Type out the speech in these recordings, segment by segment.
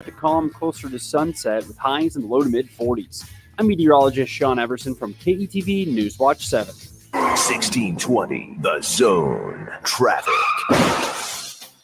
To calm closer to sunset with highs in the low to mid 40s. I'm meteorologist Sean Everson from KETV Newswatch 7. 1620, The Zone. Traffic.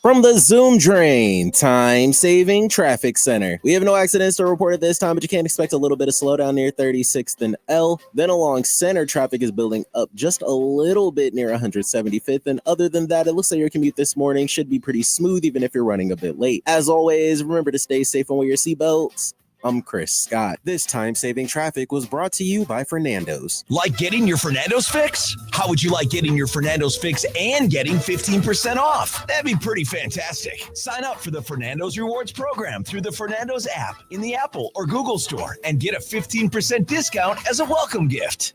From the Zoom Drain Time-Saving Traffic Center. We have no accidents to report at this time, but you can expect a little bit of slowdown near 36th and L. Then along center, traffic is building up just a little bit near 175th. And other than that, it looks like your commute this morning should be pretty smooth, even if you're running a bit late. As always, remember to stay safe and wear your seatbelts. I'm Chris Scott. This time-saving traffic was brought to you by Fernando's. Like getting your Fernando's fix? How would you like getting your Fernando's fix and getting 15% off? That'd be pretty fantastic. Sign up for the Fernando's Rewards program through the Fernando's app in the Apple or Google store and get a 15% discount as a welcome gift.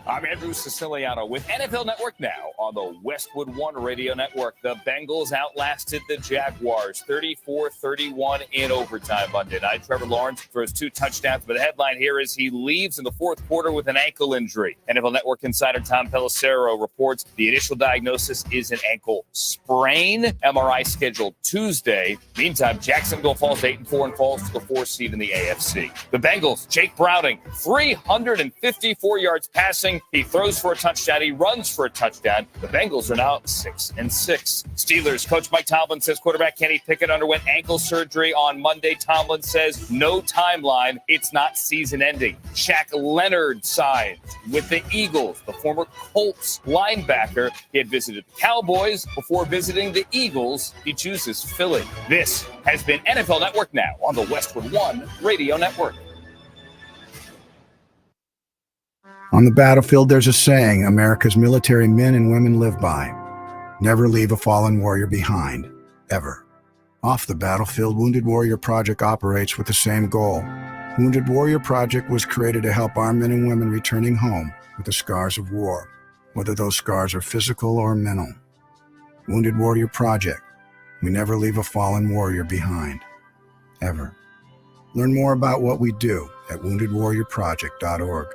I'm Andrew Siciliano with NFL Network Now on the Westwood One Radio Network. The Bengals outlasted the Jaguars 34-31 in overtime Monday night. Trevor Lawrence throws 2 touchdowns, but the headline here is he leaves in the fourth quarter with an ankle injury. NFL Network insider Tom Pelissero reports the initial diagnosis is an ankle sprain. MRI scheduled Tuesday. Meantime, Jacksonville falls 8-4 and falls to the 4th seed in the AFC. The Bengals, Jake Browning, 354 yards passing. He throws for a touchdown. He runs for a touchdown. The Bengals are now 6-6. Steelers coach Mike Tomlin says quarterback Kenny Pickett underwent ankle surgery on Monday. Tomlin says no timeline. It's not season ending. Shaq Leonard signed with the Eagles. The former Colts linebacker. He had visited the Cowboys before visiting the Eagles. He chooses Philly. This has been NFL Network Now on the Westwood One Radio Network. On the battlefield, there's a saying America's military men and women live by. Never leave a fallen warrior behind, ever. Off the battlefield, Wounded Warrior Project operates with the same goal. Wounded Warrior Project was created to help our men and women returning home with the scars of war, whether those scars are physical or mental. Wounded Warrior Project. We never leave a fallen warrior behind, ever. Learn more about what we do at woundedwarriorproject.org.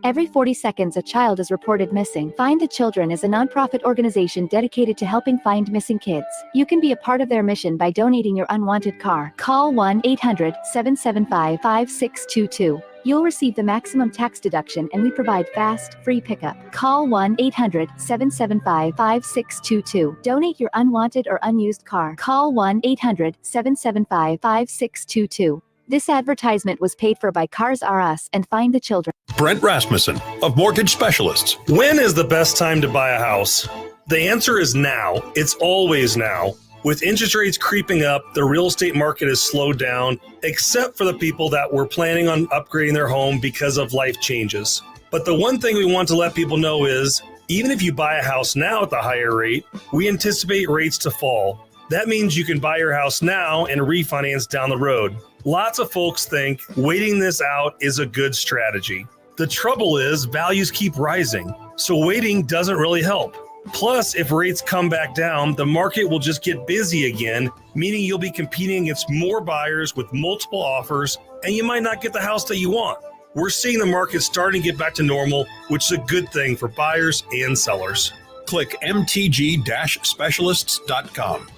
Every 40 seconds, a child is reported missing. Find the Children is a nonprofit organization dedicated to helping find missing kids. You can be a part of their mission by donating your unwanted car. Call 1-800-775-5622. You'll receive the maximum tax deduction, and we provide fast, free pickup. Call 1-800-775-5622. Donate your unwanted or unused car. Call 1-800-775-5622. This advertisement was paid for by Cars R Us and Find the Children. Brent Rasmussen of Mortgage Specialists. When is the best time to buy a house? The answer is now. It's always now. With interest rates creeping up, the real estate market has slowed down, except for the people that were planning on upgrading their home because of life changes. But the one thing we want to let people know is, even if you buy a house now at the higher rate, we anticipate rates to fall. That means you can buy your house now and refinance down the road. Lots of folks think waiting this out is a good strategy. The trouble is values keep rising, so waiting doesn't really help. Plus, if rates come back down, the market will just get busy again, meaning you'll be competing against more buyers with multiple offers, and you might not get the house that you want. We're seeing the market starting to get back to normal, which is a good thing for buyers and sellers. Click mtg-specialists.com.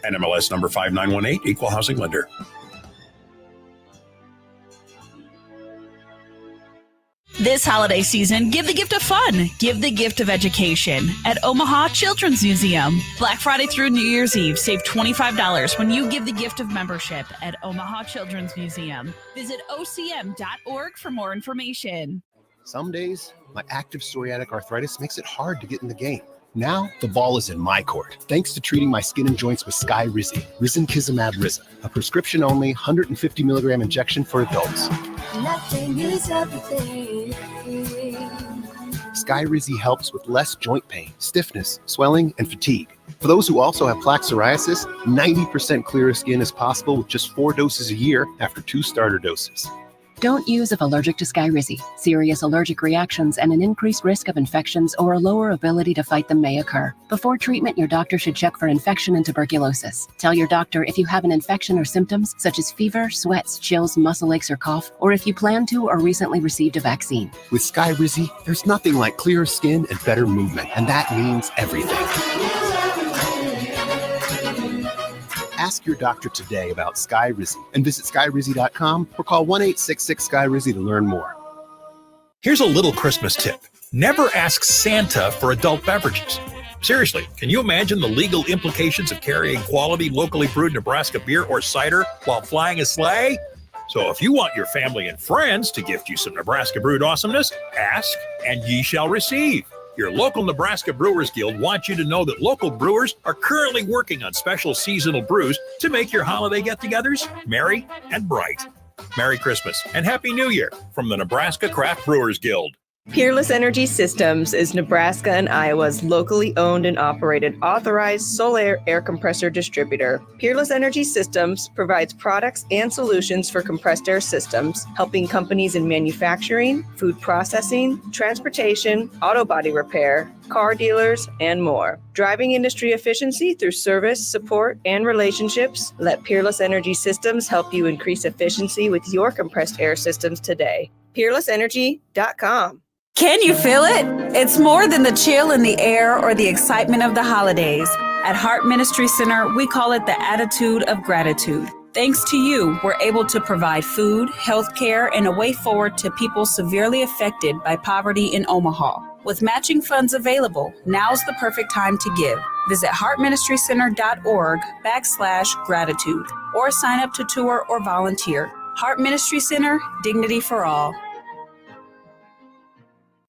NMLS number 5918, Equal Housing Lender. This holiday season, give the gift of fun. Give the gift of education at Omaha Children's Museum. Black Friday through New Year's Eve, save $25 when you give the gift of membership at Omaha Children's Museum. Visit ocm.org for more information. Some days, my active psoriatic arthritis makes it hard to get in the game. Now, the ball is in my court, thanks to treating my skin and joints with Skyrizi, Risankizumab Riza, a prescription-only 150 milligram injection for adults. Nothing is everything. Skyrizi helps with less joint pain, stiffness, swelling, and fatigue. For those who also have plaque psoriasis, 90% clearer skin is possible with just 4 doses a year after 2 starter doses. Don't use if allergic to Skyrizi. Serious allergic reactions and an increased risk of infections or a lower ability to fight them may occur. Before treatment, your doctor should check for infection and tuberculosis. Tell your doctor if you have an infection or symptoms such as fever, sweats, chills, muscle aches, or cough, or if you plan to or recently received a vaccine. With Skyrizi, there's nothing like clearer skin and better movement, and that means everything. Ask your doctor today about Skyrizi and visit skyrizi.com or call 1-866-SKY-RIZZI to learn more. Here's a little Christmas tip. Never ask Santa for adult beverages. Seriously, can you imagine the legal implications of carrying quality, locally brewed Nebraska beer or cider while flying a sleigh? So if you want your family and friends to gift you some Nebraska brewed awesomeness, ask and ye shall receive. Your local Nebraska Brewers Guild wants you to know that local brewers are currently working on special seasonal brews to make your holiday get-togethers merry and bright. Merry Christmas and Happy New Year from the Nebraska Craft Brewers Guild. Peerless Energy Systems is Nebraska and Iowa's locally owned and operated authorized solar air compressor distributor. Peerless Energy Systems provides products and solutions for compressed air systems, helping companies in manufacturing, food processing, transportation, auto body repair, car dealers, and more. Driving industry efficiency through service, support, and relationships, let Peerless Energy Systems help you increase efficiency with your compressed air systems today. PeerlessEnergy.com. Can you feel it? It's more than the chill in the air or the excitement of the holidays. At Heart Ministry Center, we call it the attitude of gratitude. Thanks to you, we're able to provide food, health care, and a way forward to people severely affected by poverty in Omaha. With matching funds available, now's the perfect time to give. Visit heartministrycenter.org/gratitude or sign up to tour or volunteer. Heart Ministry Center, dignity for all.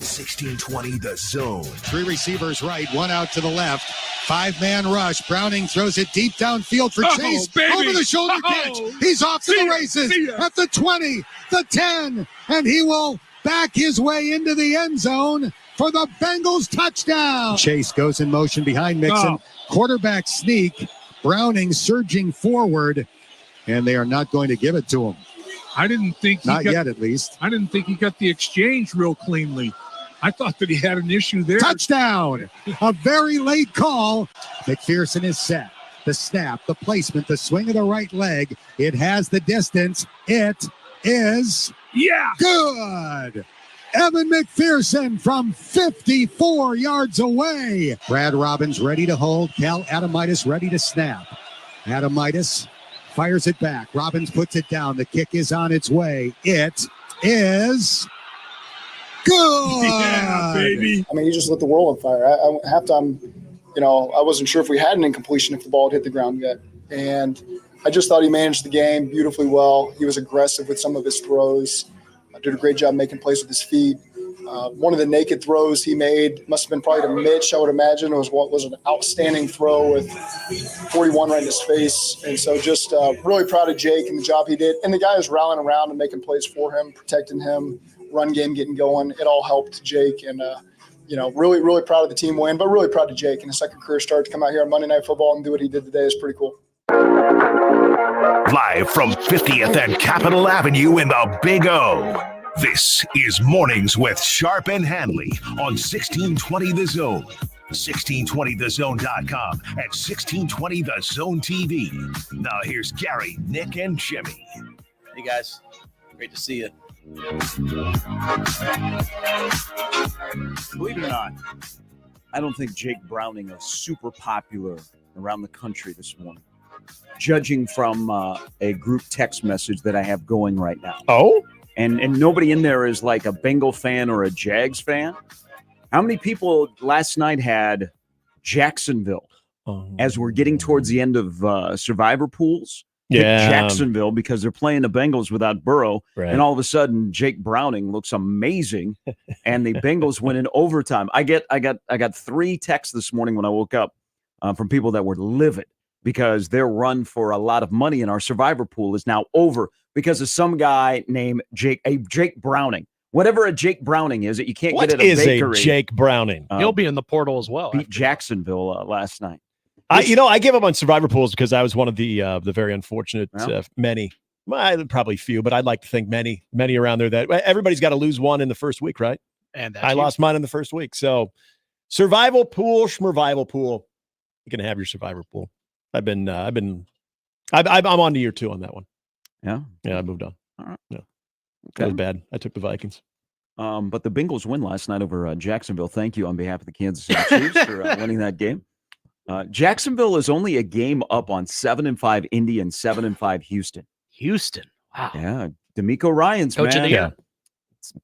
1620 The Zone. Three receivers right, one out to the left. Five-man rush. Browning throws it deep downfield for Chase. Over the shoulder catch. He's off to the races at the 20, the 10, and he will back his way into the end zone for the Bengals touchdown. Chase goes in motion behind Mixon. Quarterback sneak. Browning surging forward, and they are not going to give it to him. I didn't think not yet, at least. I didn't think he got the exchange real cleanly. I thought that he had an issue there. Touchdown! A very late call. McPherson is set. The snap, the placement, the swing of the right leg. It has the distance. It is good. Evan McPherson from 54 yards away. Brad Robbins ready to hold. Cal Adamitis ready to snap. Adamitis fires it back. Robbins puts it down. The kick is on its way. It is good. Yeah, baby. I mean, he just lit the world on fire. Halftime, I wasn't sure if we had an incompletion if the ball had hit the ground yet. And I just thought he managed the game beautifully well. He was aggressive with some of his throws. Did a great job making plays with his feet. One of the naked throws he made must have been probably to Mitch, I would imagine. It was an outstanding throw with 41 right in his face. And so just really proud of Jake and the job he did. And the guy was rallying around and making plays for him, protecting him, run game getting going. It all helped Jake. And, really, really proud of the team win, but really proud of Jake. And his second career start to come out here on Monday Night Football and do what he did today is pretty cool. Live from 50th and Capitol Avenue in the Big O. This is Mornings with Sharp and Handley on 1620 The Zone, 1620thezone.com, and 1620 The Zone TV. Now here's Gary, Nick, and Jimmy. Hey guys, great to see you. Believe it or not, I don't think Jake Browning is super popular around the country this morning, judging from a group text message that I have going right now. Oh? And nobody in there is like a Bengal fan or a Jags fan. How many people last night had Jacksonville as we're getting towards the end of survivor pools? Yeah. Jacksonville because they're playing the Bengals without Burrow. Right. And all of a sudden, Jake Browning looks amazing. And the Bengals win in overtime. I got 3 texts this morning when I woke up from people that were livid because their run for a lot of money in our survivor pool is now over because of some guy named Jake Browning. Whatever a Jake Browning is, that you can't get at a bakery. What is a Jake Browning? He'll be in the portal as well. Beat Jacksonville last night. I gave up on survivor pools because I was one of the very unfortunate many. Well, probably few, but I'd like to think many around there that everybody's got to lose one in the first week, right? And I lost mine in the first week. So survival pool, schmervival pool. You can have your survivor pool. I'm on to year 2 on that one. Yeah. Yeah, I moved on. All right. Yeah. Okay. That was bad. I took the Vikings. But the Bengals win last night over Jacksonville. Thank you on behalf of the Kansas City Chiefs for winning that game. Jacksonville is only a game up on 7-5 Indy and 7-5 Houston. Houston. Wow. Yeah. D'Amico Ryans, Coach of the year.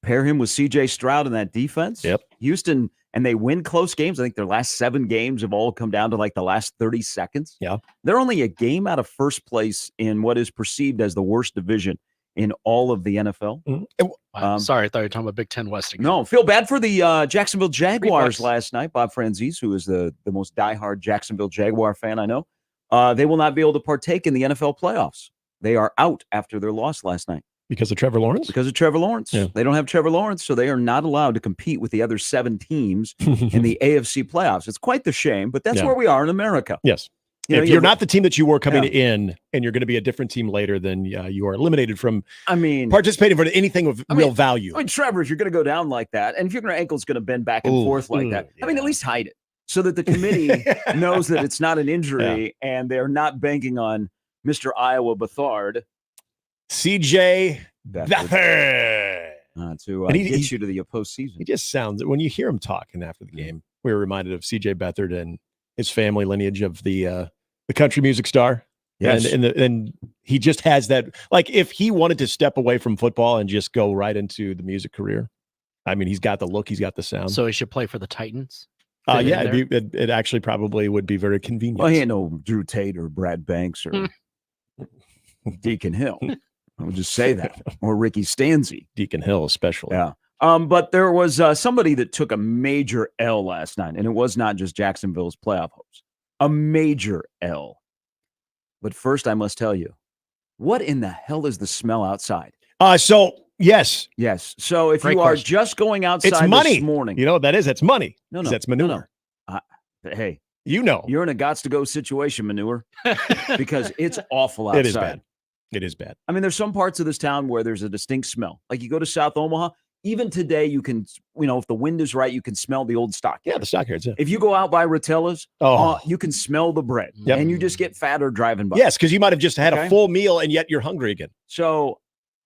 Pair him with C.J. Stroud in that defense. Yep. Houston, and they win close games. I think their last 7 games have all come down to like the last 30 seconds. Yeah. They're only a game out of first place in what is perceived as the worst division in all of the NFL. Wow. Sorry, I thought you were talking about Big Ten West again. No, feel bad for the Jacksonville Jaguars Reflex. last night. Bob Franzese, who is the most diehard Jacksonville Jaguar fan I know, they will not be able to partake in the NFL playoffs. They are out after their loss last night. Because of Trevor Lawrence? Because of Trevor Lawrence. Yeah. They don't have Trevor Lawrence, so they are not allowed to compete with the other 7 teams in the AFC playoffs. It's quite the shame, but that's Yeah. where we are in America. Yes. You know, If you're not the team that you were coming Yeah. in and you're going to be a different team later, then you are eliminated from participating participating for anything of real value. I mean, Trevor, if you're going to go down like that, and if your ankle's going to bend back and forth like that, I mean, at least hide it so that the committee knows that it's not an injury and they're not banking on Mr. Iowa Bethard. CJ Beathard. To And he- get you to the postseason. He just sounds, when you hear him talking after the game, we were reminded of CJ Beathard and his family lineage of the country music star. Yes. And he just has that, like, if he wanted to step away from football and just go right into the music career, I mean, he's got the look, he's got the sound. So he should play for the Titans? Yeah, it actually probably would be very convenient. Well, he ain't no Drew Tate or Brad Banks or Deacon Hill. I would just say that. Or Ricky Stanzi. Deacon Hill, especially. Yeah. But there was somebody that took a major L last night, and it was not just Jacksonville's playoff hopes. A major L. But first, I must tell you, what in the hell is the smell outside? Yes. Yes. So if Great you are question. just going outside It's money. this morning. You know what that is? That's money. No, no. That's manure. Hey. You know. You're in a gots-to-go situation, manure, because it's awful outside. It is bad. It is bad. I mean, there's some parts of this town where there's a distinct smell. Like you go to South Omaha, even today you can, if the wind is right, you can smell the old stockyards. Yeah, the stockyards. Yeah. If you go out by Rotella's, you can smell the bread. Yep. And you just get fatter driving by. Yes, because you might have just had Okay. a full meal and yet you're hungry again. So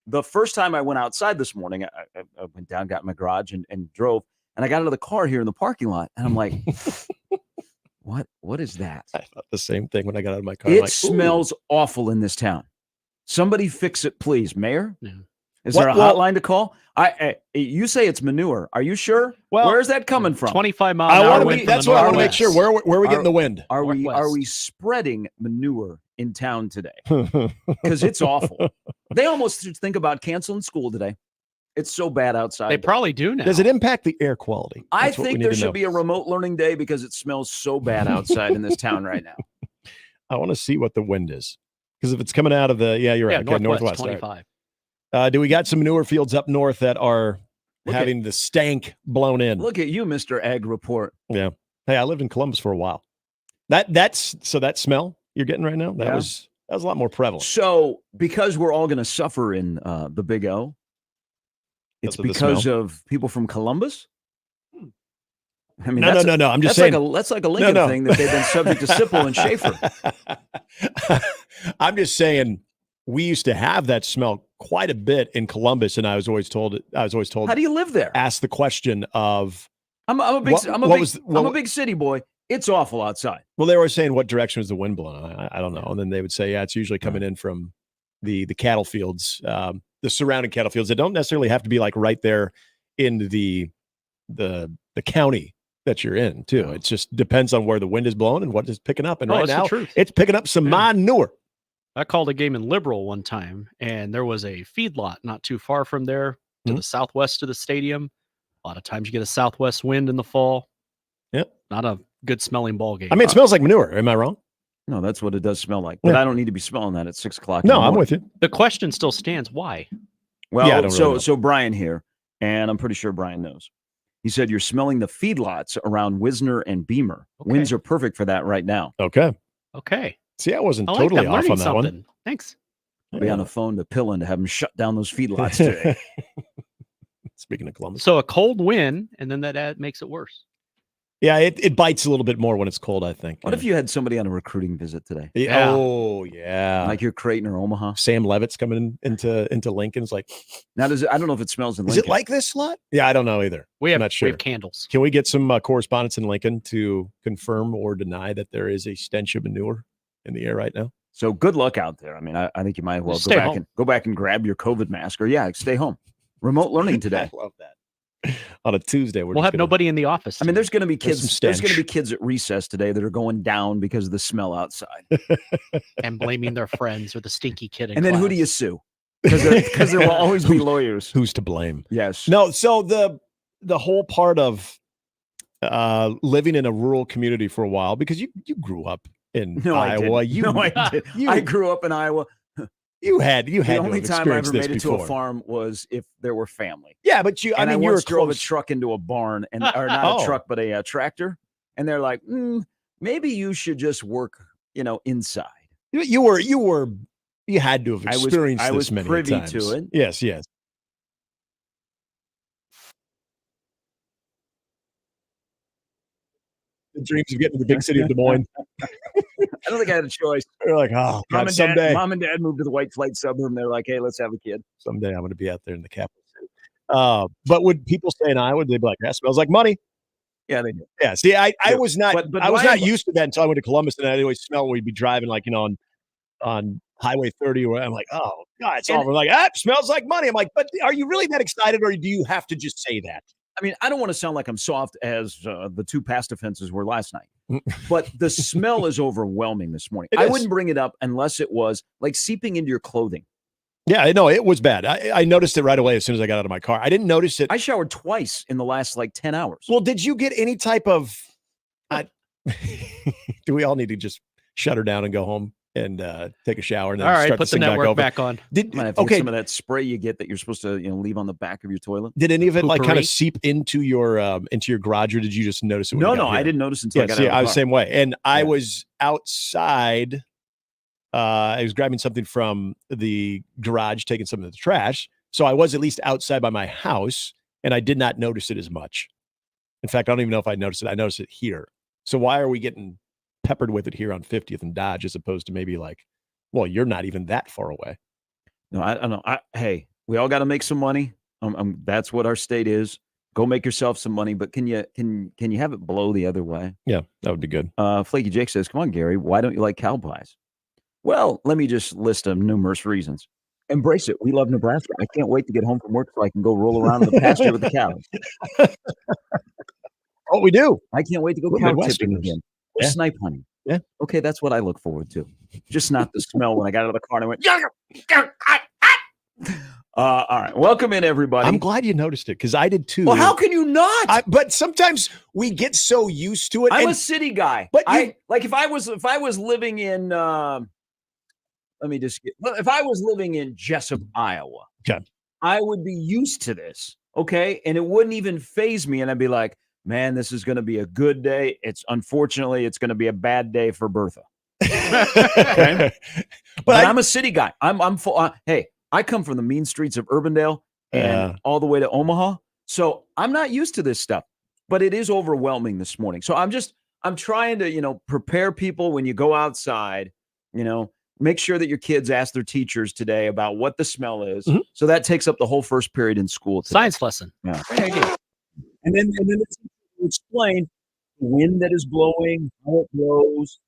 the first time I went outside this morning, I went down, got in my garage and drove, and I got out of the car here in the parking lot, and I'm like, what is that? I thought the same thing when I got out of my car. It I'm like, smells awful in this town. Somebody fix it, please, Mayor. Yeah. Is there a hotline to call? You say it's manure. Are you sure? Well, where is that coming from? 25 mile an hour wind from that's the what I want to make northwest. sure. Where are we getting the wind? Are Northwest. we spreading manure in town today? Because it's awful. They almost should think about canceling school today. It's so bad outside. They probably do now. Does it impact the air quality? I That's what we think need there to know. should be a remote learning day because it smells so bad outside in this town right now. I want to see what the wind is. Because if it's coming out of the, you're right. Okay, northwest. All right. 25. Do we got some manure fields up north that are having the stank blown in? Look at you, Mr. Ag Report. Yeah. Hey, I lived in Columbus for a while. That's that smell you're getting right now, that was a lot more prevalent. So because we're all going to suffer in the Big O, it's Because of the because smell? of people from Columbus? I mean, No. I'm just saying. that's like a Lincoln thing that they've been subject to Sipple and Schaefer. I'm just saying we used to have that smell quite a bit in Columbus, and I was always told. How do you live there? Ask the question of. I'm a big city boy. It's awful outside. Well, they were saying what direction was the wind blowing. I don't know, and then they would say, it's usually coming in from the cattle fields, the surrounding cattle fields. That don't necessarily have to be like right there in the county that you're in too. It just depends on where the wind is blowing and what is picking up. And right it's the now, truth. it's picking up some manure. I called a game in Liberal one time, and there was a feedlot not too far from there to the southwest of the stadium. A lot of times you get a southwest wind in the fall. Yep. Not a good smelling ball game. I mean, it smells like manure. Am I wrong? No, that's what it does smell like. But I don't need to be smelling that at 6 o'clock. No, I'm with you. The question still stands: why? Well, Yeah, I don't really know. so Brian here, and I'm pretty sure Brian knows. He said you're smelling the feedlots around Wisner and Beamer. Okay. Winds are perfect for that right now. Okay. Okay. See, I wasn't I like totally that. off Learning on that one. something. Thanks. I'll be on the phone to Pillin to have him shut down those feedlots today. Speaking of Columbus. So a cold wind, and then that makes it worse. Yeah, it bites a little bit more when it's cold, I think. What if you had somebody on a recruiting visit today? Yeah. Oh, yeah. Like you're Creighton or Omaha. Sam Levitt's coming into Lincoln's like. Now, I don't know if it smells in Is Lincoln. it like this slot? Yeah, I don't know either. We have, I'm not sure. we have candles. Can we get some correspondence in Lincoln to confirm or deny that there is a stench of manure in the air right now? So good luck out there. I mean, I think you might as well Stay home. go back and grab your COVID mask, or stay home. Remote learning today. I love that. On a Tuesday, we'll have nobody in the office. I mean, there's going to be kids. There's going to be stench. kids at recess today that are going down because of the smell outside. And blaming their friends or the stinky kid in And then who do class. you sue? Because there will always be lawyers. Who's to blame? Yes. No. So the whole part of living in a rural community for a while, because you grew up in Iowa. I did. I grew up in Iowa. You had The to only have time I experienced ever this made it before. to a farm was if there were family. Yeah, but you I were once drove a close. truck into a barn, or not a truck, but a tractor, and they're like, maybe you should just work, inside. You had to have experienced I this was many privy times. to it. Yes. The dreams of getting to the big city of Des Moines. I don't think I had a choice. They're like, oh, God, someday. Mom and Dad moved to the white flight suburb. They're like, hey, let's have a kid. Someday I'm going to be out there in the capital city. But would people say in Iowa, they'd be like, that smells like money? Yeah, they do. Yeah. See, I was not. But I was why- not used to that until I went to Columbus, and I always smell where you'd be driving, like on Highway 30, where I'm like, oh God, it's awful. Like, it smells like money. I'm like, but are you really that excited, or do you have to just say that? I mean, I don't want to sound like I'm soft as the two past offenses were last night, but the smell is overwhelming this morning. I wouldn't bring it up unless it was like seeping into your clothing. Yeah, I know it was bad. I noticed it right away as soon as I got out of my car. I didn't notice it. I showered twice in the last 10 hours. Well, did you get any type of? Do we all need to just shut her down and go home and take a shower and then All right, start put this the thing network back over? back on. Might have to get some of that spray you get that you're supposed to leave on the back of your toilet. Did any of it kind Poopery? of seep into your garage, or did you just notice it? When you got I here? didn't notice until I got out of the I was car. the same way, and I was outside. I was grabbing something from the garage, taking some of the trash. So I was at least outside by my house, and I did not notice it as much. In fact, I don't even know if I noticed it. I noticed it here. So why are we getting peppered with it here on 50th and Dodge as opposed to maybe well, you're not even that far away. No, I don't know. Hey, we all got to make some money. That's what our state is. Go make yourself some money, but can you have it blow the other way? Yeah, that would be good. Flaky Jake says, "Come on, Gary, why don't you like cow pies?" Well, let me just list numerous reasons. Embrace it. We love Nebraska. I can't wait to get home from work so I can go roll around in the pasture with the cows. Oh, we do. I can't wait to go We're cow Midwesterners. tipping again. Or Yeah. snipe hunting. Yeah. Okay, that's what I look forward to. Just not the smell when I got out of the car and I went, all right. Welcome in, everybody. I'm glad you noticed it because I did too. Well, how can you not? But sometimes we get so used to it. I'm and a city guy. But if I was living in if I was living in Jessup, Iowa, okay, I would be used to this. Okay. And it wouldn't even faze me. And I'd be like, man, this is going to be a good day. Unfortunately, it's going to be a bad day for Bertha. Okay. But I'm a city guy. I'm full. Hey, I come from the mean streets of Urbandale and all the way to Omaha. So I'm not used to this stuff, but it is overwhelming this morning. So I'm trying to, prepare people when you go outside, make sure that your kids ask their teachers today about what the smell is. Mm-hmm. So that takes up the whole first period in school today. Science lesson. Yeah. And then it's explain the wind that is blowing, how it blows,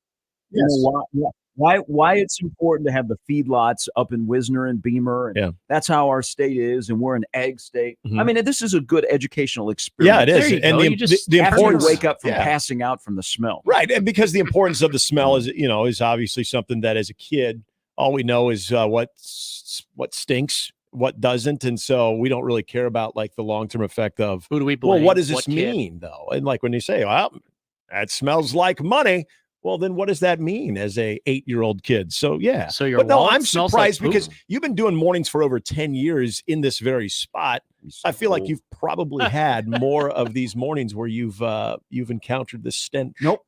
why it's important to have the feedlots up in Wisner and Beamer. And that's how our state is, and we're an egg state. Mm-hmm. I mean, this is a good educational experience. Yeah, it is. And the importance, wake up from passing out from the smell. Right. And because the importance of the smell is obviously something that as a kid, all we know is what stinks, what doesn't. And so we don't really care about the long-term effect of who do we blame? Well, what does this What kid? mean though? And when you say, well, that smells like money. Well, then what does that mean as a 8-year-old kid? So yeah. So your but no, wallet I'm smells surprised like because poo. you've been doing mornings for over 10 years in this very spot. I feel like you've probably had more of these mornings where you've encountered this stench. Nope.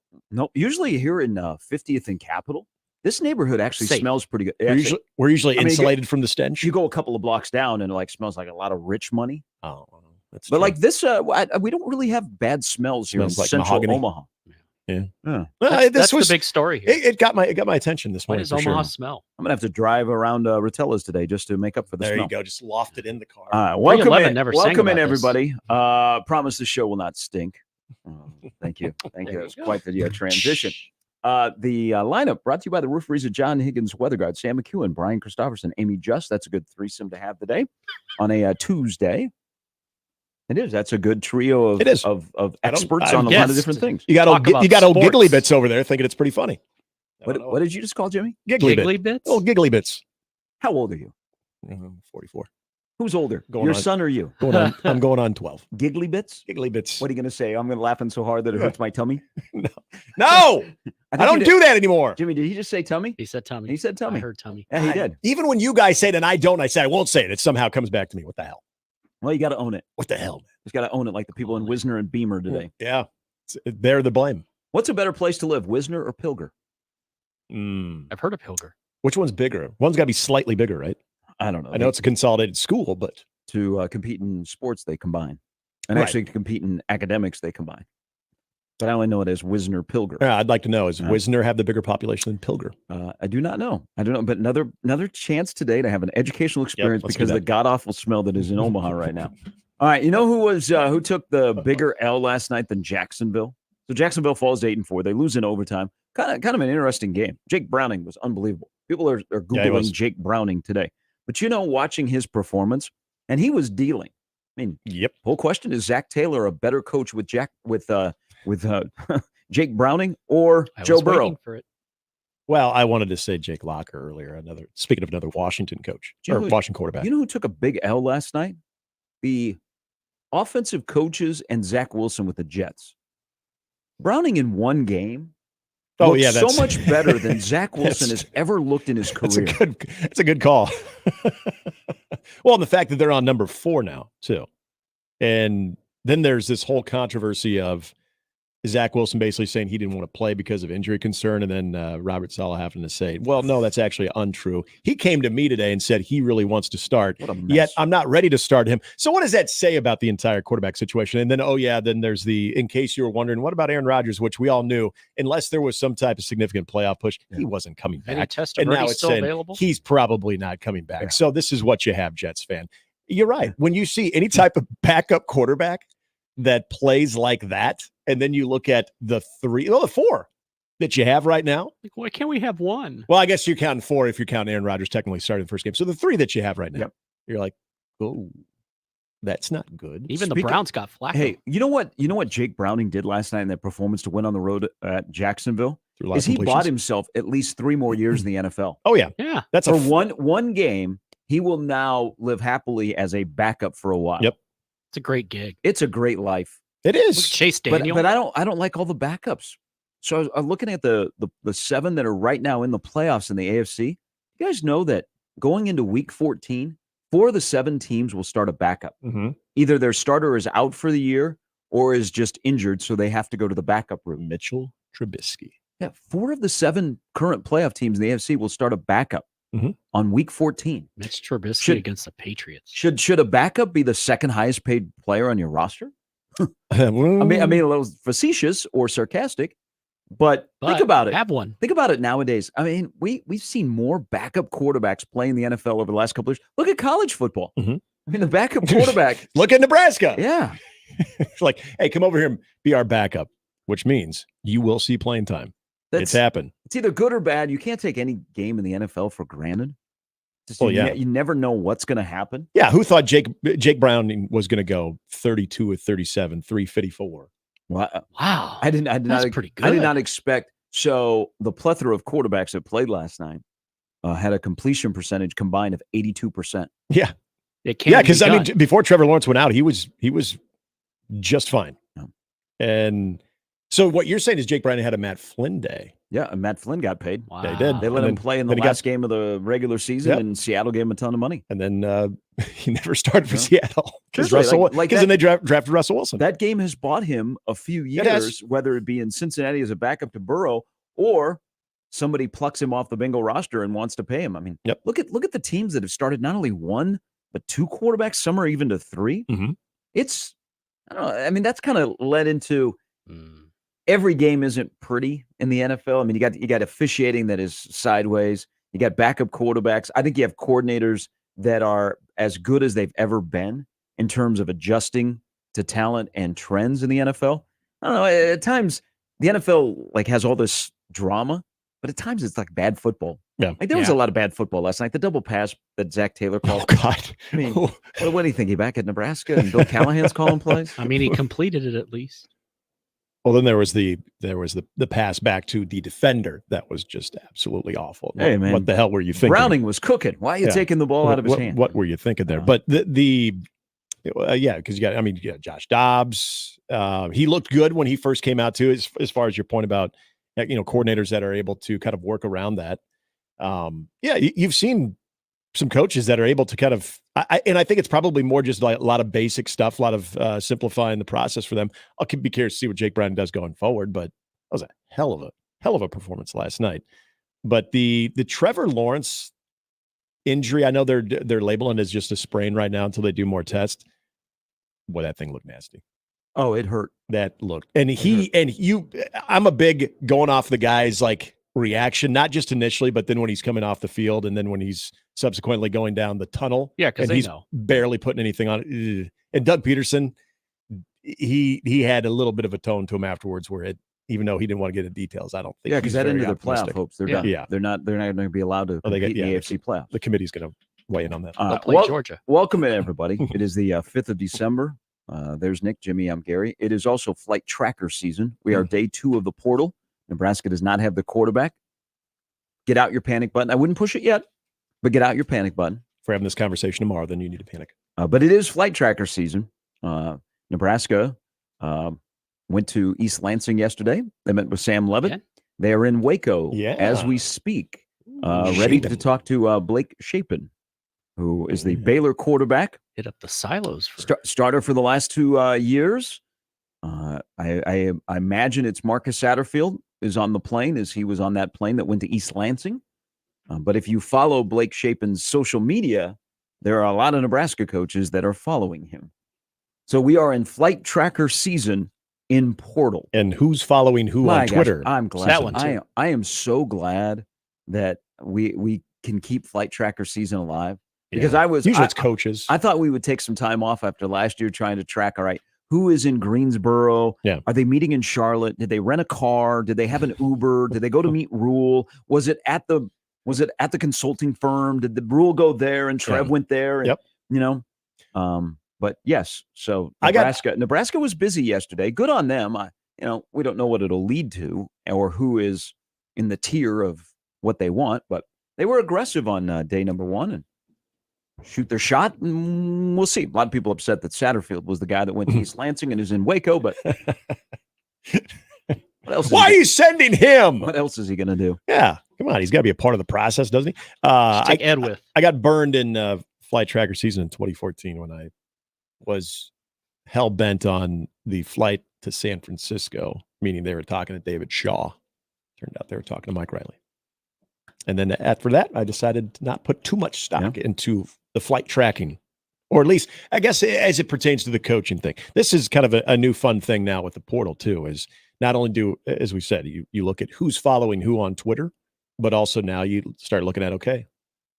Usually here in 50th and Capitol, this neighborhood actually Safe. smells pretty good. We're usually insulated from the stench. You go a couple of blocks down and it smells like a lot of rich money. Oh. But like this, we don't really have bad smells here in Smells like central mahogany. Omaha. Yeah. Yeah. That's the big story here. It got my attention this Why morning. does for Omaha sure. smell? I'm gonna have to drive around Rotella's today just to make up for the There smell. you go. Just loft it in the car. Welcome 311 in, never sang welcome in, about this. everybody. Promise the show will not stink. Thank you, thank you. That's quite the transition. The lineup brought to you by the Roofery's of John Higgins Weather Guard, Sam McEwen, Brian Christopherson, Amy Just. That's a good threesome to have today on a Tuesday. It is. That's a good trio of experts on a lot of different things. You got old giggly bits over there thinking it's pretty funny. What did you just call Jimmy? Giggly bits? Oh, giggly bits. How old are you? 44. Who's older, Going your on- son or you? I'm going on 12. Giggly bits? Giggly bits. What are you going to say? I'm going to laughing so hard that it hurts my tummy? No, I don't you do did. that anymore. Jimmy, did he just say tummy? He said tummy. He said tummy. I heard tummy. Yeah, he did. Even when you guys say it and I don't, I say I won't say it. It somehow comes back to me. What the hell? Well, you got to own it. What the hell, man? Just got to own it like the people in Wisner and Beamer today. Yeah. They're the blame. What's a better place to live, Wisner or Pilger? I've heard of Pilger. Which one's bigger? One's got to be slightly bigger, right? I don't know. I know it's a consolidated school, but to compete in sports, they combine. And Right. actually to compete in academics, they combine. But I only know it as Wisner Pilger. I'd like to know, does Wisner have the bigger population than Pilger? I do not know. I don't know. But another chance today to have an educational experience let's do because of the that. god awful smell that is in Omaha right now. All right, you know who took the bigger L last night than Jacksonville? So Jacksonville falls 8-4. They lose in overtime. Kind of an interesting game. Jake Browning was unbelievable. People are he Googling was. Jake Browning today. But watching his performance, and he was dealing. I mean, whole question is Zach Taylor a better coach with Jake Browning or Joe Burrow? For it. Well, I wanted to say Jake Locker earlier. Speaking of another Washington coach or Washington quarterback. You know who took a big L last night? The offensive coaches and Zach Wilson with the Jets. Browning in one game. Oh, looked yeah, so much better than Zach Wilson has ever looked in his career. That's a good call. Well, and the fact that they're on number 4 now, too. And then there's this whole controversy of Zach Wilson basically saying he didn't want to play because of injury concern, and then Robert Saleh having to say, well, no, that's actually untrue. He came to me today and said he really wants to start, yet I'm not ready to start him. So what does that say about the entire quarterback situation? And then, then there's in case you were wondering, what about Aaron Rodgers, which we all knew, unless there was some type of significant playoff push, he wasn't coming back. Any And now Testaverde it's still saying available? he's probably not coming back. So this is what you have, Jets fan. You're right. When you see any type of backup quarterback that plays like that, and then you look at the 4 that you have right now. Like, why can't we have one? Well, I guess you're counting 4 if you're counting Aaron Rodgers technically starting the first game. So the 3 that you have right now, you're like, oh, that's not good. Even the Browns got flack. Hey, you know what Jake Browning did last night in that performance to win on the road at Jacksonville? Is he bought himself at least 3 more years in the NFL. Oh, yeah. Yeah. That's for one game, he will now live happily as a backup for a while. Yep. It's a great gig. It's a great life. It is. Look, Chase Daniel. But I don't like all the backups. So I'm looking at the 7 that are right now in the playoffs in the AFC. You guys know that going into week 14, 4 of the 7 teams will start a backup. Mm-hmm. Either their starter is out for the year or is just injured, so they have to go to the backup room. Mitchell Trubisky. Yeah, 4 of the 7 current playoff teams in the AFC will start a backup on week 14. Mitch Trubisky against the Patriots. Should a backup be the second highest paid player on your roster? I mean, a little facetious or sarcastic, but think about it. Have one. Think about it nowadays. I mean, we've seen more backup quarterbacks play in the NFL over the last couple of years. Look at college football. I mean, the backup quarterback. Look at Nebraska. Yeah. It's like, hey, come over here and be our backup, which means you will see playing time. It's happened. It's either good or bad. You can't take any game in the NFL for granted. You never know what's going to happen. Yeah, who thought Jake Browning was going to go 32 or 37, 354? Wow. I did That's pretty good. I did not expect. So the plethora of quarterbacks that played last night had a completion percentage combined of 82%. Yeah. It can because I mean, before Trevor Lawrence went out, he was just fine. And so what you're saying is Jake Browning had a Matt Flynn day. Yeah, and Matt Flynn got paid. Wow. They did. They let him play in the last game of the regular season, Yep. and Seattle gave him a ton of money. And then he never started for Seattle because Seriously, then they drafted Russell Wilson. That game has bought him a few years, whether it be in Cincinnati as a backup to Burrow or somebody plucks him off the Bengal roster and wants to pay him. I mean, look at the teams that have started not only 1 but 2 quarterbacks. Some are even to 3. it's, I don't know. I mean, that's kind of led into every game isn't pretty in the NFL. I mean, you got officiating that is sideways. You got backup quarterbacks. I think you have coordinators that are as good as they've ever been in terms of adjusting to talent and trends in the NFL. I don't know. At times, the NFL like has all this drama, but at times it's like bad football. Yeah. Like there was a lot of bad football last night. The double pass that Zach Taylor called. Oh God! I mean, what do you think? He back at Nebraska and Bill Callahan's calling plays? I mean, he completed it at least. Well, then there was the pass back to the defender that was just absolutely awful. Hey, man. What the hell were you thinking? Browning was cooking. Why are you taking the ball out of his hand? What were you thinking there? But because you got Josh Dobbs. He looked good when he first came out too. As far as your point about coordinators that are able to kind of work around that. You've seen some coaches that are able to kind of, and I think it's probably more just like a lot of basic stuff, a lot of simplifying the process for them. I'll be curious to see what Jake Brown does going forward, but that was a hell of a performance last night. But the Trevor Lawrence injury, I know they're labeling it as just a sprain right now until they do more tests. Boy, that thing looked nasty. Oh, it hurt. That looked, I'm a big going off the guy's like reaction, not just initially, but then when he's coming off the field and then when he's subsequently going down the tunnel. Yeah, because he's barely putting anything on it. And Doug Peterson, he had a little bit of a tone to him afterwards where even though he didn't want to get into details, I don't think because that ended their playoff optimistic. hopes. They're done. Yeah. They're not going to be allowed to compete in the AFC playoffs. The committee's going to weigh in on that. They'll play Georgia. Welcome in, everybody. It is the 5th of December. There's Nick, Jimmy, I'm Gary. It is also flight tracker season. We are day 2 of the portal. Nebraska does not have the quarterback. Get out your panic button. I wouldn't push it yet, but get out your panic button. If we're having this conversation tomorrow, then you need to panic. But it is flight tracker season. Nebraska went to East Lansing yesterday. They met with Sam Levitt. Yeah. They are in Waco as we speak, ready to talk to Blake Shapen, who is the Baylor quarterback. Hit up the silos. Starter for the last 2 years. I imagine it's Marcus Satterfield is on the plane, as he was on that plane that went to East Lansing. But if you follow Blake Shapen's social media, there are a lot of Nebraska coaches that are following him. So we are in flight tracker season in portal. And who's following who on Twitter? I'm glad. That one too. I am so glad that we can keep flight tracker season alive. Because usually it's coaches. I thought we would take some time off after last year trying to track, all right, who is in Greensboro? Yeah. Are they meeting in Charlotte? Did they rent a car? Did they have an Uber? Did they go to meet Rule? Was it at the consulting firm? Did the Rule go there and Trev went there? And, yep. But yes, so Nebraska was busy yesterday. Good on them. We don't know what it'll lead to or who is in the tier of what they want, but they were aggressive on day number 1 and shoot their shot, and we'll see. A lot of people upset that Satterfield was the guy that went to East Lansing and is in Waco, but what else? Why are you sending him? What else is he going to do? Yeah, come on. He's got to be a part of the process, doesn't he? Take Ed with. I got burned in flight tracker season in 2014 when I was hell bent on the flight to San Francisco, meaning they were talking to David Shaw. Turned out they were talking to Mike Riley. And then after that, I decided to not put too much stock into the flight tracking, or at least, I guess, as it pertains to the coaching thing. This is kind of a new fun thing now with the portal, too, is not only as we said, you look at who's following who on Twitter, but also now you start looking at, okay,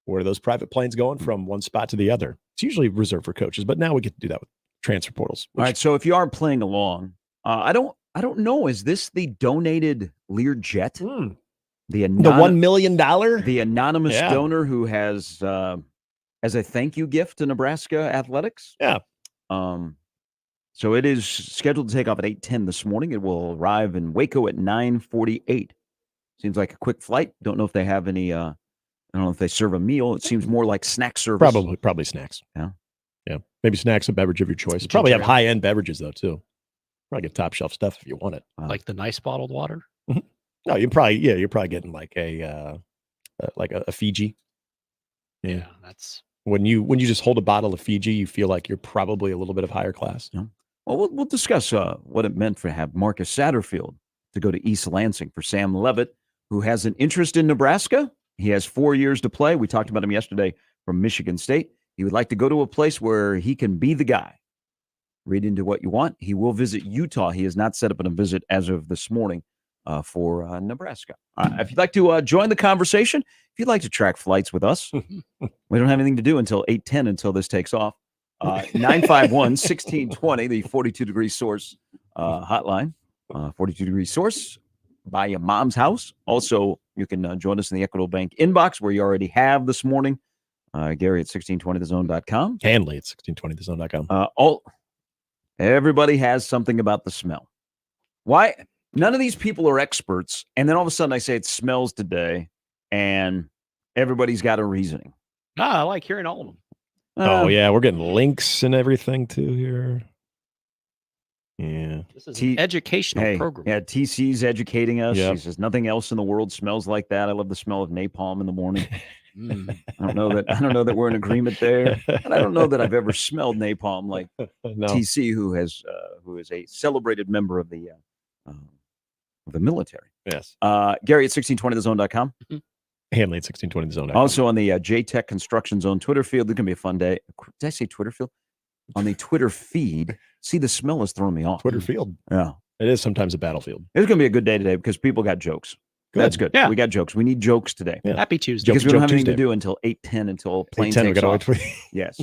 where are those private planes going from one spot to the other? It's usually reserved for coaches, but now we get to do that with transfer portals. All right, so if you are playing along, I don't know, is this the donated Lear jet? The $1 million? The anonymous donor who has as a thank you gift to Nebraska athletics. Yeah. So it is scheduled to take off at 8:10 this morning. It will arrive in Waco at 9:48. Seems like a quick flight. Don't know if they have any. I don't know if they serve a meal. It seems more like snack service. Probably snacks. Yeah. Yeah. Maybe snacks, a beverage of your choice. Probably have high end beverages though too. Probably get top shelf stuff if you want it. Like the nice bottled water. Mm-hmm. No, you're probably getting like a Fiji. Yeah, that's when you just hold a bottle of Fiji, you feel like you're probably a little bit of higher class. Yeah. Well, we'll discuss what it meant for have Marcus Satterfield to go to East Lansing for Sam Levitt, who has an interest in Nebraska. He has 4 years to play. We talked about him yesterday from Michigan State. He would like to go to a place where he can be the guy. read into what you want. He will visit Utah. He has not set up a visit as of this morning for Nebraska. If you'd like to join the conversation, if you'd like to track flights with us, we don't have anything to do until 8:10 until this takes off. 951-1620, the 42 Degree Source hotline. 42 Degree Source by your mom's house. Also, you can join us in the Equitable Bank inbox where you already have this morning. Gary at 1620thezone.com. Handley at 1620thezone.com. Everybody has something about the smell. Why? None of these people are experts. And then all of a sudden I say it smells today and everybody's got a reasoning. I like hearing all of them. Oh, yeah. We're getting links and everything too here. Yeah. This is an educational program. Yeah, TC's educating us. Yep. He says nothing else in the world smells like that. I love the smell of napalm in the morning. I don't know that we're in agreement there. And I don't know that I've ever smelled napalm like TC, who is a celebrated member of the military. Yes. Gary at 1620thezone.com. Handley at 1620thezone.com. Also on the JTech Construction Zone Twitter field. It's going to be a fun day. Did I say Twitter field? On the Twitter feed. See, the smell is throwing me off. Twitter field. Yeah. It is sometimes a battlefield. It's going to be a good day today because people got jokes. Good. That's good. Yeah. We got jokes. We need jokes today. Yeah. Happy Tuesday. Because we don't have anything to Tuesday. do until 8:10 until plane 8:10, we takes gotta off. wait Yes.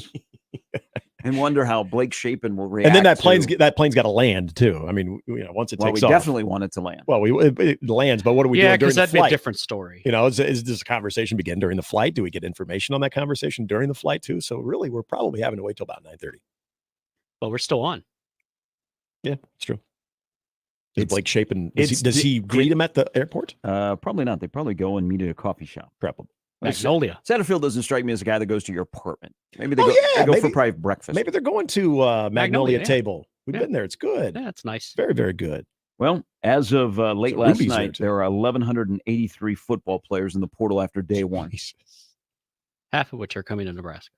And wonder how Blake Shapen will react. And then that to- plane's got to land too. I mean, once it Well, takes we off. definitely want it to land. Well, it lands, but what are we Yeah, doing during because the that'd be a flight? different story. Is this a conversation begin during the flight? Do we get information on that conversation during the flight too? So really, we're probably having to wait till about 9:30. But we're still on. Yeah, it's true. Is It's- Blake Shapen? it's Does he greet him at the airport? Probably not. They probably go and meet at a coffee shop. Probably. Magnolia. Satterfield doesn't strike me as a guy that goes to your apartment. Maybe they Oh, go, yeah, they go for maybe- private breakfast. Maybe they're going to Magnolia yeah. Table. We've Yeah. been there. It's good. Yeah, it's nice. Very, very good. Well, as of late So last Ruby's there, night, too. there are 1,183 football players in the portal after day one. Half of which are coming to Nebraska.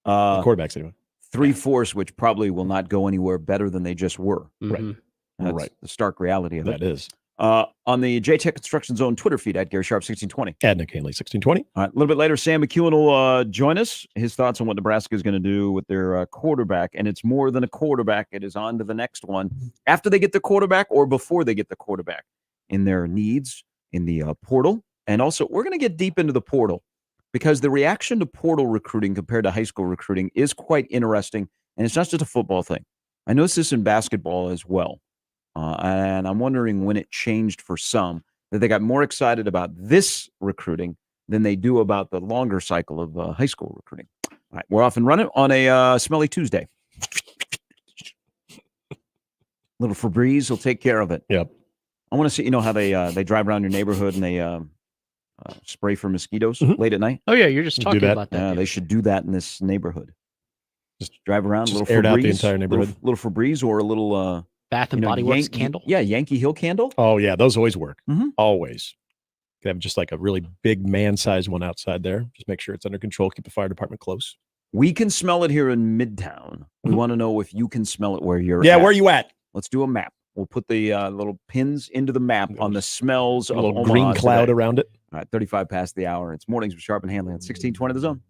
The quarterbacks anyway. 3/4, which probably will not go anywhere better than they just were. Mhm. That's Right. the stark reality of it. That is. On the JTech Construction Zone Twitter feed at Gary Sharp 1620. At Nick Handley 1620. All right, a little bit later, Sam McEwen will join us. His thoughts on what Nebraska is going to do with their quarterback. And it's more than a quarterback. It is on to the next one after they get the quarterback or before they get the quarterback in their needs in the portal. And also, we're going to get deep into the portal because the reaction to portal recruiting compared to high school recruiting is quite interesting. And it's not just a football thing. I noticed this in basketball as well. And I'm wondering when it changed for some, that they got more excited about this recruiting than they do about the longer cycle of high school recruiting. All right, we're off and running on a smelly Tuesday. Little Febreze will take care of it. Yep. I want to see, how they drive around your neighborhood and they spray for mosquitoes late at night. Oh, yeah, you're just talking that. about that. Yeah, they should do that in this neighborhood. Just drive around, Just little air it out the Febreze, entire neighborhood. Little Febreze or a little Bath and Body Works candle. Yeah, Yankee Hill candle. Oh, yeah. Those always work. Mhm. Always. Could have just like a really big man-sized one outside there. Just make sure it's under control. Keep the fire department close. We can smell it here in Midtown. We want to know if you can smell it where you're Yeah, at. where you at? Let's do a map. We'll put the little pins into the map on the smells A of little Omaha green cloud today. around it. All right, 35 past the hour. It's Mornings with Sharp and Handley on 1620 The Zone.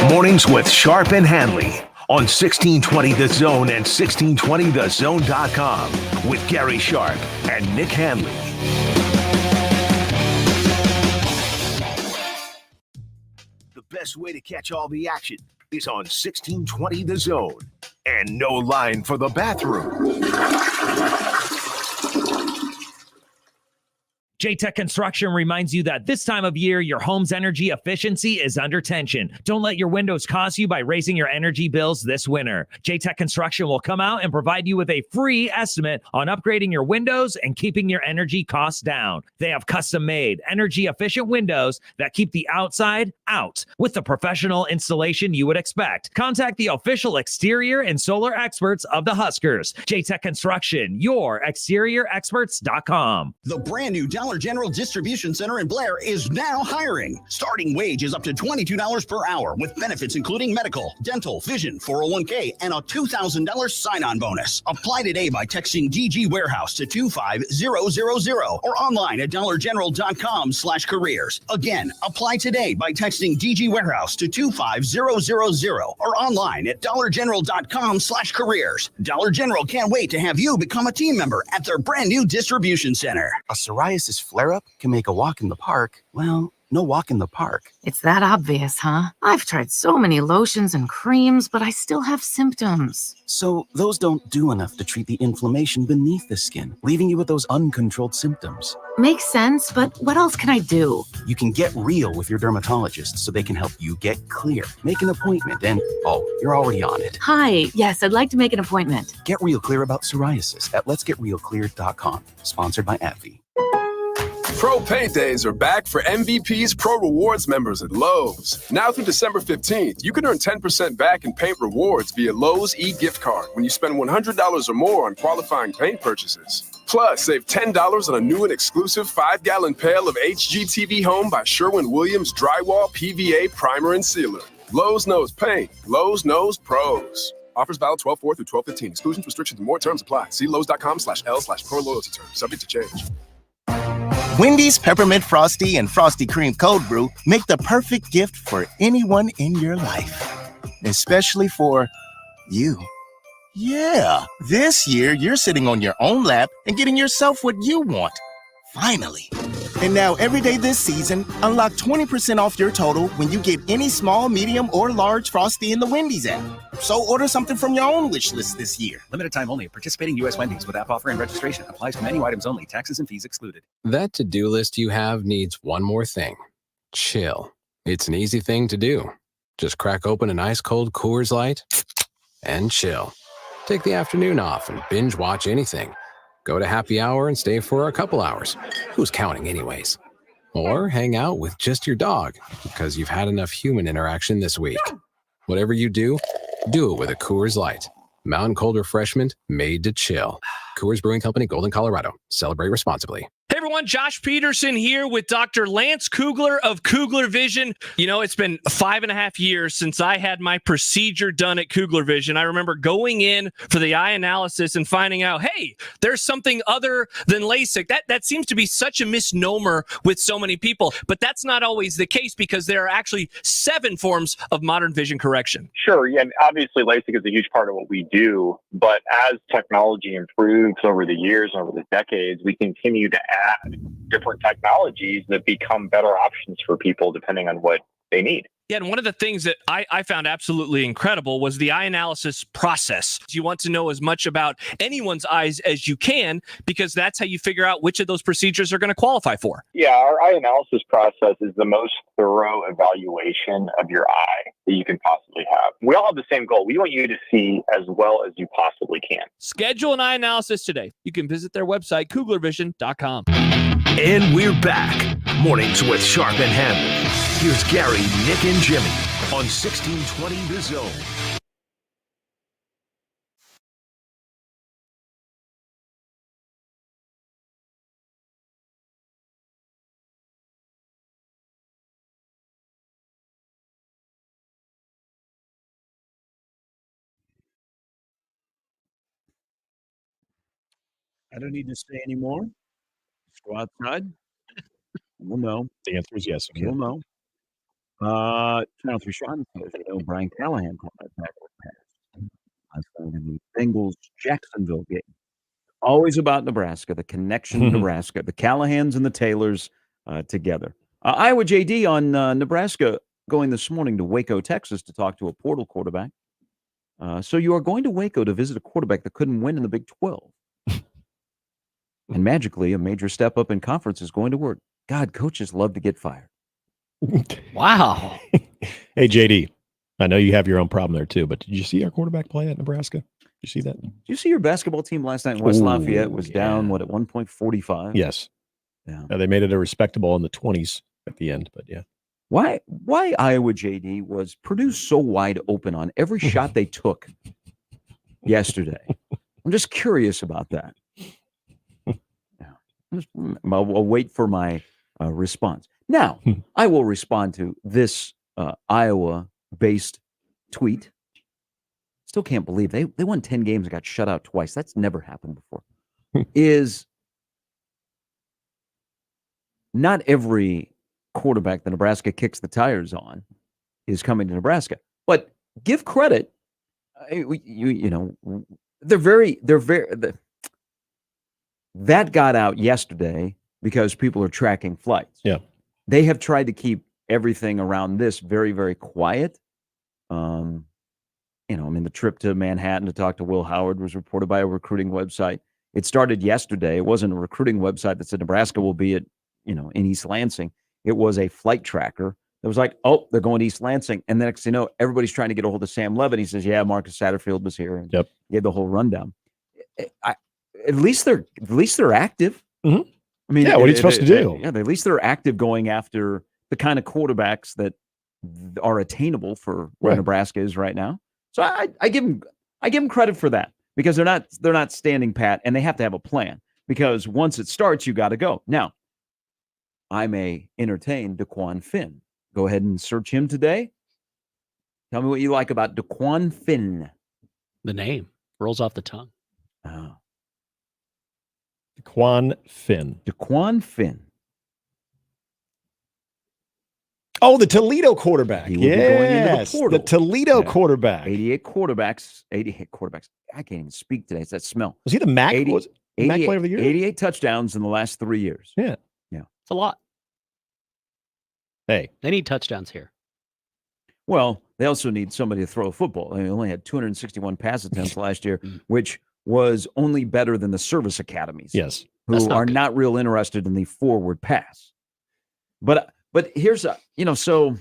Mornings with Sharp and Handley on 1620 The Zone and 1620thezone.com with Gary Sharp and Nick Handley. The best way to catch all the action is on 1620 The Zone. And no line for the bathroom. JTech Construction reminds you that this time of year, your home's energy efficiency is under tension. Don't let your windows cost you by raising your energy bills this winter. JTech Construction will come out and provide you with a free estimate on upgrading your windows and keeping your energy costs down. They have custom-made, energy-efficient windows that keep the outside out with the professional installation you would expect. Contact the official exterior and solar experts of the Huskers. JTech Construction, your exteriorexperts.com. The brand new Dallas Dollar General Distribution Center in Blair is now hiring. Starting wage is up to $22 per hour with benefits including medical, dental, vision, 401k, and a $2,000 sign-on bonus. Apply today by texting DG Warehouse to 25000 or online at dollargeneral.com/careers. Again, apply today by texting DG Warehouse to 25000 or online at dollargeneral.com/careers. Dollar General can't wait to have you become a team member at their brand new distribution center. A psoriasis flare-up can make a walk in the park, well, no walk in the park. It's that obvious, huh? I've tried so many lotions and creams, but I still have symptoms. So those don't do enough to treat the inflammation beneath the skin, leaving you with those uncontrolled symptoms. Makes sense, but what else can I do? You can get real with your dermatologist so they can help you get clear. Make an appointment and, you're already on it. Hi, yes, I'd like to make an appointment. Get real clear about psoriasis at letsgetrealclear.com. Sponsored by AbbVie. Pro Paint Days are back for MVP's Pro Rewards members at Lowe's. Now through December 15th, you can earn 10% back in paint rewards via Lowe's e-gift card when you spend $100 or more on qualifying paint purchases. Plus, save $10 on a new and exclusive 5-gallon pail of HGTV Home by Sherwin-Williams Drywall PVA Primer and Sealer. Lowe's knows paint. Lowe's knows pros. Offers valid 12/4 through 12/15. Exclusions, restrictions, and more terms apply. See Lowe's.com/L/Pro Loyalty Terms. Subject to change. Wendy's Peppermint Frosty and Frosty Cream Cold Brew make the perfect gift for anyone in your life. Especially for you. Yeah, this year you're sitting on your own lap and getting yourself what you want. Finally. And now every day this season, unlock 20% off your total when you get any small, medium, or large Frosty in the Wendy's app. So order something from your own wish list this year. Limited time only. Participating U.S. Wendy's with app offer and registration. Applies to menu items only. Taxes and fees excluded. That to-do list you have needs one more thing. Chill. It's an easy thing to do. Just crack open an ice-cold Coors Light and chill. Take the afternoon off and binge watch anything. Go to happy hour and stay for a couple hours. Who's counting anyways? Or hang out with just your dog because you've had enough human interaction this week. Whatever you do, do it with a Coors Light. Mountain cold refreshment made to chill. Coors Brewing Company, Golden, Colorado. Celebrate responsibly. Hey everyone, Josh Peterson here with Dr. Lance Kugler of Kugler Vision. You know, it's been 5.5 years since I had my procedure done at Kugler Vision. I remember going in for the eye analysis and finding out, hey, there's something other than LASIK. That seems to be such a misnomer with so many people, but that's not always the case because there are actually 7 forms of modern vision correction. Sure, yeah, and obviously LASIK is a huge part of what we do, but as technology improves over the years, over the decades, we continue to add different technologies that become better options for people depending on what they need. Yeah, and one of the things that I found absolutely incredible was the eye analysis process. You want to know as much about anyone's eyes as you can because that's how you figure out which of those procedures are going to qualify for. Yeah, our eye analysis process is the most thorough evaluation of your eye that you can possibly have. We all have the same goal. We want you to see as well as you possibly can. Schedule an eye analysis today. You can visit their website, kuglervision.com. And we're back. Mornings with Sharp and Handley. Here's Gary, Nick, and Jimmy on 1620 The Zone. I don't need to say anymore. Just go outside. We'll know. The answer is yes. We'll know. Channel 3 Sean says, you know, Brian Callahan called that backward pass. Last night in the Bengals-Jacksonville game. Always about Nebraska, the connection to Nebraska, the Callahans and the Taylors together. Iowa JD on Nebraska going this morning to Waco, Texas to talk to a portal quarterback. So you are going to Waco to visit a quarterback that couldn't win in the Big 12. And magically, a major step up in conference is going to work. God, coaches love to get fired. Wow. Hey, JD, I know you have your own problem there too, but did you see our quarterback play at Nebraska? Did you see that? Did you see your basketball team last night in West Lafayette was down, at 1.45? Yes. Yeah. They made it a respectable in the 20s at the end, but yeah. Why Iowa JD was Purdue so wide open on every shot they took yesterday? I'm just curious about that. I'll wait for my response. Now, I will respond to this Iowa-based tweet. Still can't believe they won 10 games and got shut out twice. That's never happened before. Is not every quarterback that Nebraska kicks the tires on is coming to Nebraska, but give credit. That got out yesterday because people are tracking flights. Yeah. They have tried to keep everything around this very, very quiet. The trip to Manhattan to talk to Will Howard was reported by a recruiting website. It started yesterday. It wasn't a recruiting website that said Nebraska will be at, in East Lansing. It was a flight tracker that was like, oh, they're going to East Lansing. And the next thing you know, everybody's trying to get a hold of Sam Levitt. He says, yeah, Marcus Satterfield was here. And gave the whole rundown. At least they're active. Mm-hmm. I mean, what are you supposed to do? At least they're active going after the kind of quarterbacks that are attainable for where Nebraska is right now. So I give them credit for that because they're not standing pat, and they have to have a plan because once it starts, you got to go. Now, I may entertain DeQuan Finn. Go ahead and search him today. Tell me what you like about DeQuan Finn. The name rolls off the tongue. Oh. DeQuan Finn. DeQuan Finn. Oh, the Toledo quarterback. He will be going into the portal. The Toledo quarterback. 88 quarterbacks. I can't even speak today. It's that smell. Was he the MAC? MAC player of the year? 88 touchdowns in the last 3 years. Yeah. It's a lot. Hey. They need touchdowns here. Well, they also need somebody to throw a football. They only had 261 pass attempts last year, which was only better than the service academies. Yes. Who are not real interested in the forward pass. But here's so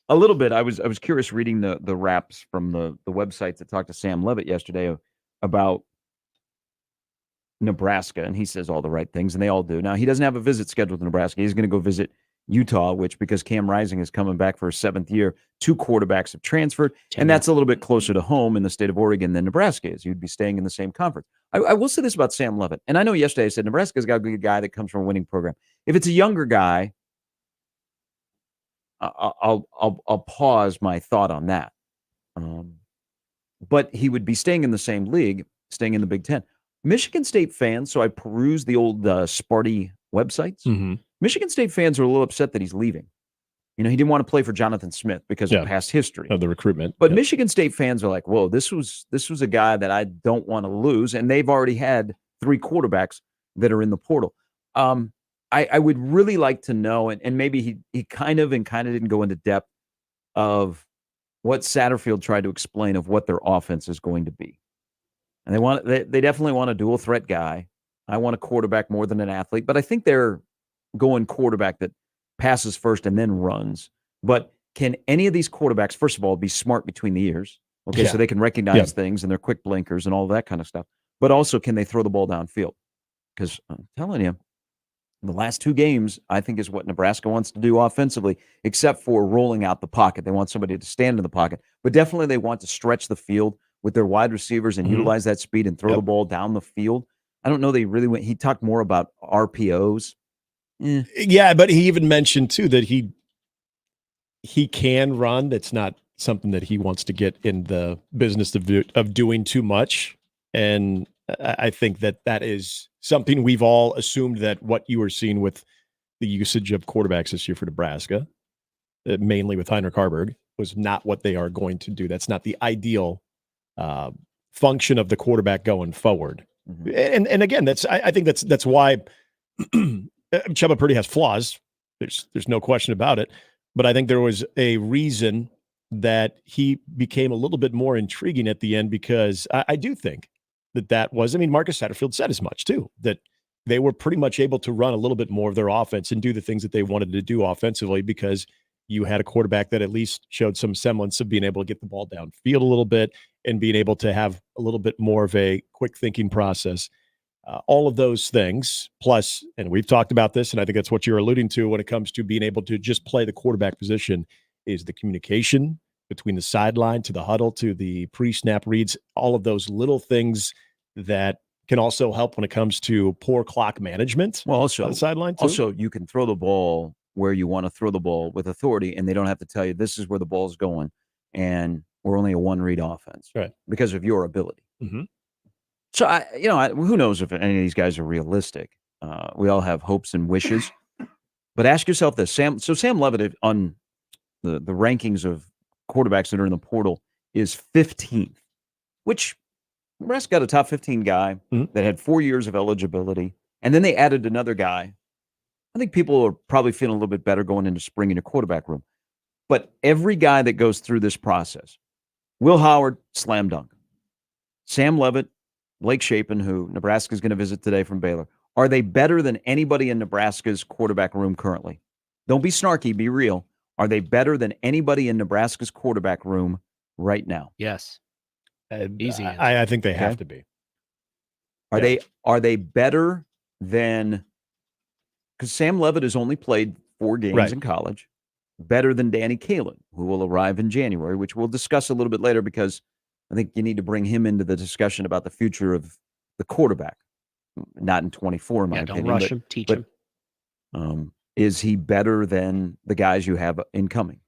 a little bit. I was curious reading the raps from the websites that talked to Sam Levitt yesterday about Nebraska, and he says all the right things, and they all do. Now he doesn't have a visit scheduled to Nebraska. He's going to go visit Utah, which because Cam Rising is coming back for his 7th year, 2 quarterbacks have transferred, and that's a little bit closer to home in the state of Oregon than Nebraska is. You'd be staying in the same conference. I will say this about Sam Levitt, and I know yesterday I said Nebraska's got to be a guy that comes from a winning program. If it's a younger guy, I'll pause my thought on that. But he would be staying in the same league, staying in the Big Ten. Michigan State fans, so I perused the old Sparty websites. Mm-hmm. Michigan State fans are a little upset that he's leaving. He didn't want to play for Jonathan Smith because of past history of the recruitment. But Michigan State fans are like, whoa, this was a guy that I don't want to lose. And they've already had 3 quarterbacks that are in the portal. I would really like to know, and maybe he kind of didn't go into depth of what Satterfield tried to explain of what their offense is going to be. And they definitely want a dual threat guy. I want a quarterback more than an athlete, but I think they're going quarterback that passes first and then runs. But can any of these quarterbacks, first of all, be smart between the ears? Okay, so they can recognize things and they're quick blinkers and all that kind of stuff. But also, can they throw the ball downfield? Because I'm telling you, the last 2 games, I think, is what Nebraska wants to do offensively, except for rolling out the pocket. They want somebody to stand in the pocket, but definitely they want to stretch the field with their wide receivers and utilize that speed and throw the ball down the field. I don't know. They really went. He talked more about RPOs. Yeah, but he even mentioned too that he can run. That's not something that he wants to get in the business of doing too much. And I think that is something we've all assumed that what you were seeing with the usage of quarterbacks this year for Nebraska, mainly with Heinrich Harburg, was not what they are going to do. That's not the ideal function of the quarterback going forward. Mm-hmm. And again, I think that's why Chubba Purdy has flaws. There's no question about it. But I think there was a reason that he became a little bit more intriguing at the end, because I do think that was, Marcus Satterfield said as much too, that they were pretty much able to run a little bit more of their offense and do the things that they wanted to do offensively, because you had a quarterback that at least showed some semblance of being able to get the ball downfield a little bit and being able to have a little bit more of a quick thinking process. All of those things, plus, and we've talked about this, and I think that's what you're alluding to when it comes to being able to just play the quarterback position, is the communication between the sideline to the huddle to the pre-snap reads, all of those little things that can also help when it comes to poor clock management. Well, also on the sideline too. Also, you can throw the ball where you want to throw the ball with authority, and they don't have to tell you this is where the ball's going, and we're only a one-read offense, right? Because of your ability. Mm-hmm. So who knows if any of these guys are realistic? We all have hopes and wishes, but ask yourself this: Sam Levitt on the rankings of quarterbacks that are in the portal is 15th, which Nebraska got a top 15 guy that had 4 years of eligibility, and then they added another guy. I think people are probably feeling a little bit better going into spring in your quarterback room. But every guy that goes through this process, Will Howard, slam dunk. Sam Levitt, Blake Shapen, who Nebraska is going to visit today from Baylor, are they better than anybody in Nebraska's quarterback room currently? Don't be snarky, be real. Are they better than anybody in Nebraska's quarterback room right now? Yes. Easy. I think they have to be. Are they better than, because Sam Levitt has only played 4 games in college, better than Danny Kaelin, who will arrive in January, which we'll discuss a little bit later because I think you need to bring him into the discussion about the future of the quarterback. Not in 24, in my opinion. Don't rush him. Teach him. Is he better than the guys you have incoming?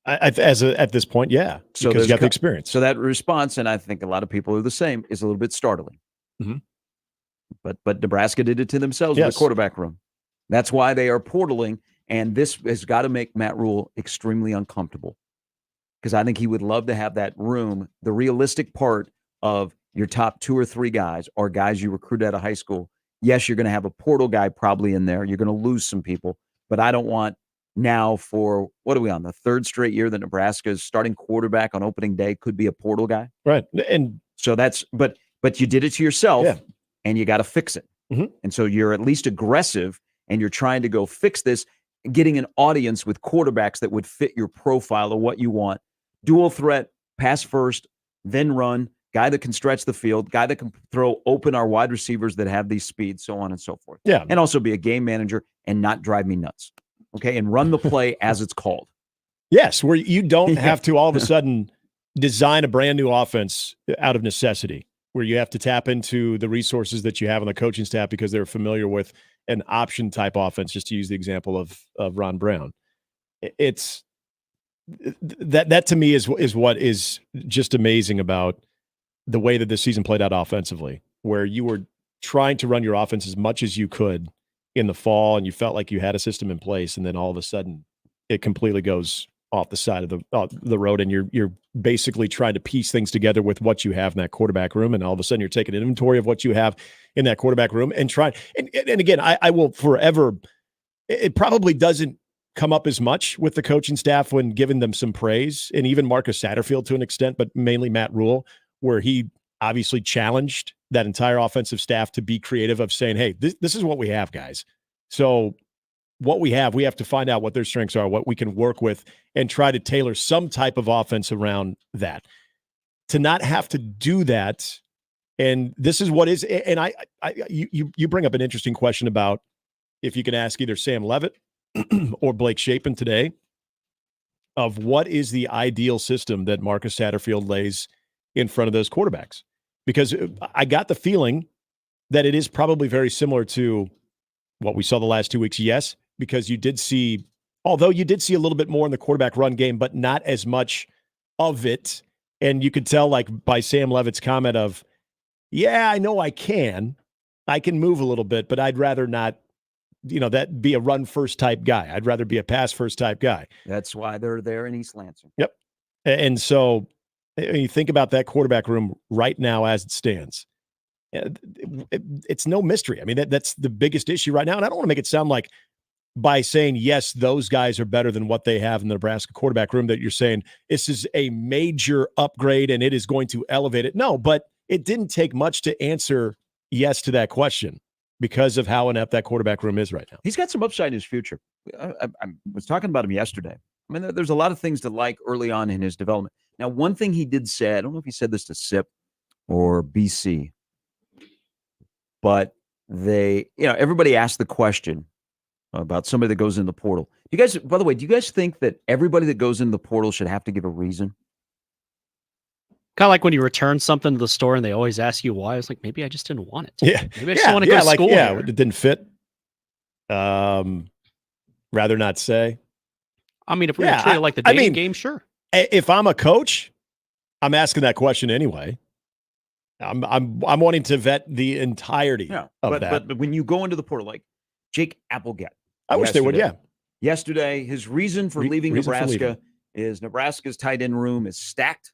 At this point, yeah, because you got the experience. So that response, and I think a lot of people are the same, is a little bit startling. Mm-hmm. But Nebraska did it to themselves with the quarterback room. That's why they are portaling, and this has got to make Matt Rule extremely uncomfortable because I think he would love to have that room. The realistic part of your top 2 or 3 guys are guys you recruit out of high school. Yes, you're going to have a portal guy probably in there. You're going to lose some people, but I don't want now for, what are we on, the 3rd straight year that Nebraska's starting quarterback on opening day could be a portal guy? Right. And so that's, but you did it to yourself and you got to fix it. Mm-hmm. And so you're at least aggressive and you're trying to go fix this, getting an audience with quarterbacks that would fit your profile of what you want. Dual threat, pass first, then run, guy that can stretch the field, guy that can throw open our wide receivers that have these speeds, so on and so forth. Yeah. And also be a game manager and not drive me nuts. Okay. And run the play as it's called. Yes. Where you don't have to all of a sudden design a brand new offense out of necessity, where you have to tap into the resources that you have on the coaching staff because they're familiar with an option type offense, just to use the example of Ron Brown. It's that to me is what is just amazing about the way that this season played out offensively, where you were trying to run your offense as much as you could in the fall and you felt like you had a system in place, and then all of a sudden it completely goes off the side of the road, and you're basically trying to piece things together with what you have in that quarterback room, and all of a sudden you're taking an inventory of what you have in that quarterback room and trying. And again, I will forever. It probably doesn't come up as much with the coaching staff when giving them some praise, and even Marcus Satterfield to an extent, but mainly Matt Rule, where he obviously challenged that entire offensive staff to be creative of saying, hey, this is what we have, guys. So what we have to find out what their strengths are, what we can work with, and try to tailor some type of offense around that. To not have to do that, and this is what is, and you bring up an interesting question about if you can ask either Sam Levitt or Blake Shapen today of what is the ideal system that Marcus Satterfield lays in front of those quarterbacks. Because I got the feeling that it is probably very similar to what we saw the last 2 weeks. Yes, because you did see a little bit more in the quarterback run game, but not as much of it. And you could tell, like, by Sam Levitt's comment of, yeah, I know I can move a little bit, but I'd rather not, that be a run first type guy. I'd rather be a pass first type guy. That's why they're there in East Lansing. Yep. And so you think about that quarterback room right now as it stands. It's no mystery. I mean, that's the biggest issue right now. And I don't want to make it sound like by saying, yes, those guys are better than what they have in the Nebraska quarterback room, that you're saying this is a major upgrade and it is going to elevate it. No, but it didn't take much to answer yes to that question because of how inept that quarterback room is right now. He's got some upside in his future. I was talking about him yesterday. I mean, there's a lot of things to like early on in his development. Now, one thing he did say, I don't know if he said this to SIP or BC, but everybody asked the question about somebody that goes in the portal. You guys, by the way, do you guys think that everybody that goes in the portal should have to give a reason? Kind of like when you return something to the store and they always ask you why. It's like, maybe I just didn't want it. Yeah. Maybe I just want to go to school. Yeah, here. it didn't fit. Rather not say. I mean, if we were treated like the dating game, sure. If I'm a coach, I'm asking that question anyway. I'm wanting to vet the entirety of that. But when you go into the portal, like Jake Applegate, I wish they would. Yeah. Yesterday, his reason for leaving reason for Nebraska leaving. is Nebraska's tight end room is stacked.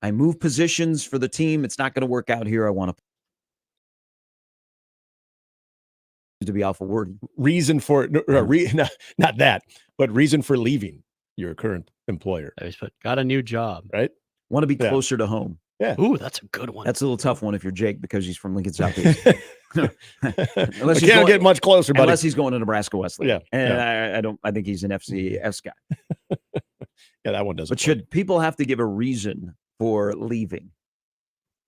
I move positions for the team. It's not going to work out here. I want to be alpha word. Reason for not that, but reason for leaving your current employer. I just put, got a new job. Right. Want to be closer to home. Yeah. Ooh, that's a good one. That's a little tough one if you're Jake because he's from Lincoln Southeast. Unless can't get much closer, buddy. Unless he's going to Nebraska Wesleyan. Yeah. And I think he's an FCS guy. Yeah, that one doesn't. But should people have to give a reason for leaving?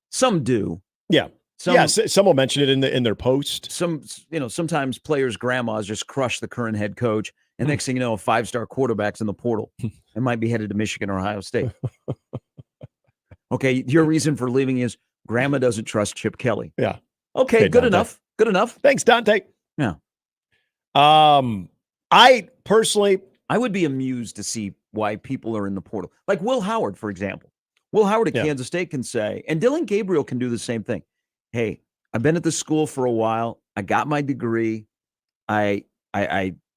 Some do. Yeah. Some will mention it in their post. Sometimes players' grandmas just crush the current head coach, and next thing you know, a 5-star quarterback's in the portal and might be headed to Michigan or Ohio State. Okay, your reason for leaving is grandma doesn't trust Chip Kelly. Yeah. Okay, good Dante. enough. Good enough. Thanks, Dante. Yeah. I personally, I would be amused to see why people are in the portal. Like Will Howard, for example. Will Howard at Kansas State can say, and Dylan Gabriel can do the same thing. Hey, I've been at the school for a while. I got my degree. I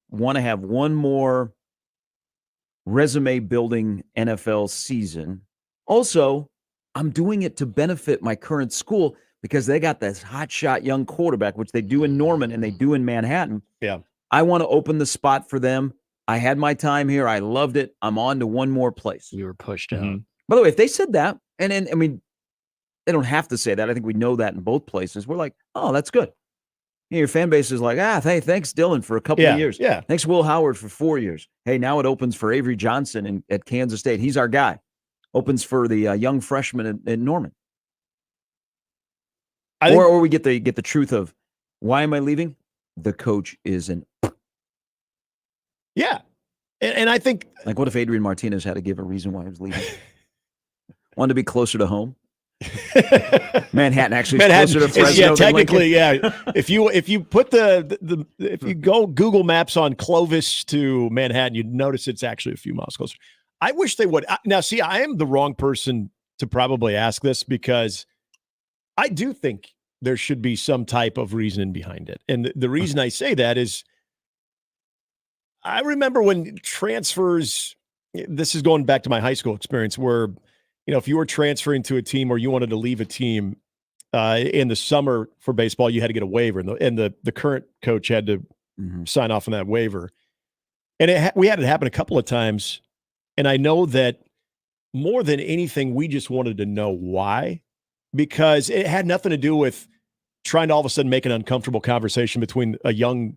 want to have one more resume building NFL season. Also, I'm doing it to benefit my current school because they got this hotshot young quarterback, which they do in Norman and they do in Manhattan. Yeah. I want to open the spot for them. I had my time here. I loved it. I'm on to one more place. You were pushed out. By the way, if they said that, and I mean, they don't have to say that. I think we know that in both places. We're like, oh, that's good. Your fan base is like, hey, thanks, Dylan, for a couple of years. Yeah. Thanks, Will Howard, for 4 years. Hey, now it opens for Avery Johnson at Kansas State. He's our guy. Opens for the young freshman in Norman. Or we get the truth of, why am I leaving? The coach is an. Yeah. And I think. Like, what if Adrian Martinez had to give a reason why he was leaving? Wanted to be closer to home. Manhattan actually is closer to Fresno. Yeah, technically, yeah. If you put if you go Google Maps on Clovis to Manhattan, you'd notice it's actually a few miles closer. I wish they would. Now, see, I am the wrong person to probably ask this because I do think there should be some type of reasoning behind it. And the reason I say that is I remember when transfers, this is going back to my high school experience where, if you were transferring to a team or you wanted to leave a team in the summer for baseball, you had to get a waiver, and the current coach had to sign off on that waiver. And we had it happen a couple of times. And I know that more than anything, we just wanted to know why, because it had nothing to do with trying to all of a sudden make an uncomfortable conversation between a young,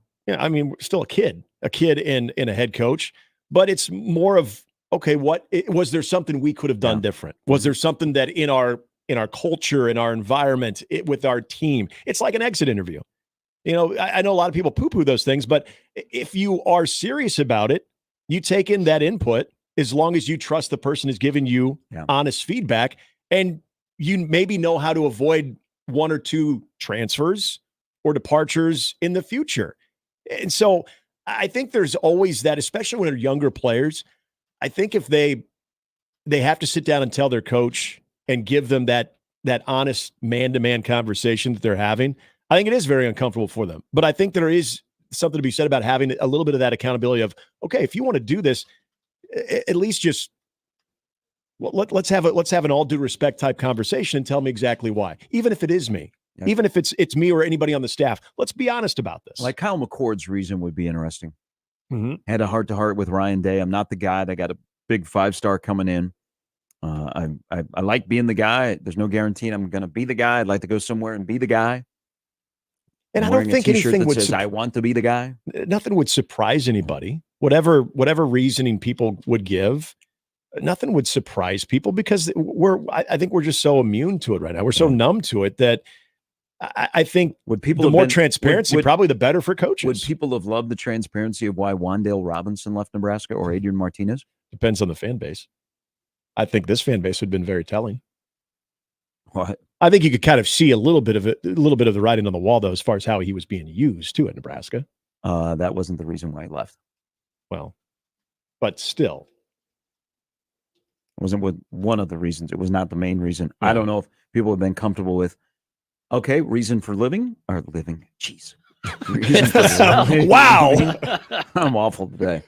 still a kid and a head coach, but it's more of, okay, was there something we could have done different? Was there something that in our culture, in our environment, with our team, it's like an exit interview. I know a lot of people poo-poo those things, but if you are serious about it, you take in that input as long as you trust the person is giving you honest feedback, and you maybe know how to avoid one or two transfers or departures in the future. And so I think there's always that, especially when they're younger players. I think if they have to sit down and tell their coach and give them that honest man-to-man conversation that they're having, I think it is very uncomfortable for them. But I think there is something to be said about having a little bit of that accountability of, okay, if you want to do this, at least just let's have an all due respect type conversation and tell me exactly why. Even if it is me, even if it's me or anybody on the staff, let's be honest about this. Like Kyle McCord's reason would be interesting. Had a heart-to-heart with Ryan Day. I'm not the guy. They got a big 5-star coming in. I like being the guy. There's no guarantee I'm going to be the guy. I'd like to go somewhere and be the guy. And I don't think anything would says I want to be the guy. Nothing would surprise anybody. Whatever reasoning people would give, nothing would surprise people because I think we're just so immune to it right now. We're so numb to it that I think the more transparency, probably the better for coaches. Would people have loved the transparency of why Wan'Dale Robinson left Nebraska or Adrian Martinez? Depends on the fan base. I think this fan base would have been very telling. What? I think you could kind of see a little bit of the writing on the wall, though, as far as how he was being used too at Nebraska. That wasn't the reason why he left. Well, but still. It wasn't one of the reasons. It was not the main reason. No. I don't know if people have been comfortable with, okay, reason for living. Jeez. Wow. I'm awful today.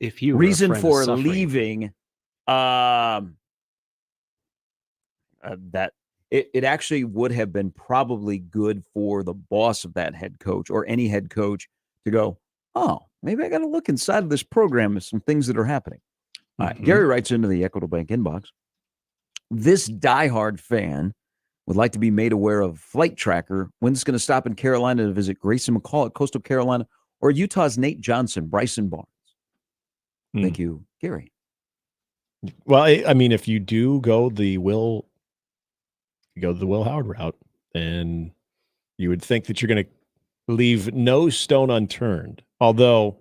If you reason for leaving, that it actually would have been probably good for the boss of that head coach or any head coach to go, oh, maybe I got to look inside of this program of some things that are happening. Gary writes into the Equitable Bank inbox, this diehard fan would like to be made aware of Flight Tracker. When's going to stop in Carolina to visit Grayson McCall at Coastal Carolina or Utah's Nate Johnson, Bryson Barnes? Thank you, Gary. Well, I mean, if you do go the Will Howard route, then you would think that you're going to leave no stone unturned. Although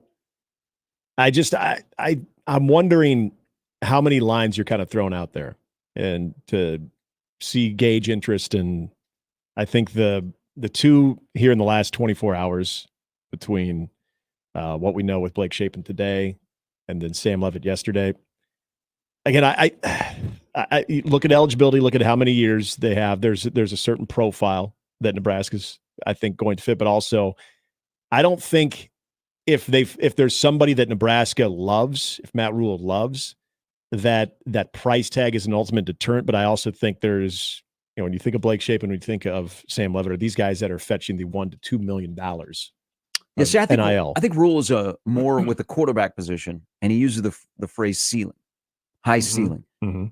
I'm wondering how many lines you're kind of throwing out there and to gauge interest. And I think the two here in the last 24 hours between what we know with Blake Shapen today and then Sam Leavitt yesterday. Again, I look at eligibility, look at how many years they have. There's a certain profile that Nebraska's, I think, going to fit, but also I don't think if there's somebody that Nebraska loves, if Matt Rule loves, that price tag is an ultimate deterrent. But I also think there's, when you think of Blake Shapen, when you think of Sam Leavitt, are these guys that are fetching the $1 to $2 million. Yeah, see, I think NIL. I think Rule is more with the quarterback position, and he uses the phrase ceiling, high ceiling. Mm-hmm.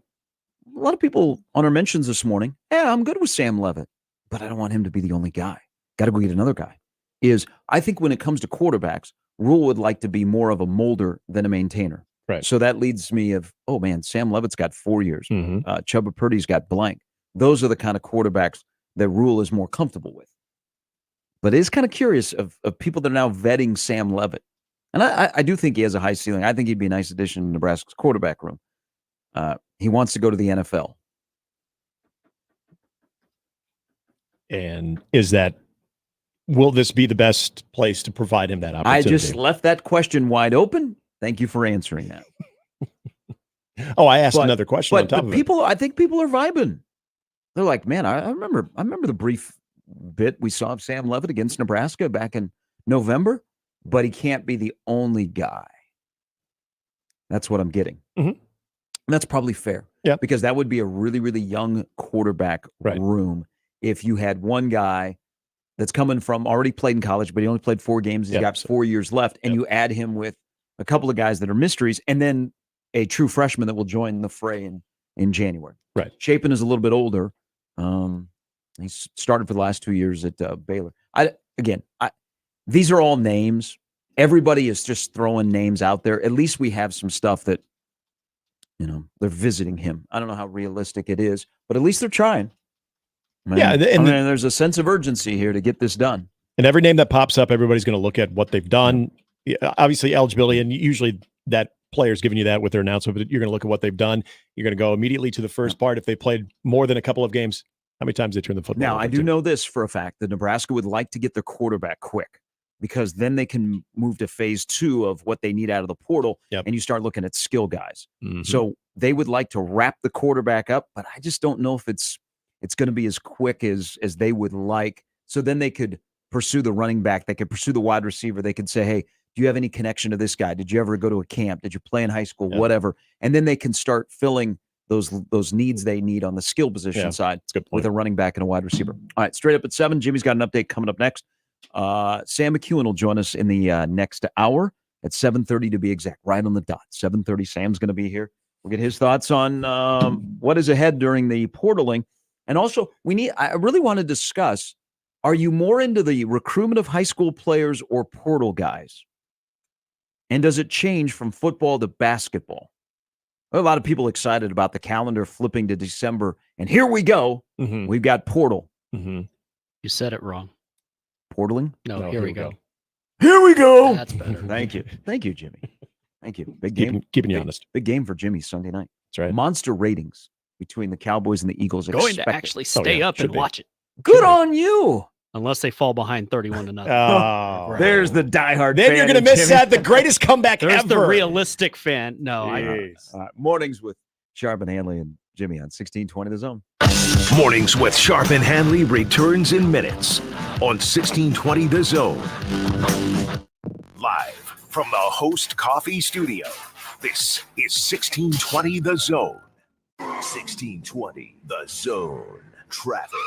A lot of people on our mentions this morning, yeah, I'm good with Sam Leavitt, but I don't want him to be the only guy. Got to go get another guy. I think when it comes to quarterbacks, Rule would like to be more of a molder than a maintainer. Right. So that leads me of, oh man, Sam Leavitt's got 4 years. Mm-hmm. Chubba Purdy's got blank. Those are the kind of quarterbacks that Rule is more comfortable with. But it is kind of curious of people that are now vetting Sam Leavitt. And I do think he has a high ceiling. I think he'd be a nice addition to Nebraska's quarterback room. He wants to go to the NFL. And will this be the best place to provide him that opportunity? I just left that question wide open. Thank you for answering that. Oh, I asked another question on top of it. I think people are vibing. They're like, man, I remember the brief bit we saw of Sam Leavitt against Nebraska back in November, but he can't be the only guy. That's what I'm getting. Mm-hmm. And that's probably fair. Yeah. Because that would be a really, really young quarterback room if you had one guy that's coming from already played in college, but he only played 4 games. He's got 4 years left, and you add him with a couple of guys that are mysteries, and then a true freshman that will join the fray in January. Right. Shapen is a little bit older. He's started for the last 2 years at Baylor. These are all names. Everybody is just throwing names out there. At least we have some stuff that, they're visiting him. I don't know how realistic it is, but at least they're trying. There's a sense of urgency here to get this done. And every name that pops up, everybody's going to look at what they've done. Obviously, eligibility, and usually that player's giving you that with their announcement, but you're going to look at what they've done. You're going to go immediately to the first part. If they played more than a couple of games, how many times they turn the football Now, over I do know this for a fact, that Nebraska would like to get their quarterback quick because then they can move to phase 2 of what they need out of the portal, and you start looking at skill guys. Mm-hmm. So they would like to wrap the quarterback up, but I just don't know if it's going to be as quick as they would like. So then they could pursue the running back. They could pursue the wide receiver. They could say, hey, do you have any connection to this guy? Did you ever go to a camp? Did you play in high school? Yeah. Whatever. And then they can start filling those needs they need on the skill position side with a running back and a wide receiver. All right, straight up at 7. Jimmy's got an update coming up next. Sam McEwen will join us in the next hour at 7:30 to be exact, right on the dot. 7:30, Sam's going to be here. We'll get his thoughts on what is ahead during the portaling. And also, I really want to discuss, are you more into the recruitment of high school players or portal guys? And does it change from football to basketball? A lot of people excited about the calendar flipping to December. And here we go. Mm-hmm. We've got portal. Mm-hmm. You said it wrong. Portaling? No, here we go. Here we go. That's better. Thank you. Thank you, Jimmy. Thank you. Big game. Keeping you honest. Big game for Jimmy Sunday night. That's right. Monster ratings. between the Cowboys and the Eagles. Going to expected. actually stay up and watch it. Good on you. Unless they fall behind 31-0. Oh, there's the diehard. Then fan you're going to in miss Jimmy. out the greatest comeback There's ever. the realistic fan. No, Mornings with Sharp and Handley and Jimmy on 1620 The Zone. Mornings with Sharp and Handley returns in minutes on 1620 The Zone. Live from the Host Coffee Studio, this is 1620 The Zone. 1620 The Zone. Traffic.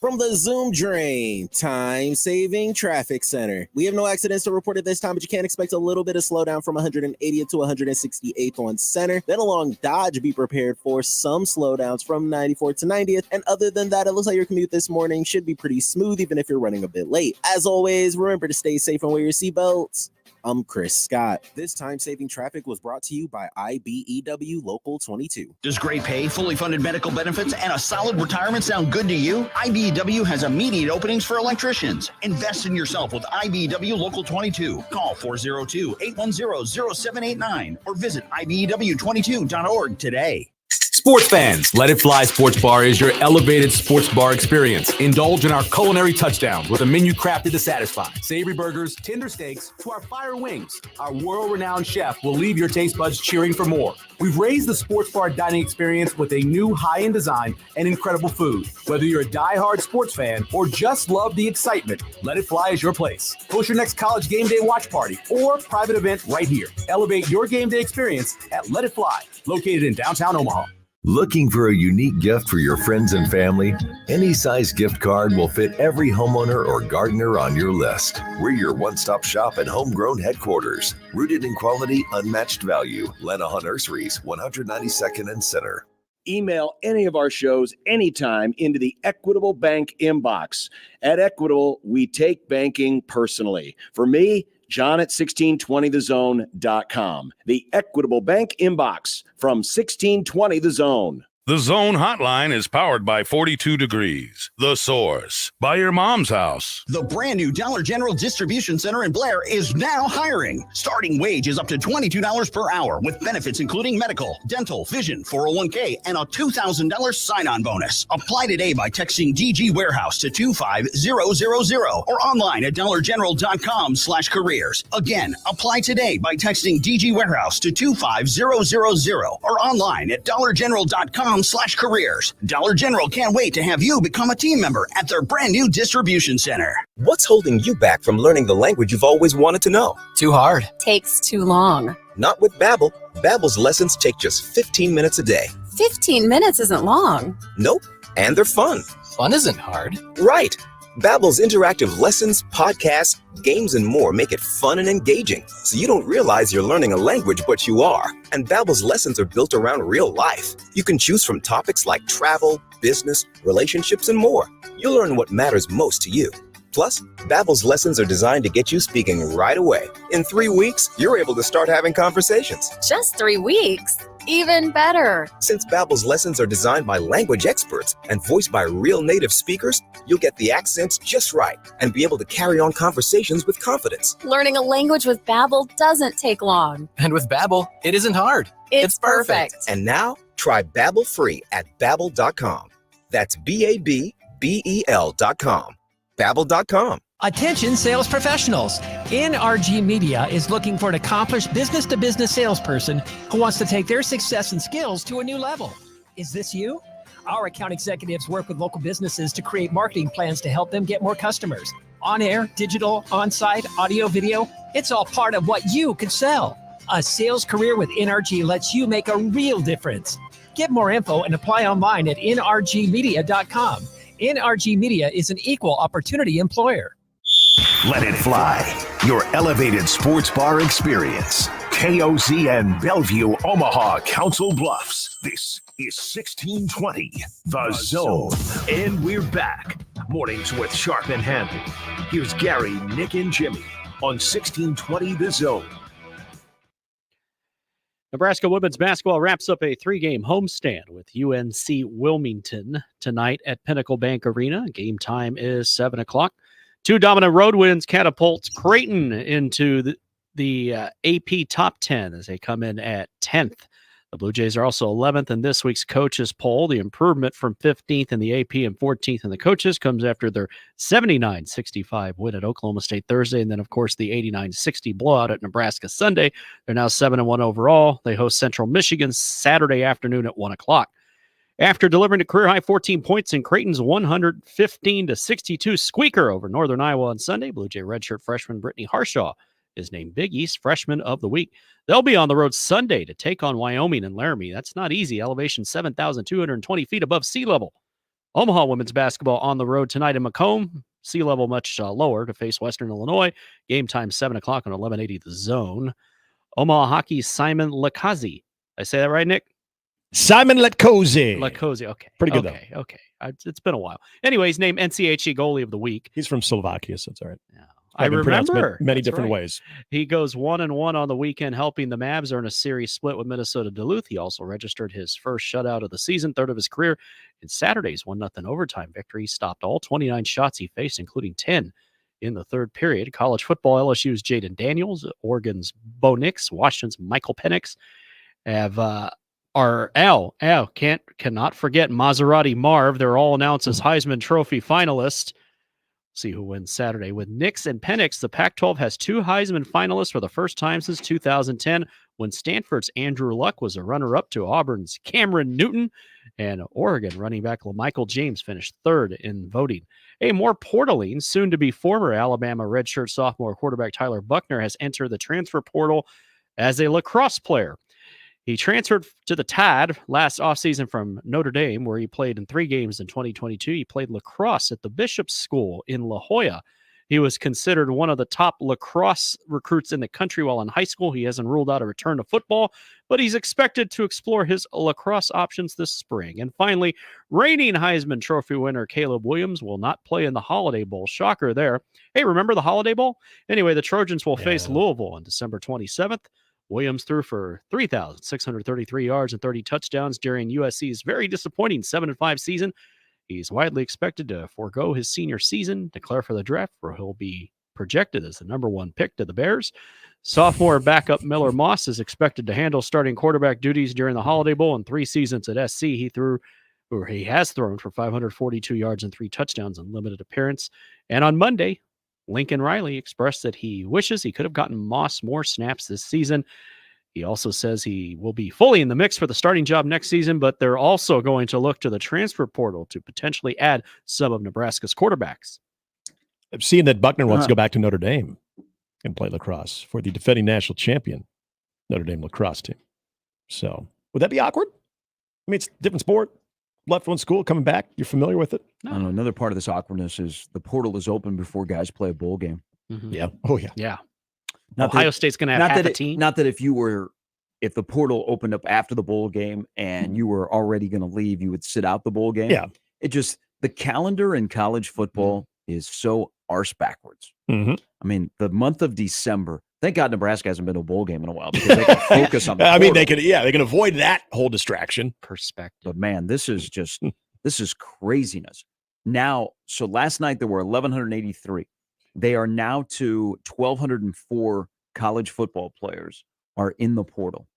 From the Zoom Drain Time-Saving Traffic Center. We have no accidents to report at this time, but you can expect a little bit of slowdown from 180th to 168th on Center. Then along Dodge, be prepared for some slowdowns from 94th to 90th. And other than that, it looks like your commute this morning should be pretty smooth, even if you're running a bit late. As always, remember to stay safe and wear your seatbelts. I'm Chris Scott. This time-saving traffic was brought to you by IBEW Local 22. Does great pay, fully funded medical benefits, and a solid retirement sound good to you? IBEW has immediate openings for electricians. Invest in yourself with IBEW Local 22. Call 402-810-0789 or visit IBEW22.org today. Sports fans, Let It Fly Sports Bar is your elevated sports bar experience. Indulge in our culinary touchdowns with a menu crafted to satisfy. Savory burgers, tender steaks, to our fire wings. Our world-renowned chef will leave your taste buds cheering for more. We've raised the sports bar dining experience with a new high-end design and incredible food. Whether you're a die-hard sports fan or just love the excitement, Let It Fly is your place. Host your next college game day watch party or private event right here. Elevate your game day experience at Let It Fly, located in downtown Omaha. Looking for a unique gift for your friends and family? Any size gift card will fit every homeowner or gardener on your list. We're your one-stop shop and homegrown headquarters. Rooted in quality, unmatched value. Lenaha Nurseries, 192nd and Center. Email any of our shows anytime into the Equitable Bank inbox. At Equitable, we take banking personally. For me, John at 1620thezone.com. The Equitable Bank inbox from 1620 The Zone. The Zone Hotline is powered by 42 Degrees, The Source, by your mom's house. The brand new Dollar General Distribution Center in Blair is now hiring. Starting wage is up to $22 per hour with benefits including medical, dental, vision, 401k, and a $2,000 sign-on bonus. Apply today by texting DG Warehouse to 25000 or online at dollargeneral.com/careers. Again, apply today by texting DG Warehouse to 25000 or online at dollargeneral.com/careers. Dollar General can't wait to have you become a team member at their brand new distribution center. What's holding you back from learning the language you've always wanted to know? Too hard. Takes too long. Not with Babbel. Babbel's lessons take just 15 minutes a day. 15 minutes isn't long. Nope. And they're fun. Fun isn't hard. Right. Babbel's interactive lessons, podcasts, games, and more make it fun and engaging, so you don't realize you're learning a language, but you are. And Babbel's lessons are built around real life. You can choose from topics like travel, business, relationships, and more. You'll learn what matters most to you. Plus, Babbel's lessons are designed to get you speaking right away. In 3 weeks, you're able to start having conversations. Just 3 weeks? Even better. Since Babbel's lessons are designed by language experts and voiced by real native speakers, you'll get the accents just right and be able to carry on conversations with confidence. Learning a language with Babbel doesn't take long. And with Babbel, it isn't hard. It's perfect. And now, try Babbel free at Babbel.com. That's Babbel.com. Babbel.com. Attention sales professionals. NRG Media is looking for an accomplished business-to-business salesperson who wants to take their success and skills to a new level. Is this you? Our account executives work with local businesses to create marketing plans to help them get more customers. On air, digital, on-site, audio, video, it's all part of what you could sell. A sales career with NRG lets you make a real difference. Get more info and apply online at nrgmedia.com. NRG Media is an equal opportunity employer. Let It Fly, your elevated sports bar experience. KOZN Bellevue, Omaha, Council Bluffs. This is 1620 The Zone. And we're back. Mornings with Sharp and Handley. Here's Gary, Nick, and Jimmy on 1620 The Zone. Nebraska women's basketball wraps up a 3-game homestand with UNC Wilmington tonight at Pinnacle Bank Arena. Game time is 7 o'clock. 2 dominant road wins catapults Creighton into the AP top 10 as they come in at 10th. The Blue Jays are also 11th in this week's coaches poll. The improvement from 15th in the AP and 14th in the coaches comes after their 79-65 win at Oklahoma State Thursday, and then, of course, the 89-60 blowout at Nebraska Sunday. They're now 7-1 overall. They host Central Michigan Saturday afternoon at 1 o'clock. After delivering a career-high 14 points in Creighton's 115-62 squeaker over Northern Iowa on Sunday, Blue Jay redshirt freshman Brittany Harshaw is named Big East Freshman of the Week. They'll be on the road Sunday to take on Wyoming and Laramie. That's not easy. Elevation 7,220 feet above sea level. Omaha women's basketball on the road tonight in Macomb. Sea level much lower to face Western Illinois. Game time 7 o'clock on 1180 The Zone. Omaha hockey's Simon Lakazi. I say that right, Nick? Simon Latkozy. Okay. Pretty good, though. Okay. It's been a while. Anyways, named NCHC goalie of the week. He's from Slovakia, so it's all right. Yeah. I remember. Many That's different right. ways. He goes 1-1 on the weekend, helping the Mavs earn a series split with Minnesota Duluth. He also registered his first shutout of the season, third of his career, in Saturday's 1-0 overtime victory. He stopped all 29 shots he faced, including 10 in the third period. College football, LSU's Jaden Daniels, Oregon's Bo Nix, Washington's Michael Penix have cannot forget Maserati Marv. They're all announced as Heisman Trophy finalists. See who wins Saturday. With Nix and Penix, the Pac-12 has two Heisman finalists for the first time since 2010, when Stanford's Andrew Luck was a runner-up to Auburn's Cameron Newton, and Oregon running back LaMichael James finished third in voting. A more portaling, soon-to-be former Alabama redshirt sophomore quarterback Tyler Buckner has entered the transfer portal as a lacrosse player. He transferred to the Tide last offseason from Notre Dame, where he played in 3 games in 2022. He played lacrosse at the Bishop's School in La Jolla. He was considered one of the top lacrosse recruits in the country while in high school. He hasn't ruled out a return to football, but he's expected to explore his lacrosse options this spring. And finally, reigning Heisman Trophy winner Caleb Williams will not play in the Holiday Bowl. Shocker there. Hey, remember the Holiday Bowl? Anyway, the Trojans will face Louisville on December 27th. Williams threw for 3,633 yards and 30 touchdowns during USC's very disappointing 7-5 season. He's widely expected to forego his senior season, declare for the draft, where he'll be projected as the number 1 pick to the Bears. Sophomore backup Miller Moss is expected to handle starting quarterback duties during the Holiday Bowl. In 3 seasons at SC, he has thrown for 542 yards and 3 touchdowns in limited appearance. And on Monday, Lincoln Riley expressed that he wishes he could have gotten Moss more snaps this season. He also says he will be fully in the mix for the starting job next season, but they're also going to look to the transfer portal to potentially add some of Nebraska's quarterbacks. I've seen that Buckner wants to go back to Notre Dame and play lacrosse for the defending national champion Notre Dame lacrosse team. So would that be awkward? I mean, it's a different sport. Left one school, coming back. You're familiar with it? I don't know. Another part of this awkwardness is the portal is open before guys play a bowl game. Mm-hmm. Yeah. Oh, yeah. Yeah. Ohio State's going to have half a team. Not that if the portal opened up after the bowl game and you were already going to leave, you would sit out the bowl game. Yeah. It just, the calendar in college football is so arse backwards. Mm-hmm. I mean, the month of December, thank God Nebraska hasn't been to a bowl game in a while because they can focus on the I portal. mean, they can avoid that whole distraction. Perspective. But man, this is craziness. Now, so last night there were 1,183. They are now to 1,204 college football players are in the portal.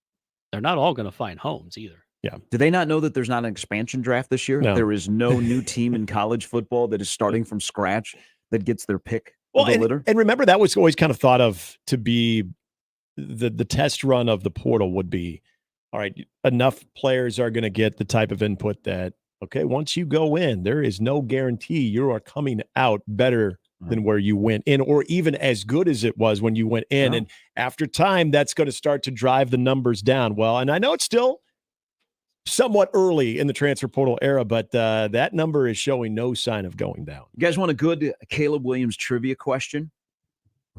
They're not all going to find homes either. Yeah. Do they not know that there's not an expansion draft this year? No. There is no new team in college football that is starting from scratch that gets their pick of Well, the litter? and remember, that was always kind of thought of to be the test run of the portal would be, all right, enough players are going to get the type of input that, okay, once you go in, there is no guarantee you are coming out better than where you went in, or even as good as it was when you went in. No. And after time, that's going to start to drive the numbers down. Well, and I know it's still somewhat early in the transfer portal era, but that number is showing no sign of going down. You guys want a good Caleb Williams trivia question?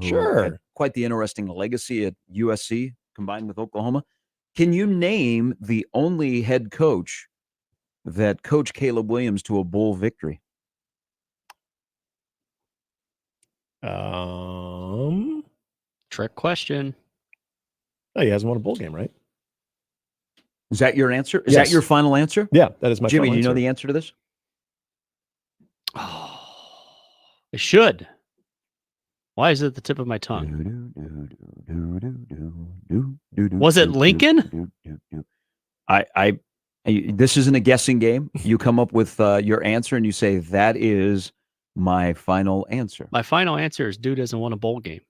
Sure. Had quite the interesting legacy at USC combined with Oklahoma. Can you name the only head coach that coached Caleb Williams to a bowl victory? Trick question. Oh, he hasn't won a bowl game, right? Is that your answer? Is Yes. that your final answer? Yeah, that is my Jimmy, final do you know answer. the answer to this? It should. Why is it at the tip of my tongue? Was it Lincoln? This isn't a guessing game. You come up with your answer and you say, that is my final answer. My final answer is dude doesn't want a bowl game.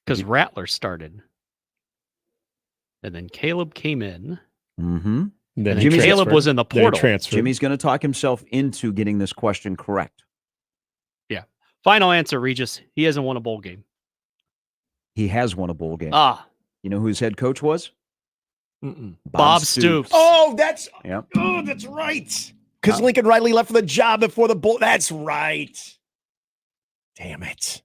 Because Rattler started. And then Caleb came in. Mm-hmm. And then Caleb was in the portal. Jimmy's going to talk himself into getting this question correct. Yeah. Final answer, Regis. He hasn't won a bowl game. He has won a bowl game. You know who his head coach was? Bob Stoops. Oh, that's Yep. oh, that's right. Because Lincoln Riley left for the job before the bowl. That's right. Damn it.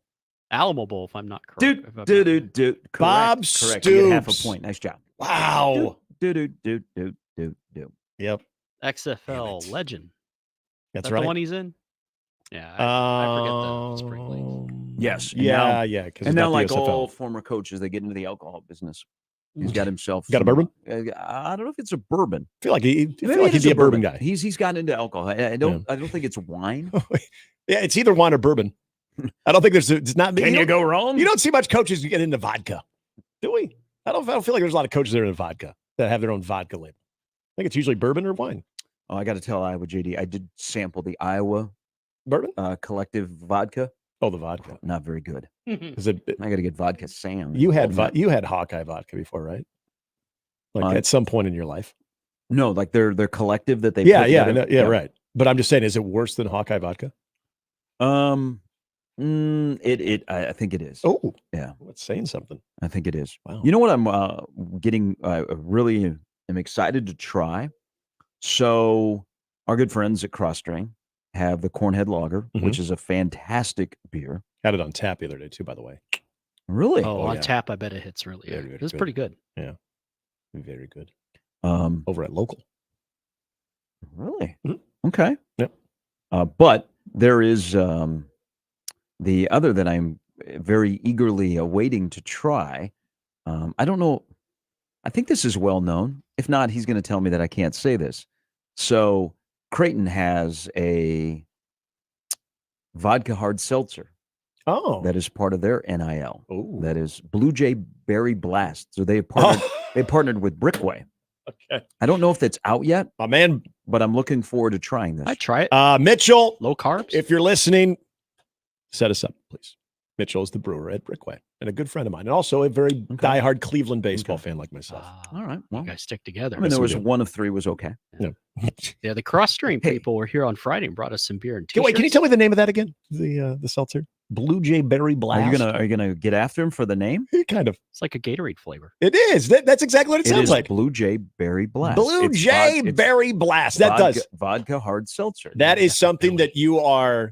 Alamo Bowl, if I'm not correct. Correct. Bob Correct. You get half a Stoops. point. Nice job. Wow. Do. Yep. XFL legend. That's Is that right. the one he's in? Yeah, I forget the sprinklings. Yes. And Yeah, now, yeah. Because And now, like all former coaches, they get into the alcohol business. He's got himself. Got a bourbon? I don't know if it's a bourbon. I feel like he'd Maybe be it's a bourbon guy. He's gotten into alcohol. I don't think it's wine. Yeah, it's either wine or bourbon. I don't think it's not. Can you go wrong? You don't see much coaches get into vodka, do we? I don't feel like there's a lot of coaches that are into vodka that have their own vodka label. I think it's usually bourbon or wine. Oh, I got to tell Iowa JD, I did sample the Iowa bourbon collective vodka. Oh, the vodka, not very good. Is it? I got to get vodka Sam. You had Hawkeye vodka before, right? Like at some point in your life. No, like their collective that they Yeah, put yeah, together. yeah, right. But I'm just saying, is it worse than Hawkeye vodka? I think it is. Oh, yeah. It's saying something. I think it is. Wow. You know what I'm getting really am excited to try? So our good friends at Crossdrain have the Cornhead Lager, which is a fantastic beer. Had it on tap the other day too, by the way. Really? Oh, on yeah. tap, I bet it hits really good. It's pretty good. Yeah. Very good. Over at Local. Really? Okay. Yep. But there is the other that I'm very eagerly awaiting to try. I don't know. I think this is well known. If not, he's going to tell me that I can't say this. So Creighton has a vodka hard seltzer. Oh, that is part of their NIL. Oh, that is Blue Jay Berry Blast. So they partnered. They partnered with Brickway. Okay. I don't know if that's out yet, my man, but I'm looking forward to trying this. I try it. Mitchell, low carbs. If you're listening, set us up, please. Mitchell is the brewer at Brickway and a good friend of mine, and also a very diehard Cleveland baseball fan like myself. All right, well, you guys stick together. I mean, there was one of three was okay. Yeah. Yeah, the cross-stream people were here on Friday and brought us some beer and t-shirts. Wait, can you tell me the name of that again? The seltzer, Blue Jay Berry Blast. Are you gonna get after him for the name? Kind of. It's like a Gatorade flavor. It is. That's exactly what it sounds is like. Blue Jay Berry Blast. Blue It's Jay it's Berry Blast. That does vodka hard seltzer. That is something that you are.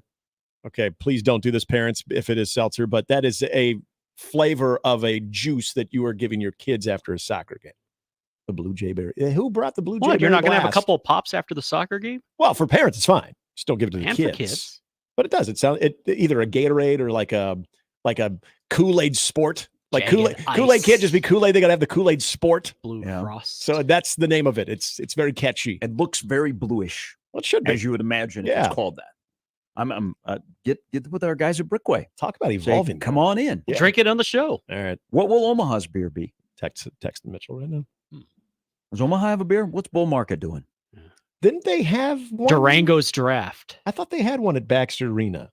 Okay, please don't do this, parents, if it is seltzer, but that is a flavor of a juice that you are giving your kids after a soccer game. The Blue Jay Berry. Who brought the Blue Jay Berry? You're not going to have a Blast? couple of pops after the soccer game? Well, for parents, it's fine. Just don't give it to the And kids. for kids. But it does. It sounds either a Gatorade or like a Kool-Aid Sport. Like Jagged Kool-Aid Ice. can't just be Kool-Aid. They got to have the Kool-Aid Sport. Blue Frost. So that's the name of it. It's very catchy. It looks very bluish. Well, it should be. As you would imagine if Yeah. it's called that. I'm get with our guys at Brickway. Talk about Say, evolving. come on in. Yeah. Drink it on the show. All right. What will Omaha's beer be? Text Mitchell right now. Does Omaha have a beer? What's Bull Market doing? Didn't they have one? Durango's Draft. I thought they had one at Baxter Arena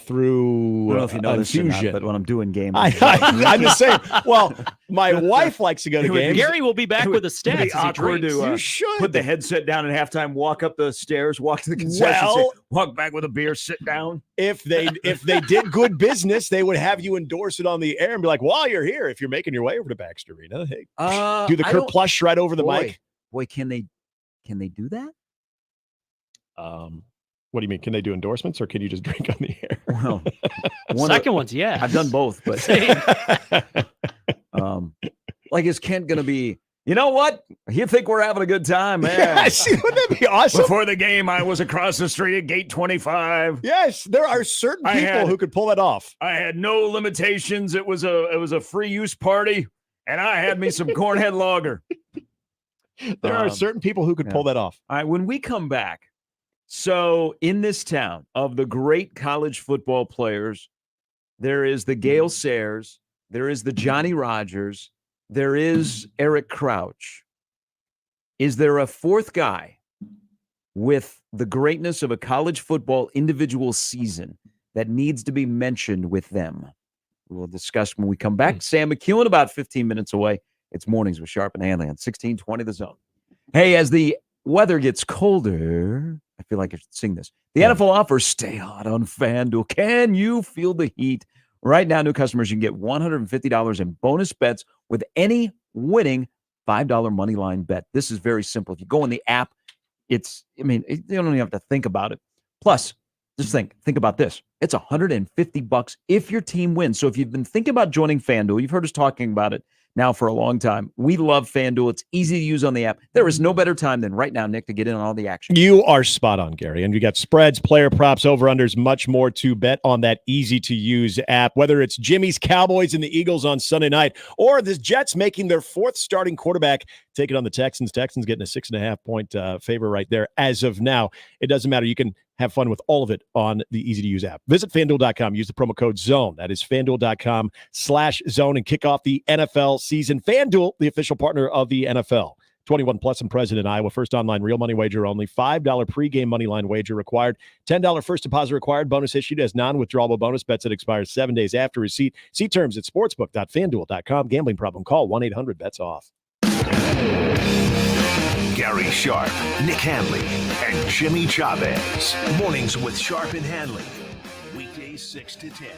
through I don't know if you know this or not, Infusion. but when I'm doing games, I'm just saying. Well, my wife likes to go to games. Gary will be back with the stats. It'd be as he awkward drinks. to You should put the headset down at halftime, walk up the stairs, walk to the concession, Well- walk back with a beer, sit down. If they did good business, they would have you endorse it on the air and be like, "While you're here, if you're making your way over to Baxter Arena, hey, do the I Kurt don't- Plush right over the mic." Boy, can they do that? What do you mean? Can they do endorsements or can you just drink on the air? Well, Second one's yeah. I've done both, but like, is Kent going to be? You know what? You think we're having a good time, man? Yes, wouldn't that be awesome? Before the game, I was across the street at gate 25. Yes, there are certain people who could pull that off. I had no limitations. It was a free use party, and I had me some Cornhead Lager. There are certain people who could pull that off. All right, when we come back, so in this town of the great college football players, there is the Gale Sayers, there is the Johnny Rogers, There is Eric Crouch. Is there a fourth guy with the greatness of a college football individual season that needs to be mentioned with them? We'll discuss when we come back. Sam McEwen, about 15 minutes away. It's Mornings with Sharp and Handley on 1620 The Zone. Hey, as the weather gets colder, I feel like I should sing this. The NFL offers stay hot on FanDuel. Can you feel the heat? Right now, new customers, you can get $150 in bonus bets with any winning $5 money line bet. This is very simple. If you go in the app, you don't even have to think about it. Plus, just think about this. It's $150 if your team wins. So if you've been thinking about joining FanDuel, you've heard us talking about it now for a long time. We love FanDuel. It's easy to use on the app. There is no better time than right now, Nick, to get in on all the action. You are spot on, Gary. And you got spreads, player props, over-unders, much more to bet on that easy-to-use app. Whether it's Jimmy's Cowboys and the Eagles on Sunday night, or the Jets making their fourth starting quarterback taking on the Texans. Texans getting a 6.5-point favor right there as of now. It doesn't matter. You can have fun with all of it on the easy-to-use app. Visit FanDuel.com. Use the promo code ZONE. That is FanDuel.com/zone and kick off the NFL season. FanDuel, the official partner of the NFL. 21 plus and present in Iowa. First online real money wager only. $5 pregame money line wager required. $10 first deposit required. Bonus issued as non-withdrawable bonus bets that expires 7 days after receipt. See terms at sportsbook.fanduel.com. Gambling problem? Call 1-800-BETS-OFF. Gary Sharp, Nick Handley, and Jimmy Chavez. Mornings with Sharp and Handley. Weekdays 6 to 10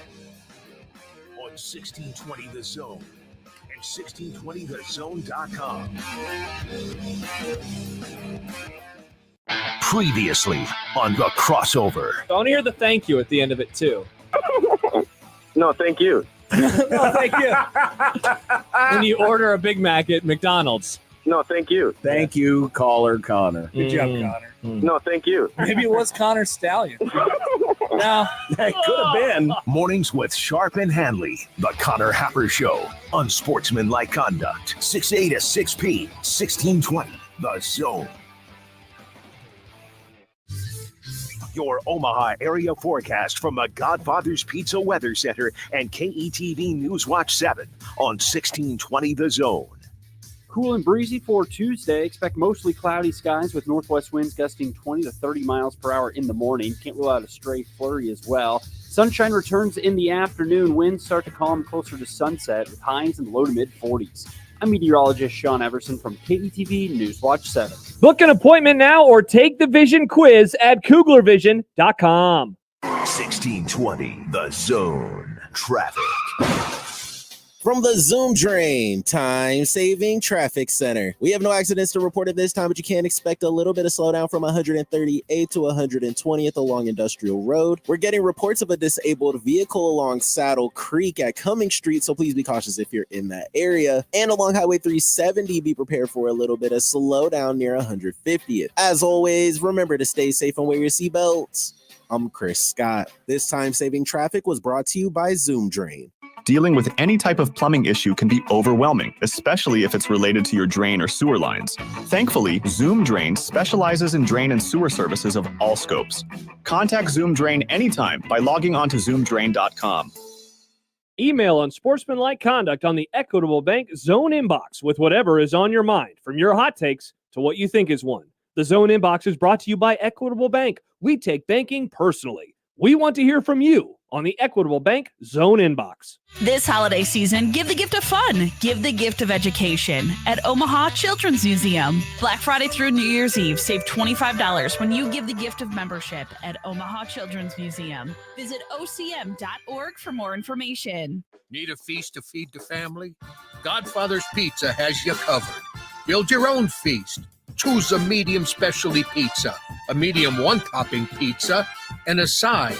on 1620 The Zone and 1620thezone.com. Previously on The Crossover. I want to hear the thank you at the end of it, too. No, thank you. No, thank you. When you order a Big Mac at McDonald's. No, thank you. Thank you, caller Connor. Good job, Connor. No, thank you. Maybe it was Connor Stallion. No. It could have been. Mornings with Sharp and Handley. The Connor Happer Show. Unsportsmanlike conduct. 6A to 6P. 1620. The Zone. Your Omaha area forecast from the Godfather's Pizza Weather Center and KETV News Watch 7 on 1620 The Zone. Cool and breezy for Tuesday. Expect mostly cloudy skies with northwest winds gusting 20 to 30 miles per hour in the morning. Can't rule out a stray flurry as well. Sunshine returns in the afternoon. Winds start to calm closer to sunset with highs in the low to mid 40s. I'm meteorologist Sean Everson from KETV News Watch 7. Book an appointment now or take the vision quiz at KuglerVision.com. 1620 The Zone. Traffic. From the Zoom Drain Time-Saving Traffic Center. We have no accidents to report at this time, but you can expect a little bit of slowdown from 138th to 120th along Industrial Road. We're getting reports of a disabled vehicle along Saddle Creek at Cumming Street, so please be cautious if you're in that area. And along Highway 370, be prepared for a little bit of slowdown near 150th. As always, remember to stay safe and wear your seatbelts. I'm Chris Scott. This time-saving traffic was brought to you by Zoom Drain. Dealing with any type of plumbing issue can be overwhelming, especially if it's related to your drain or sewer lines. Thankfully, Zoom Drain specializes in drain and sewer services of all scopes. Contact Zoom Drain anytime by logging on to zoomdrain.com. Email unsportsmanlike conduct on the Equitable Bank Zone inbox with whatever is on your mind, from your hot takes to what you think is one. The Zone inbox is brought to you by Equitable Bank. We take banking personally. We want to hear from you on the Equitable Bank Zone inbox. This holiday season, give the gift of fun. Give the gift of education at Omaha Children's Museum. Black Friday through New Year's Eve, save $25 when you give the gift of membership at Omaha Children's Museum. Visit ocm.org for more information. Need a feast to feed the family? Godfather's Pizza has you covered. Build your own feast. Choose a medium specialty pizza, a medium one-topping pizza, and a side,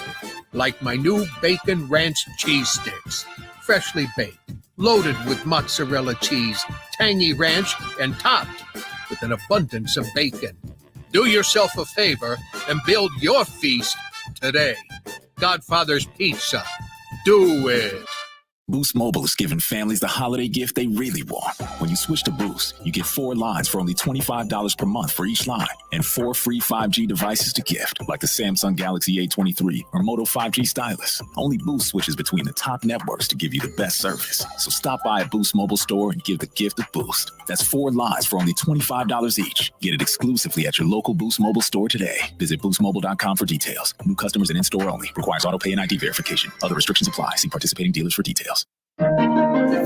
like my new bacon ranch cheese sticks. Freshly baked, loaded with mozzarella cheese, tangy ranch, and topped with an abundance of bacon. Do yourself a favor and build your feast today. Godfather's Pizza. Do it. Boost Mobile is giving families the holiday gift they really want. When you switch switch to Boost, you get 4 lines for only $25 per month for each line and 4 free 5G devices to gift, like the Samsung Galaxy A23 or Moto 5G stylus. Only Boost switches between the top networks to give you the best service. So stop by a Boost mobile store and give the gift of Boost. That's 4 lines for only $25 each. Get it exclusively at your local Boost mobile store today. Visit boostmobile.com for details. New customers and in-store only. Requires auto pay and ID verification. Other restrictions apply. See participating dealers for details.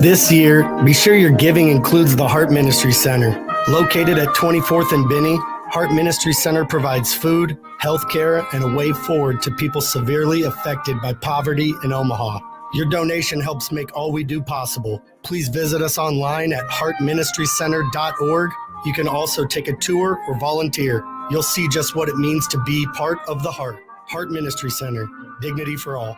This year, be sure your giving includes the Heart Ministry Center. Located at 24th and Binney, Heart Ministry Center provides food, health care, and a way forward to people severely affected by poverty in Omaha. Your donation helps make all we do possible. Please visit us online at heartministrycenter.org. You can also take a tour or volunteer. You'll see just what it means to be part of the Heart. Heart Ministry Center, dignity for all.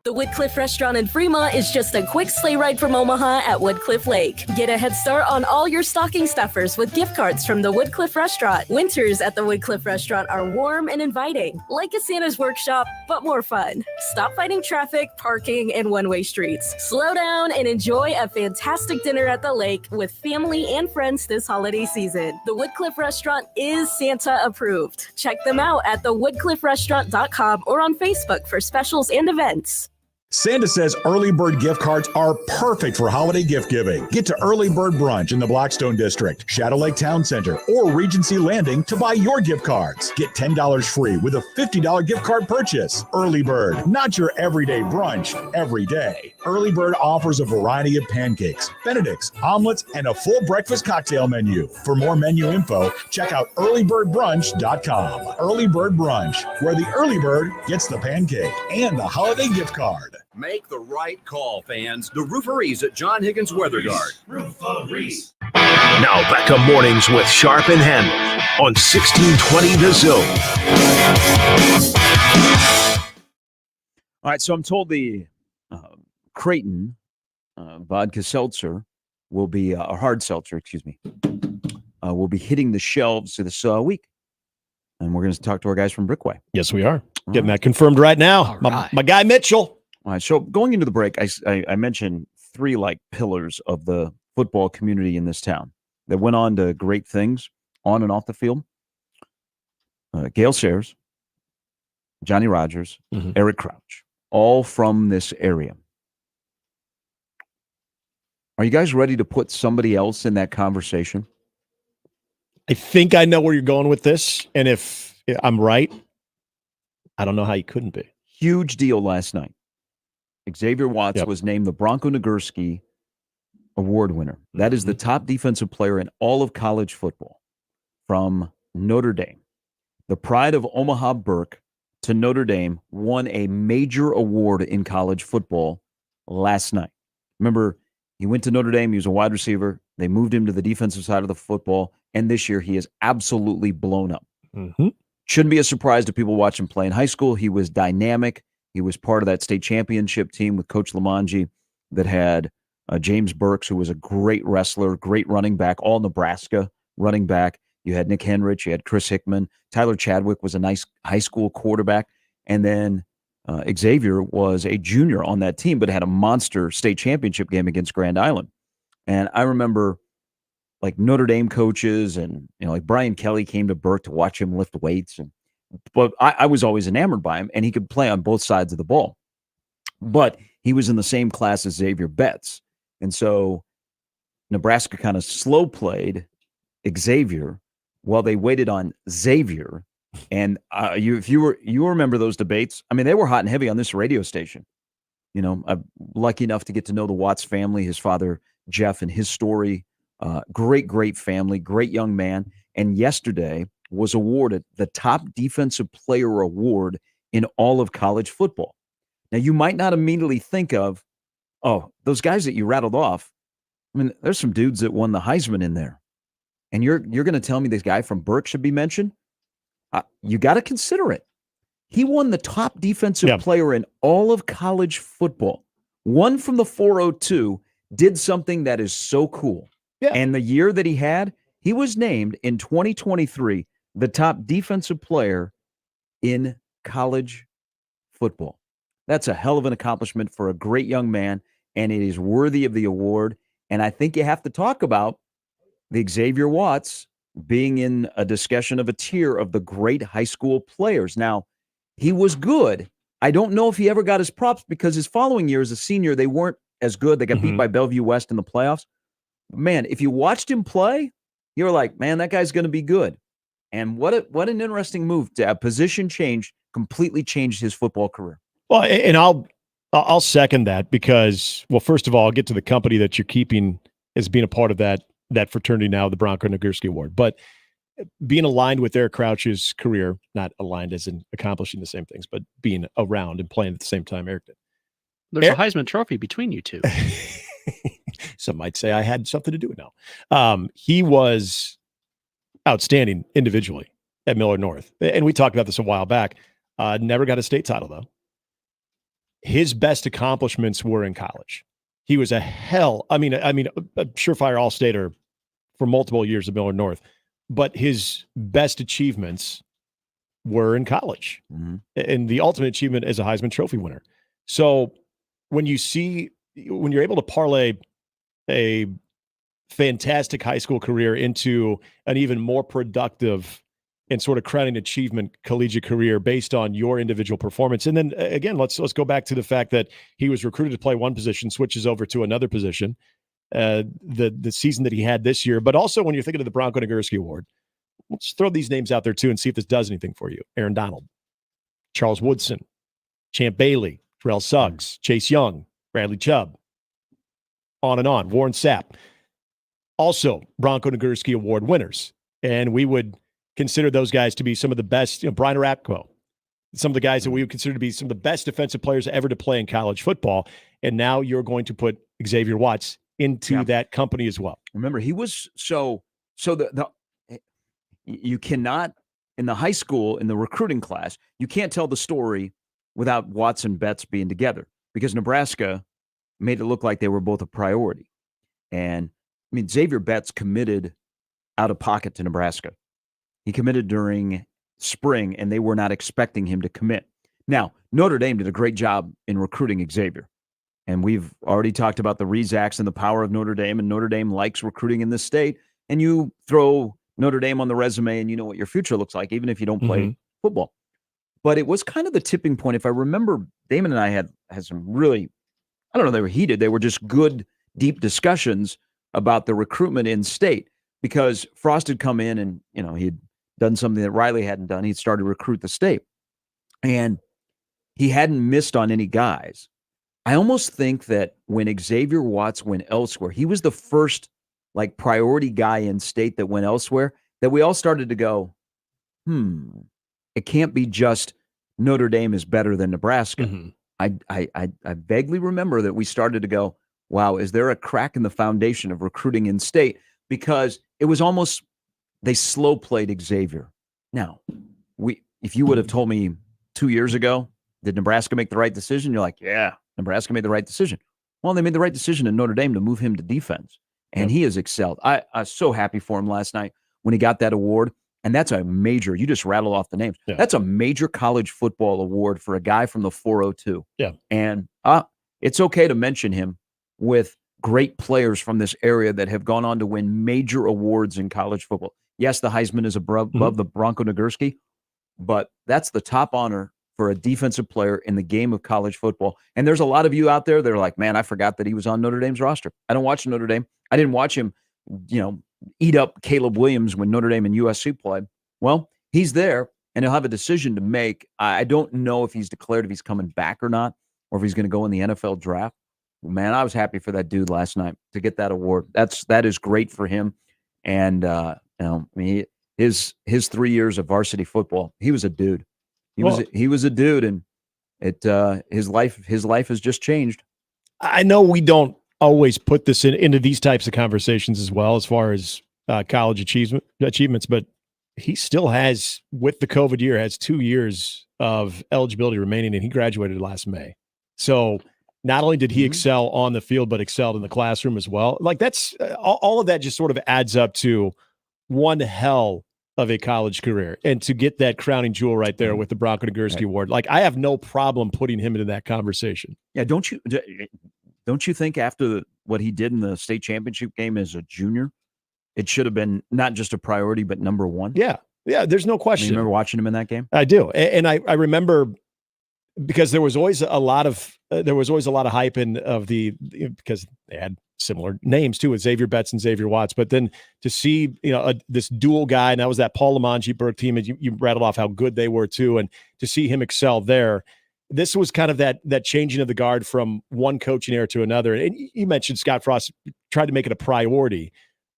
The Woodcliff Restaurant in Fremont is just a quick sleigh ride from Omaha at Woodcliff Lake. Get a head start on all your stocking stuffers with gift cards from the Woodcliff Restaurant. Winters at the Woodcliff Restaurant are warm and inviting, like a Santa's workshop, but more fun. Stop fighting traffic, parking, and one-way streets. Slow down and enjoy a fantastic dinner at the lake with family and friends this holiday season. The Woodcliff Restaurant is Santa approved. Check them out at thewoodcliffrestaurant.com or on Facebook for specials and events. Santa says early bird gift cards are perfect for holiday gift giving. Get to Early Bird Brunch in the Blackstone District, Shadow Lake Town Center, or Regency Landing to buy your gift cards. Get $10 free with a $50 gift card purchase. Early Bird, not your everyday brunch every day. Early Bird offers a variety of pancakes, Benedicts, omelets, and a full breakfast cocktail menu. For more menu info, check out earlybirdbrunch.com. Early Bird Brunch, where the early bird gets the pancake and the holiday gift card. Make the right call, fans. The Rooferees at John Higgins Weather Guard. Rooferees. Now back to mornings with Sharp and Handley on 1620 The Zone. All right, so I'm told the Creighton vodka seltzer will be, a hard seltzer, excuse me, will be hitting the shelves this week. And we're going to talk to our guys from Brickway. Yes, we are. Getting that confirmed right now. My guy Mitchell. All right, so going into the break, I mentioned 3 pillars of the football community in this town that went on to great things on and off the field. Gale Sayers, Johnny Rogers, Eric Crouch, all from this area. Are you guys ready to put somebody else in that conversation? I think I know where you're going with this, and if I'm right, I don't know how you couldn't be. Huge deal last night. Xavier Watts was named the Bronco Nagurski Award winner. That is the top defensive player in all of college football from Notre Dame. The pride of Omaha Burke to Notre Dame won a major award in college football last night. Remember, he went to Notre Dame. He was a wide receiver. They moved him to the defensive side of the football, and this year he is absolutely blown up. Shouldn't be a surprise to people watching him play in high school. He was dynamic. He was part of that state championship team with Coach Lamanji that had James Burks, who was a great wrestler, great running back, all Nebraska running back. You had Nick Henrich, you had Chris Hickman. Tyler Chadwick was a nice high school quarterback. And then Xavier was a junior on that team, but had a monster state championship game against Grand Island. And I remember Notre Dame coaches and, Brian Kelly came to Burke to watch him lift weights. But I was always enamored by him, and he could play on both sides of the ball. But he was in the same class as Xavier Betts. And so Nebraska kind of slow played Xavier while they waited on Xavier. And you remember those debates, I mean, they were hot and heavy on this radio station. I'm lucky enough to get to know the Watts family, his father, Jeff, and his story. Great family, great young man. And yesterday was awarded the top defensive player award in all of college football. Now, you might not immediately think of, those guys that you rattled off. I mean, there's some dudes that won the Heisman in there. And you're going to tell me this guy from Burke should be mentioned? You got to consider it. He won the top defensive player in all of college football. One from the 402 did something that is so cool. Yeah. And the year that he was named in 2023 the top defensive player in college football. That's a hell of an accomplishment for a great young man. and it is worthy of the award. And I think you have to talk about the Xavier Watts being in a discussion of a tier of the great high school players. Now, he was good. I don't know if he ever got his props because his following year as a senior, they weren't as good. They got beat by Bellevue West in the playoffs. Man, if you watched him play, you're like, man, that guy's going to be good. And what an interesting move to have position change, completely changed his football career. Well, and I'll second that because, well, first of all, I'll get to the company that you're keeping as being a part of that fraternity now, the Bronco Nagurski Award. But being aligned with Eric Crouch's career, not aligned as in accomplishing the same things, but being around and playing at the same time Eric did. There's a Heisman Trophy between you two. Some might say I had something to do with it. He was outstanding individually at Millard North. And we talked about this a while back. Never got a state title, though. His best accomplishments were in college. He was a surefire all-stater for multiple years at Millard North. But his best achievements were in college. And the ultimate achievement as a Heisman Trophy winner. So when you're able to parlay a fantastic high school career into an even more productive and sort of crowning achievement collegiate career based on your individual performance. And then again, let's go back to the fact that he was recruited to play one position, switches over to another position, the season that he had this year. But also when you're thinking of the Bronco Nagurski Award, let's throw these names out there too and see if this does anything for you. Aaron Donald, Charles Woodson, Champ Bailey, Terrell Suggs, Chase Young, Bradley Chubb, on and on, Warren Sapp. Also, Bronco Nagurski Award winners. And we would consider those guys to be some of the best, Brian Arapco, some of the guys that we would consider to be some of the best defensive players ever to play in college football. And now you're going to put Xavier Watts into that company as well. Remember, he was you cannot, in the high school, in the recruiting class, you can't tell the story without Watts and Betts being together because Nebraska made it look like they were both a priority. And I mean, Xavier Betts committed out of pocket to Nebraska. He committed during spring, and they were not expecting him to commit. Now, Notre Dame did a great job in recruiting Xavier. And we've already talked about the Rezacs and the power of Notre Dame, and Notre Dame likes recruiting in this state. And you throw Notre Dame on the resume, and you know what your future looks like, even if you don't play football. But it was kind of the tipping point. If I remember, Damon and I had some really, I don't know, they were heated. They were just good, deep discussions about the recruitment in state because Frost had come in and, he'd done something that Riley hadn't done. He'd started to recruit the state. And he hadn't missed on any guys. I almost think that when Xavier Watts went elsewhere, he was the first priority guy in state that went elsewhere, that we all started to go, it can't be just Notre Dame is better than Nebraska. I vaguely remember that we started to go, wow, is there a crack in the foundation of recruiting in state? Because it was almost, they slow played Xavier. Now, if you would have told me 2 years ago, did Nebraska make the right decision? You're like, yeah, Nebraska made the right decision. Well, they made the right decision in Notre Dame to move him to defense. And he has excelled. I was so happy for him last night when he got that award. And that's a major, you just rattle off the names. Yeah. That's a major college football award for a guy from the 402. Yeah. And it's okay to mention him with great players from this area that have gone on to win major awards in college football. Yes, the Heisman is above the Bronco Nagurski, but that's the top honor for a defensive player in the game of college football. And there's a lot of you out there that are like, man, I forgot that he was on Notre Dame's roster. I don't watch Notre Dame. I didn't watch him, eat up Caleb Williams when Notre Dame and USC played. Well, he's there, and he'll have a decision to make. I don't know if he's declared if he's coming back or not, or if he's going to go in the NFL draft. Man, I was happy for that dude last night to get that award. That is great for him. And his 3 years of varsity football, he was a dude. He was a dude, and his life has just changed. I know we don't always put this into these types of conversations as well, as far as college achievements, but he still has, with the COVID year, has 2 years of eligibility remaining, and he graduated last May. So not only did he excel on the field, but excelled in the classroom as well. That's all of that just sort of adds up to one hell of a college career. And to get that crowning jewel right there with the Bronco Nagurski Award, I have no problem putting him into that conversation. Yeah, don't don't you think after what he did in the state championship game as a junior, it should have been not just a priority, but number one? Yeah. Yeah, there's no question. You remember watching him in that game? I do. And I remember because there was always a lot of hype because they had similar names too, with Xavier Betts and Xavier Watts. But then to see, this dual guy, and that was that Paul Lamonji Burke team, and you rattled off how good they were too, and to see him excel there, this was kind of that changing of the guard from one coaching era to another. And you mentioned Scott Frost tried to make it a priority,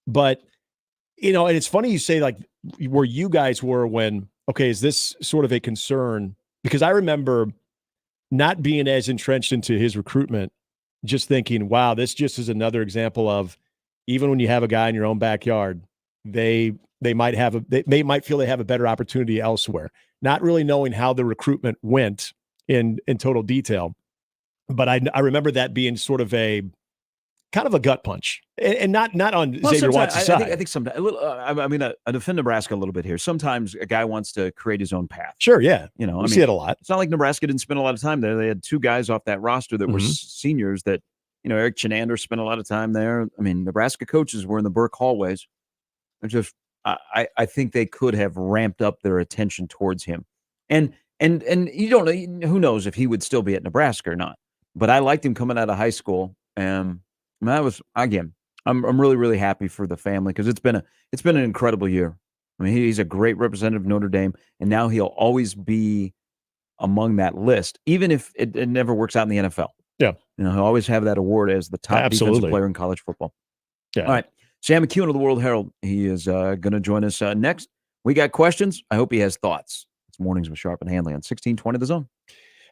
but and it's funny you say like where you guys were when, okay, is this sort of a concern? Because I remember not being as entrenched into his recruitment, just thinking, wow, this just is another example of, even when you have a guy in your own backyard, they might feel they have a better opportunity elsewhere, not really knowing how the recruitment went in total detail. But I remember that being sort of a kind of a gut punch, and not on Xavier Watts' side. I think sometimes I defend Nebraska a little bit here. Sometimes a guy wants to create his own path. Sure, yeah, we see it a lot. It's not like Nebraska didn't spend a lot of time there. They had two guys off that roster that were seniors. That Eric Chenander spent a lot of time there. I mean, Nebraska coaches were in the Burke hallways. I think they could have ramped up their attention towards him, and you don't know, who knows if he would still be at Nebraska or not. But I liked him coming out of high school, and that was, again, I'm really, really happy for the family, because it's been an incredible year. I mean, he's a great representative of Notre Dame, and now he'll always be among that list, even if it never works out in the NFL. Yeah. He'll always have that award as the top defensive player in college football. Yeah. All right. Sam McEwen of the World Herald, he is going to join us next. We got questions. I hope he has thoughts. It's Mornings with Sharp and Handley on 1620 The Zone.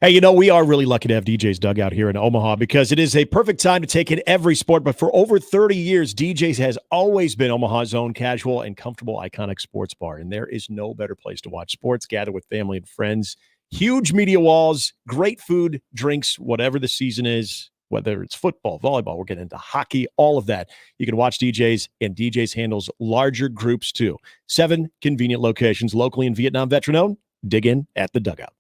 Hey, we are really lucky to have DJ's Dugout here in Omaha, because it is a perfect time to take in every sport. But for over 30 years, DJ's has always been Omaha's own casual and comfortable, iconic sports bar. And there is no better place to watch sports, gather with family and friends. Huge media walls, great food, drinks, whatever the season is, whether it's football, volleyball, we're getting into hockey, all of that. You can watch DJ's, and DJ's handles larger groups too. 7 convenient locations locally in Vietnam veteran-owned. Dig in at the Dugout.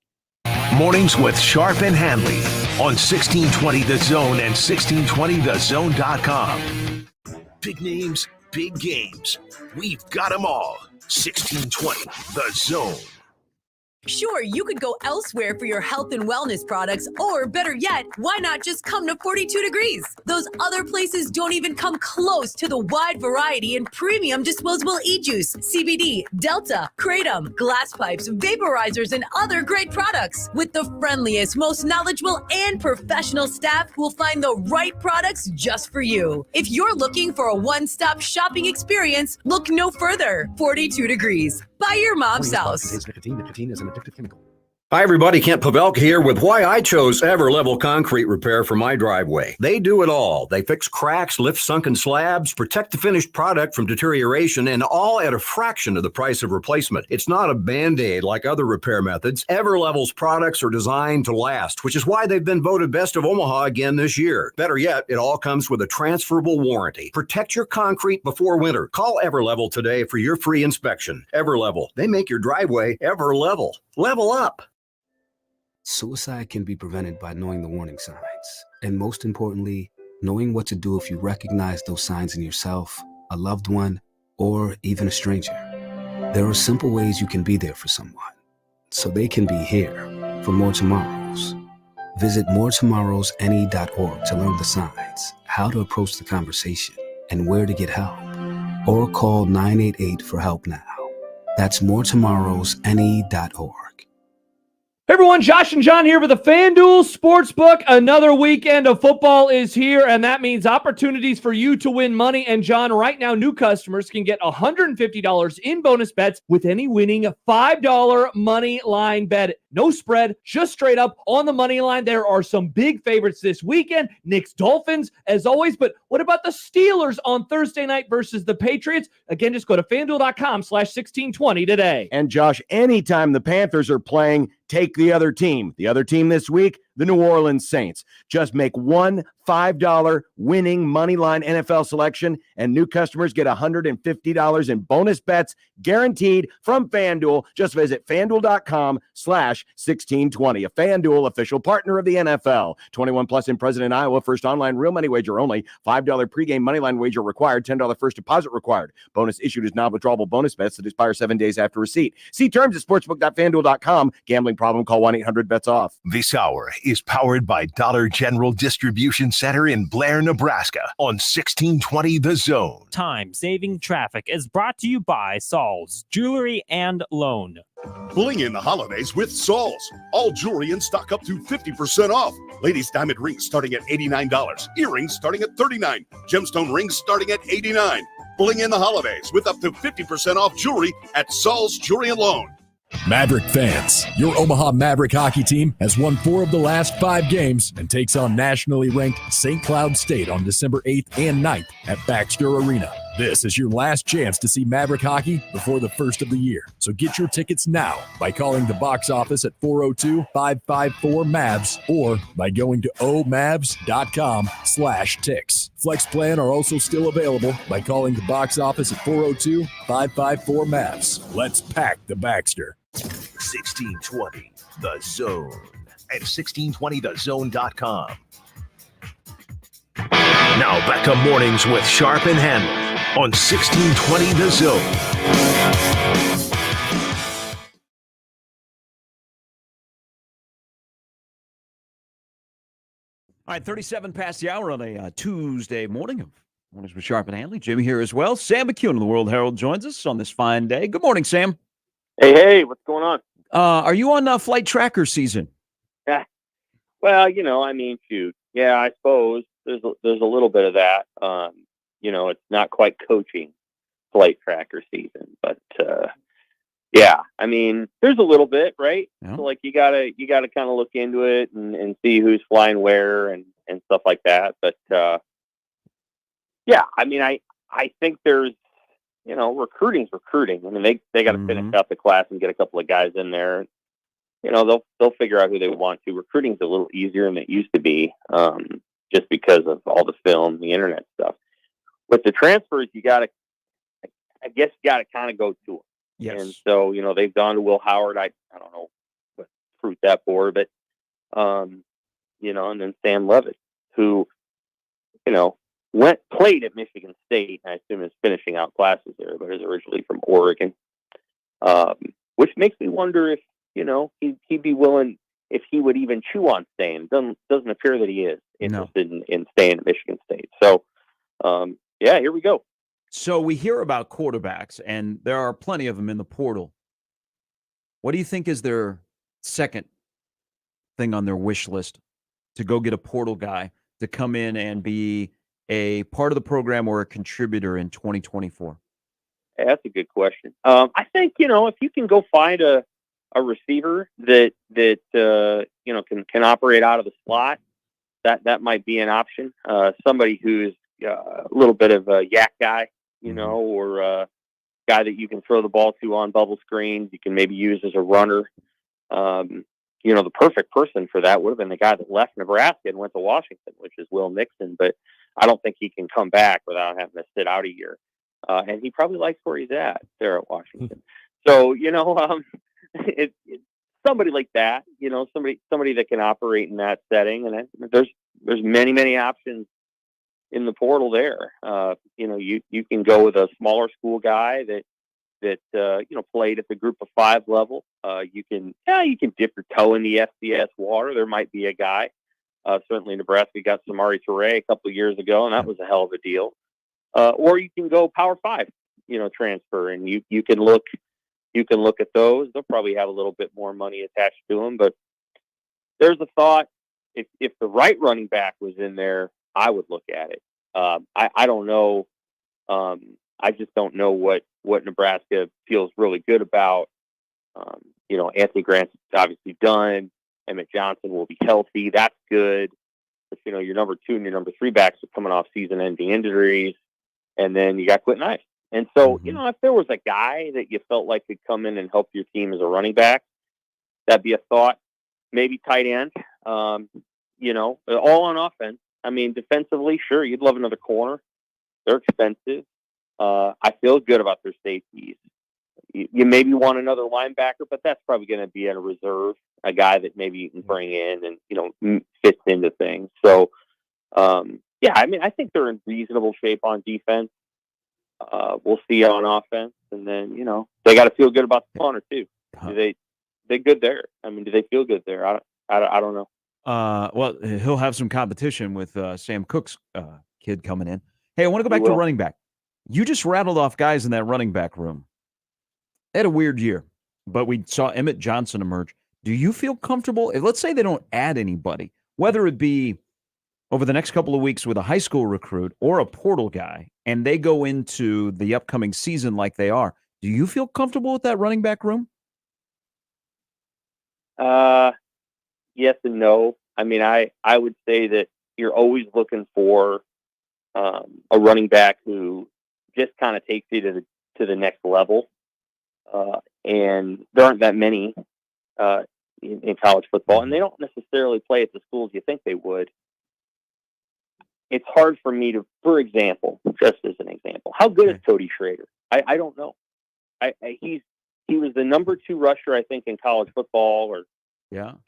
Mornings with Sharp and Handley on 1620 The Zone and 1620thezone.com. Big names, big games. We've got them all. 1620 The Zone. Sure, you could go elsewhere for your health and wellness products, or better yet, why not just come to 42 Degrees? Those other places don't even come close to the wide variety and premium disposable e-juice, CBD, Delta, Kratom, glass pipes, vaporizers, and other great products. With the friendliest, most knowledgeable, and professional staff who will find the right products just for you. If you're looking for a one-stop shopping experience, look no further. 42 Degrees. By your mom's house. Nicotine is an addictive chemical. Hi, everybody. Kent Pavelka here with why I chose Everlevel Concrete Repair for my driveway. They do it all. They fix cracks, lift sunken slabs, protect the finished product from deterioration, and all at a fraction of the price of replacement. It's not a Band-Aid like other repair methods. Everlevel's products are designed to last, which is why they've been voted Best of Omaha again this year. Better yet, it all comes with a transferable warranty. Protect your concrete before winter. Call Everlevel today for your free inspection. Everlevel. They make your driveway Everlevel. Level up. Suicide can be prevented by knowing the warning signs, and most importantly, knowing what to do if you recognize those signs in yourself, a loved one, or even a stranger. There are simple ways you can be there for someone, so they can be here for more tomorrows. Visit moretomorrowsne.org to learn the signs, how to approach the conversation, and where to get help. Or call 988 for help now. That's moretomorrowsne.org. Hey everyone, Josh and John here with the FanDuel Sportsbook. Another weekend of football is here, and that means opportunities for you to win money. And John, right now, new customers can get $150 in bonus bets with any winning $5 money line bet. No spread, just straight up on the money line. There are some big favorites this weekend. Knicks Dolphins, as always. But what about the Steelers on Thursday night versus the Patriots? Again, just go to FanDuel.com/1620 today. And Josh, anytime the Panthers are playing, take the other team. The other team this week, the New Orleans Saints. Just make one $5 winning moneyline NFL selection, and new customers get $150 in bonus bets guaranteed from FanDuel. Just visit FanDuel.com/1620, a FanDuel official partner of the NFL. 21 plus in President, Iowa. First online real money wager only. $5 pregame moneyline wager required. $10 first deposit required. Bonus issued as non-withdrawable bonus bets that expire 7 days after receipt. See terms at sportsbook.fanduel.com. Gambling problem? Call 1-800-BETS-OFF. This hour is powered by Dollar General Distribution Center in Blair, Nebraska on 1620 The Zone. Time-saving traffic is brought to you by Saul's Jewelry and Loan. Pulling in the holidays with Saul's. All jewelry in stock up to 50% off. Ladies' diamond rings starting at $89. Earrings starting at $39. Gemstone rings starting at $89. Pulling in the holidays with up to 50% off jewelry at Saul's Jewelry and Loan. Maverick fans, your Omaha Maverick hockey team has won 4 of the last 5 games and takes on nationally ranked St. Cloud State on December 8th and 9th at Baxter Arena. This is your last chance to see Maverick hockey before the first of the year. So get your tickets now by calling the box office at 402-554-MAVS or by going to omavs.com/ticks. Flex plan are also still available by calling the box office at 402-554-MAVS. Let's pack the Baxter. 1620 The Zone at 1620thezone.com. Now back to mornings with Sharp and Handley on 1620 The Zone. All right, 37 past the hour on a Tuesday morning of Mornings with Sharp and Handley. Jimmy here as well. Sam McCune of the World Herald joins us on this fine day. Good morning, Sam. Hey, what's going on? Are you on flight tracker season? Yeah. Well, shoot. Yeah, I suppose there's a little bit of that. It's not quite coaching flight tracker season, but yeah, there's a little bit, right? Yeah. So like you gotta kind of look into it and see who's flying where and stuff like that. But yeah, I think there's recruiting's recruiting. They got to finish out the class and get a couple of guys in there. They'll figure out who they want to. Recruiting's a little easier than it used to be, just because of all the film, the internet stuff. With the transfers, I guess you got to kind of go to them. Yes. And so, they've gone to Will Howard. I don't know what fruit that bore, but, and then Sam Levitt, who, played at Michigan State. I assume is finishing out classes there, but is originally from Oregon, which makes me wonder if, he'd be willing, if he would even chew on staying. Doesn't appear that he is interested in staying at Michigan State. So, yeah, here we go. So we hear about quarterbacks, and there are plenty of them in the portal. What do you think is their second thing on their wish list to go get a portal guy to come in and be a part of the program or a contributor in 2024? Yeah, that's a good question. I think, if you can go find a receiver that can operate out of the slot, that might be an option. Somebody who's a little bit of a yak guy, or a guy that you can throw the ball to on bubble screens. You can maybe use as a runner. The perfect person for that would have been the guy that left Nebraska and went to Washington, which is Will Nixon. But I don't think he can come back without having to sit out a year. And he probably likes where he's at there at Washington. So, it's somebody like that, somebody that can operate in that setting. And there's many, many options in the portal there. You can go with a smaller school guy that played at the group of 5 level. You can dip your toe in the FCS water. There might be a guy. Certainly Nebraska got Samari Toure a couple of years ago, and that was a hell of a deal. Or you can go Power 5, transfer, and you can look at those. They'll probably have a little bit more money attached to them, but there's a thought. If the right running back was in there, I would look at it. I don't know. I just don't know what Nebraska feels really good about. Anthony Grant's obviously done. Emmett Johnson will be healthy. That's good. But, your number 2 and your number 3 backs are coming off season-ending injuries. And then you got Quentin Ice. And so, if there was a guy that you felt like could come in and help your team as a running back, that'd be a thought. Maybe tight end. all on offense. I mean, defensively, sure, you'd love another corner. They're expensive. I feel good about their safeties. You maybe want another linebacker, but that's probably going to be at a reserve, a guy that maybe you can bring in and, fits into things. So, I mean, I think they're in reasonable shape on defense. We'll see on offense. And then, they got to feel good about the punter too. They good there? I mean, do they feel good there? I don't know. Well, he'll have some competition with Sam Cook's kid coming in. Hey, I want to go back to running back. You just rattled off guys in that running back room. They had a weird year, but we saw Emmett Johnson emerge. Do you feel comfortable? Let's say they don't add anybody, whether it be over the next couple of weeks with a high school recruit or a portal guy, and they go into the upcoming season like they are. Do you feel comfortable with that running back room? Yes and no. I mean, I would say that you're always looking for a running back who just kind of takes you to the next level. And there aren't that many in college football, and they don't necessarily play at the schools you think they would. It's hard for me to, for example, just as an example, how good is Cody Schrader? I don't know. He was the number 2 rusher, I think, in college football. Or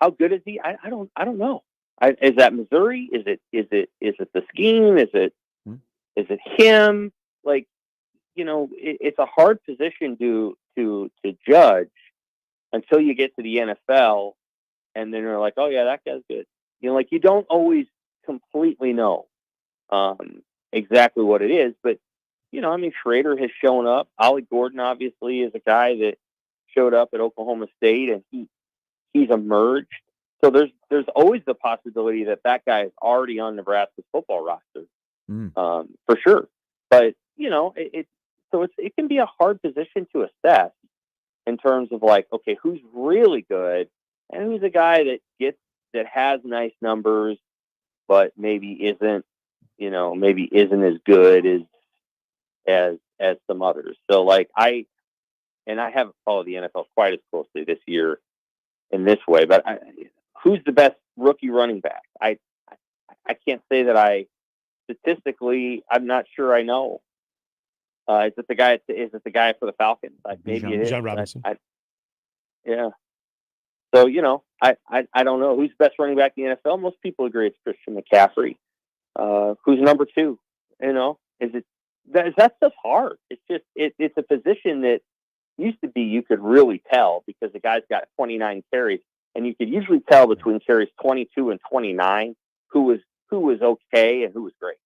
how good is he? I don't know. Is that Missouri? Is it the scheme? Is it him? Like, it's a hard position to judge until you get to the NFL, and then you're like, oh yeah, that guy's good. You don't always completely know exactly what it is, but I mean, Schrader has shown up. Ollie Gordon obviously is a guy that showed up at Oklahoma State, and he's emerged. So there's always the possibility that guy is already on Nebraska's football roster, for sure. But it can be a hard position to assess in terms of like, okay, who's really good and who's a guy that has nice numbers, but maybe isn't as good as some others. So like I haven't followed the NFL quite as closely this year in this way, but who's the best rookie running back? I can't say that statistically, I'm not sure I know. Is it the guy for the Falcons? Maybe it is. John Robinson. Yeah. So, I don't know who's the best running back in the NFL. Most people agree it's Christian McCaffrey. Who's number 2? That stuff's hard. It's just, it's a position that used to be, you could really tell because the guy's got 29 carries, and you could usually tell between carries 22 and 29 who was okay and who was great.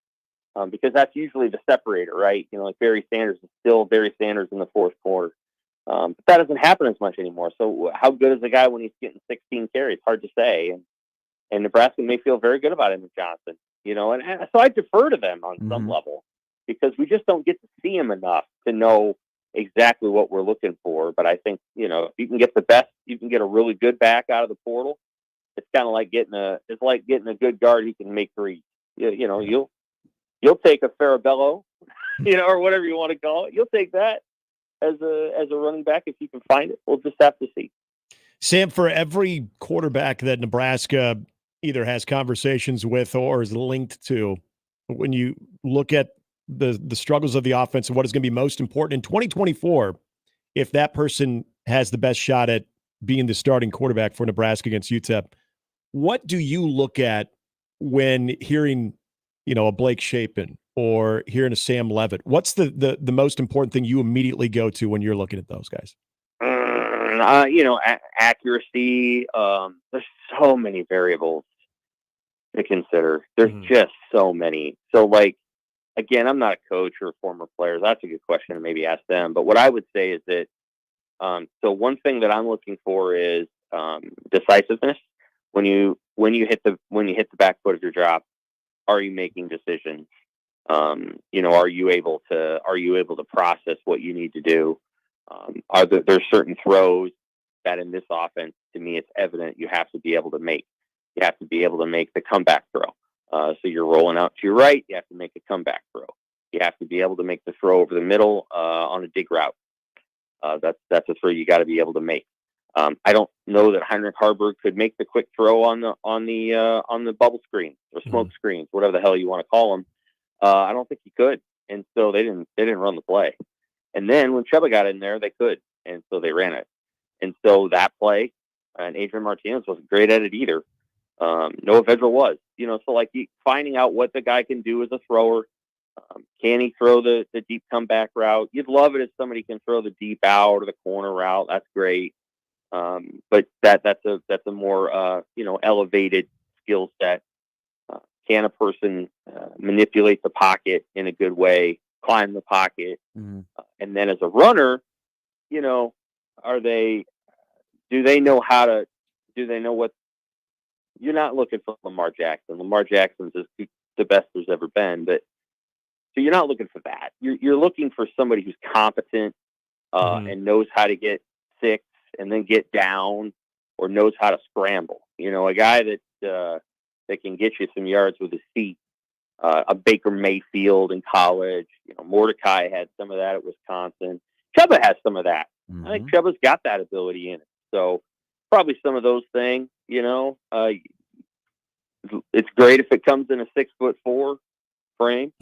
Because that's usually the separator, right? Like Barry Sanders is still Barry Sanders in the fourth quarter. But that doesn't happen as much anymore. So how good is the guy when he's getting 16 carries? Hard to say. And Nebraska may feel very good about him with Johnson, and so I defer to them on some level because we just don't get to see him enough to know exactly what we're looking for. But I think, if you can get the best, you can get a really good back out of the portal. It's kind of like getting a good guard who can make threes. You'll take a Farabello, or whatever you want to call it. You'll take that as a running back if you can find it. We'll just have to see. Sam, for every quarterback that Nebraska either has conversations with or is linked to, when you look at the struggles of the offense and what is going to be most important in 2024, if that person has the best shot at being the starting quarterback for Nebraska against UTEP, what do you look at when hearing a Blake Shapen or hearing a Sam Levitt? What's the most important thing you immediately go to when you're looking at those guys? Accuracy. There's so many variables to consider. There's just so many. So like, again, I'm not a coach or a former player. That's a good question to maybe ask them. But what I would say is that, so one thing that I'm looking for is decisiveness. When you hit the back foot of your drop, are you making decisions? Are you able to process what you need to do? There's certain throws that in this offense, to me, it's evident you have to be able to make. You have to be able to make the comeback throw. So you're rolling out to your right, you have to make a comeback throw. You have to be able to make the throw over the middle on a dig route. That's a throw you got to be able to make. I don't know that Heinrich Harburg could make the quick throw on the bubble screen or smoke screens, whatever the hell you want to call them. I don't think he could, and so they didn't run the play. And then when Chuba got in there, they could, and so they ran it. And so that play, and Adrian Martinez wasn't great at it either. Noah Vedral was, so like finding out what the guy can do as a thrower. Can he throw the deep comeback route? You'd love it if somebody can throw the deep out or the corner route. That's great. But that's a more elevated skill set. Can a person manipulate the pocket in a good way, climb the pocket, and then as a runner, do they know what? You're not looking for Lamar Jackson. Lamar Jackson's the best there's ever been, but so you're not looking for that. You're looking for somebody who's competent and knows how to get 6 and then get down, or knows how to scramble. A guy that can get you some yards with his feet. A Baker Mayfield in college. Mordecai had some of that at Wisconsin. Chuba has some of that. I think Chuba's got that ability in it. So probably some of those things. It's great if it comes in a 6'4" frame.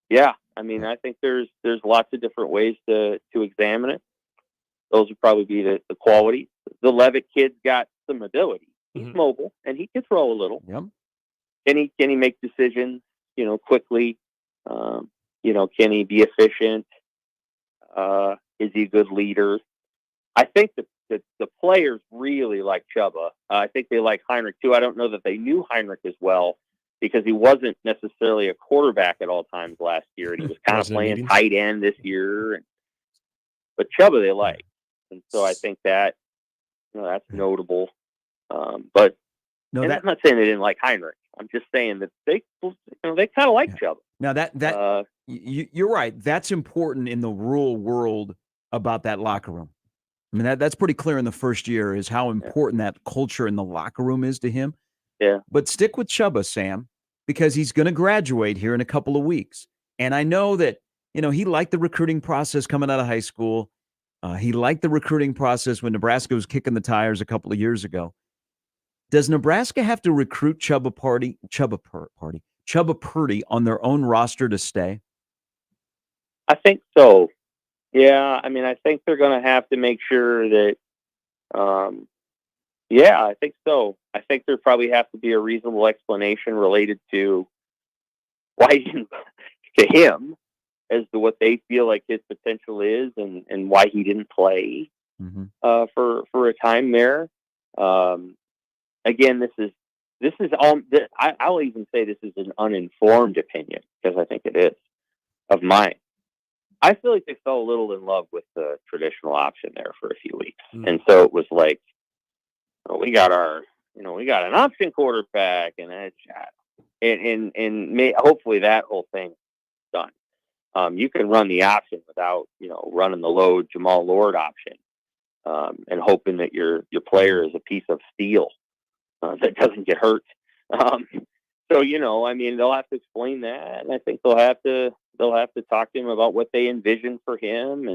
Yeah, I mean, I think there's lots of different ways to examine it. Those would probably be the qualities. The Levitt kid's got some ability. He's mobile and he can throw a little. Yep. Can he make decisions, quickly? Can he be efficient? Is he a good leader? I think the players really like Chuba. I think they like Heinrich too. I don't know that they knew Heinrich as well because he wasn't necessarily a quarterback at all times last year, and he was kind of playing tight end this year. But Chuba they like, and so I think that that's notable. But I'm not saying they didn't like Heinrich. I'm just saying that they kind of like Chuba. Now you're right. That's important in the rural world about that locker room. I mean, that's pretty clear in the first year is how important that culture in the locker room is to him. Yeah. But stick with Chuba, Sam, because he's going to graduate here in a couple of weeks. And I know that, he liked the recruiting process coming out of high school. He liked the recruiting process when Nebraska was kicking the tires a couple of years ago. Does Nebraska have to recruit Chuba Purdy on their own roster to stay? I think so. Yeah, I mean, I think they're going to have to make sure that. Yeah, I think so. I think there probably has to be a reasonable explanation related to why to him as to what they feel like his potential is and why he didn't play for a time there. Again, this is all. I'll even say this is an uninformed opinion because I think it is of mine. I feel like they fell a little in love with the traditional option there for a few weeks, and so it was like, we got an option quarterback, and hopefully that whole thing's done. You can run the option without running the low Jamal Lord option, and hoping that your player is a piece of steel that doesn't get hurt. So I mean, they'll have to explain that, and I think they'll have to talk to him about what they envision for him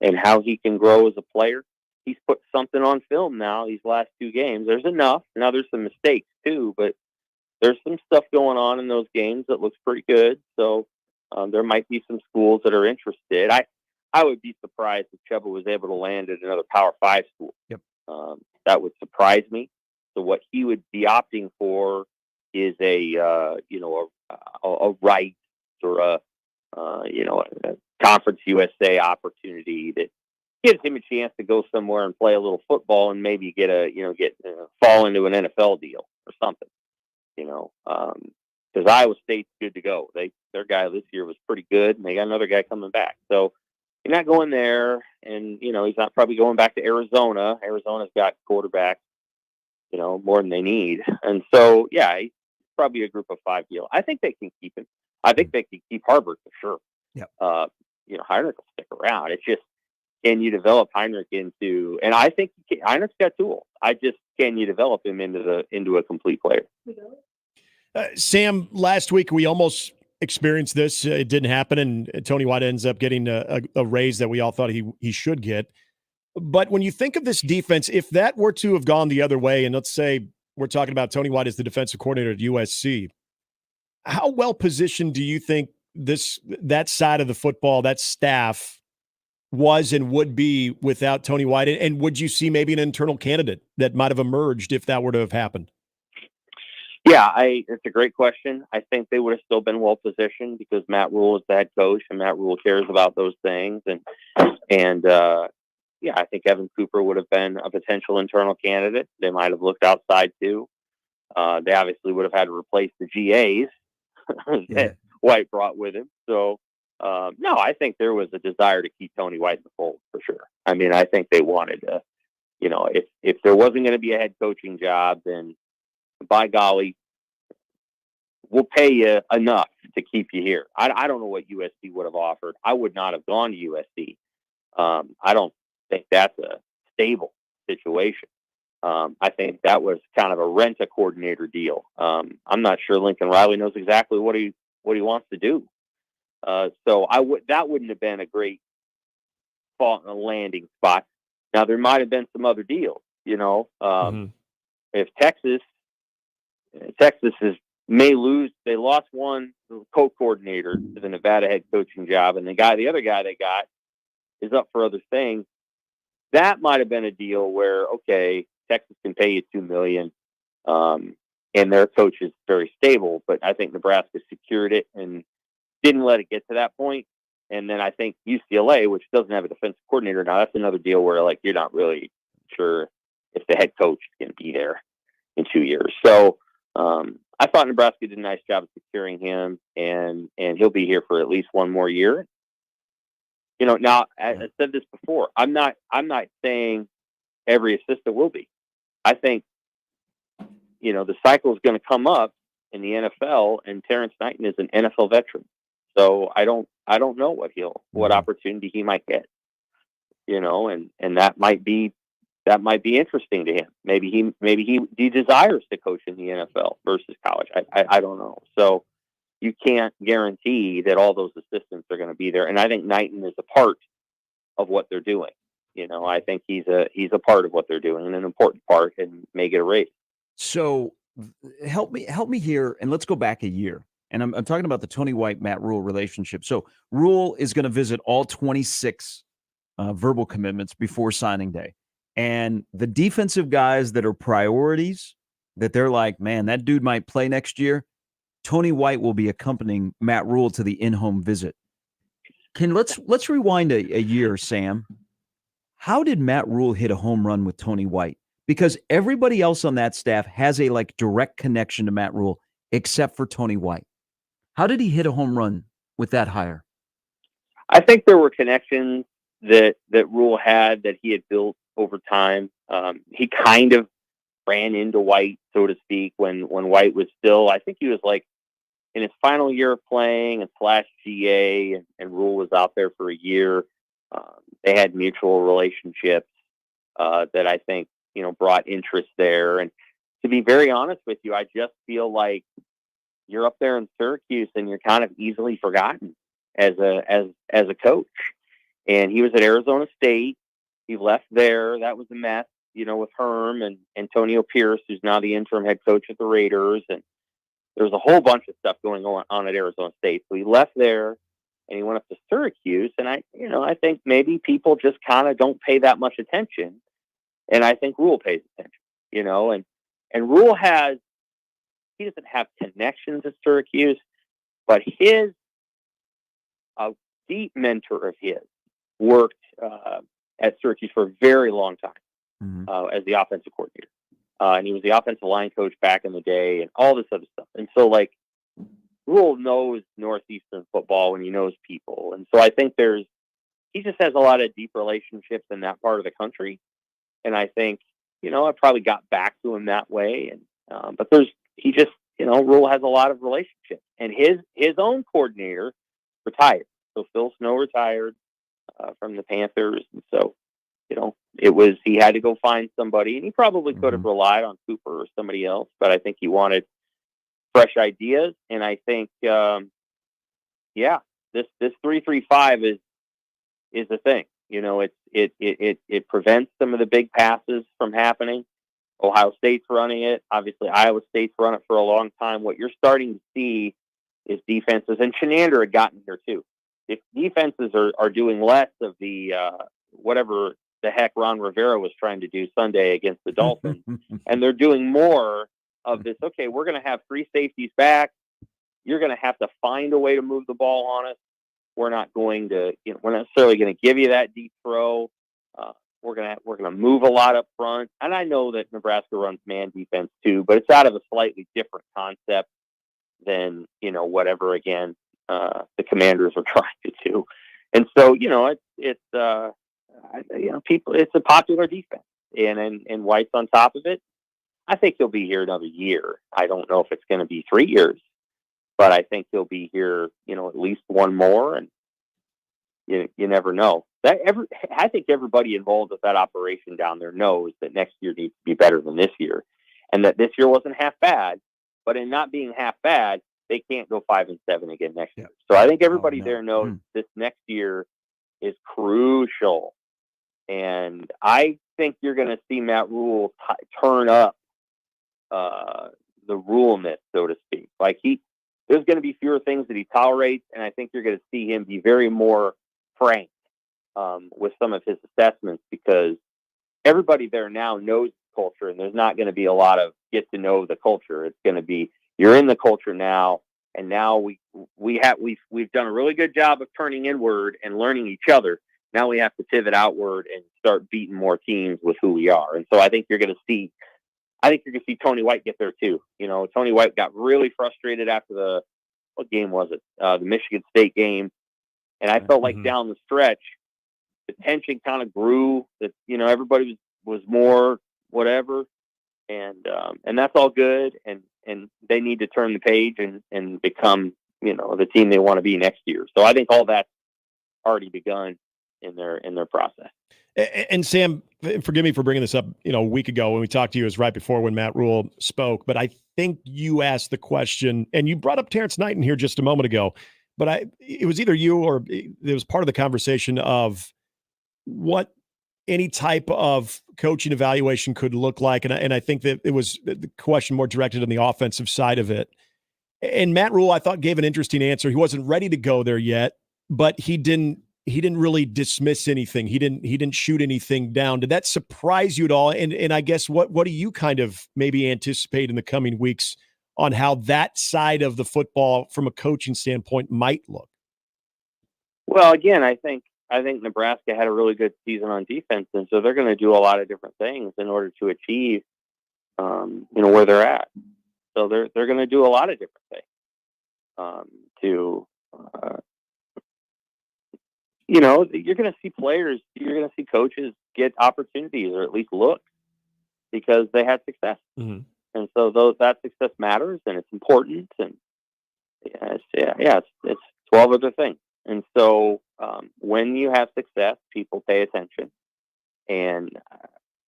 and how he can grow as a player. He's put something on film now these last 2 games. There's enough. Now there's some mistakes too, but there's some stuff going on in those games that looks pretty good. So there might be some schools that are interested. I would be surprised if Chuba was able to land at another Power 5 school. Yep. That would surprise me. So what he would be opting for is a right or a Conference USA opportunity that gives him a chance to go somewhere and play a little football and maybe fall into an NFL deal or something. Because Iowa State's good to go. Their guy this year was pretty good, and they got another guy coming back. So you're not going there, and he's not probably going back to Arizona. Arizona's got quarterbacks, more than they need, and so he's probably a Group of 5 deal. I think they can keep him. I think they can keep Harvard for sure. Yep. Heinrich will stick around. It's just, can you develop Heinrich into? And I think Heinrich's got tools. Can you develop him into a complete player? Sam, last week we almost experienced this. It didn't happen, and Tony White ends up getting a raise that we all thought he should get. But when you think of this defense, if that were to have gone the other way, and let's say we're talking about Tony White as the defensive coordinator at USC, how well positioned do you think that side of the football, that staff, was and would be without Tony White? And would you see maybe an internal candidate that might have emerged if that were to have happened? Yeah, it's a great question. I think they would have still been well positioned because Matt Rule is the head coach, and Matt Rule cares about those things. And yeah, I think Evan Cooper would have been a potential internal candidate. They might have looked outside too. They obviously would have had to replace the GAs that White brought with him. So, no, I think there was a desire to keep Tony White in the fold for sure. I mean, I think they wanted to, if there wasn't going to be a head coaching job, then by golly, we'll pay you enough to keep you here. I don't know what USC would have offered. I would not have gone to USC. I don't think that's a stable situation. I think that was kind of a rent-a-coordinator deal. I'm not sure Lincoln Riley knows exactly what he wants to do. So that wouldn't have been a great landing spot. Now there might have been some other deals. If Texas may lose, they lost one co-coordinator to the Nevada head coaching job, and the other guy they got is up for other things. That might have been a deal where, okay, Texas can pay you $2 million, and their coach is very stable. But I think Nebraska secured it and didn't let it get to that point. And then I think UCLA, which doesn't have a defensive coordinator now, that's another deal where you're not really sure if the head coach is going to be there in 2 years. So I thought Nebraska did a nice job of securing him, and he'll be here for at least one more year. Now I said this before. I'm not saying every assistant will be. I think the cycle is going to come up in the NFL, and Terrence Knighton is an NFL veteran. So I don't know what opportunity he might get. And that might be interesting to him. Maybe he desires to coach in the NFL versus college. I don't know. So you can't guarantee that all those assistants are going to be there. And I think Knighton is a part of what they're doing. I think he's a part of what they're doing, and an important part, and may get a raise. So help me here, and let's go back a year. And I'm talking about the Tony White, Matt Rule relationship. So Rule is going to visit all 26 verbal commitments before signing day. And the defensive guys that are priorities, that they're like, man, that dude might play next year, Tony White will be accompanying Matt Rule to the in-home visit. Let's rewind a year, Sam. How did Matt Rule hit a home run with Tony White? Because everybody else on that staff has a direct connection to Matt Rule, except for Tony White. How did he hit a home run with that hire? I think there were connections that Rule had that he had built over time. He kind of ran into White, so to speak, when White was still, I think he was in his final year of playing and /GA, and Rule was out there for a year. They had mutual relationships that I think, brought interest there. And to be very honest with you, I just feel like you're up there in Syracuse and you're kind of easily forgotten as a coach. And he was at Arizona State. He left there. That was a mess, with Herm and Antonio Pierce, who's now the interim head coach at the Raiders. And there's a whole bunch of stuff going on at Arizona State. So he left there and he went up to Syracuse. And I think maybe people just kind of don't pay that much attention. And I think Rule pays attention, and Rule he doesn't have connections at Syracuse, but a deep mentor of his worked at Syracuse for a very long time as the offensive coordinator. And he was the offensive line coach back in the day and all this other stuff. And so Rule knows Northeastern football and he knows people. And so I think he just has a lot of deep relationships in that part of the country. And I think, I probably got back to him that way. And, but Rule has a lot of relationships, and his own coordinator retired. So Phil Snow retired from the Panthers. And so, he had to go find somebody, and he probably could have relied on Cooper or somebody else, but I think he wanted fresh ideas. And I think, this 3-3-5 is a thing. it prevents some of the big passes from happening. Ohio State's running it. Obviously, Iowa State's run it for a long time. What you're starting to see is defenses, and Shenander had gotten here too. If defenses are doing less of the whatever the heck Ron Rivera was trying to do Sunday against the Dolphins, and they're doing more of this, okay, we're going to have 3 safeties back. You're going to have to find a way to move the ball on us. We're not going to, we're not necessarily going to give you that deep throw. We're gonna move a lot up front, and I know that Nebraska runs man defense too, but it's out of a slightly different concept than whatever again the Commanders are trying to do. And so it's people, it's a popular defense, and White's on top of it. I think he'll be here another year. I don't know if it's going to be 3 years, but I think he'll be here at least one more, and you never know. I think everybody involved with that operation down there knows that next year needs to be better than this year, and that this year wasn't half bad. But in not being half bad, they can't go 5-7 again next year. So I think everybody there knows this next year is crucial, and I think you're going to see Matt Rule turn up the ruleness, so to speak. Like there's going to be fewer things that he tolerates, and I think you're going to see him be very more frank with some of his assessments, because everybody there now knows the culture, and there's not going to be a lot of get to know the culture. It's going to be, you're in the culture now, and now we've done a really good job of turning inward and learning each other. Now we have to pivot outward and start beating more teams with who we are. And so I think you're going to see Tony White get there too. Tony White got really frustrated after what game was it? The Michigan State game. And I felt like down the stretch, the tension kind of grew, that, everybody was more whatever. And that's all good. And they need to turn the page and become, the team they want to be next year. So I think all that's already begun in their process. And Sam, forgive me for bringing this up, a week ago when we talked to you, it was right before when Matt Rule spoke, but I think you asked the question, and you brought up Terrence Knighton here just a moment ago, but it was either you or it was part of the conversation of what any type of coaching evaluation could look like. And I think that it was the question more directed on the offensive side of it. And Matt Rule, I thought, gave an interesting answer. He wasn't ready to go there yet, but he didn't really dismiss anything. He didn't shoot anything down. Did that surprise you at all? And I guess what do you kind of maybe anticipate in the coming weeks on how that side of the football from a coaching standpoint might look? Well, again, I think Nebraska had a really good season on defense, and so they're going to do a lot of different things in order to achieve, where they're at. So they're going to do a lot of different things you're going to see players, you're going to see coaches get opportunities or at least look because they had success. Mm-hmm. And so that success matters, and it's important, and it's 12 other things. And so when you have success, people pay attention. And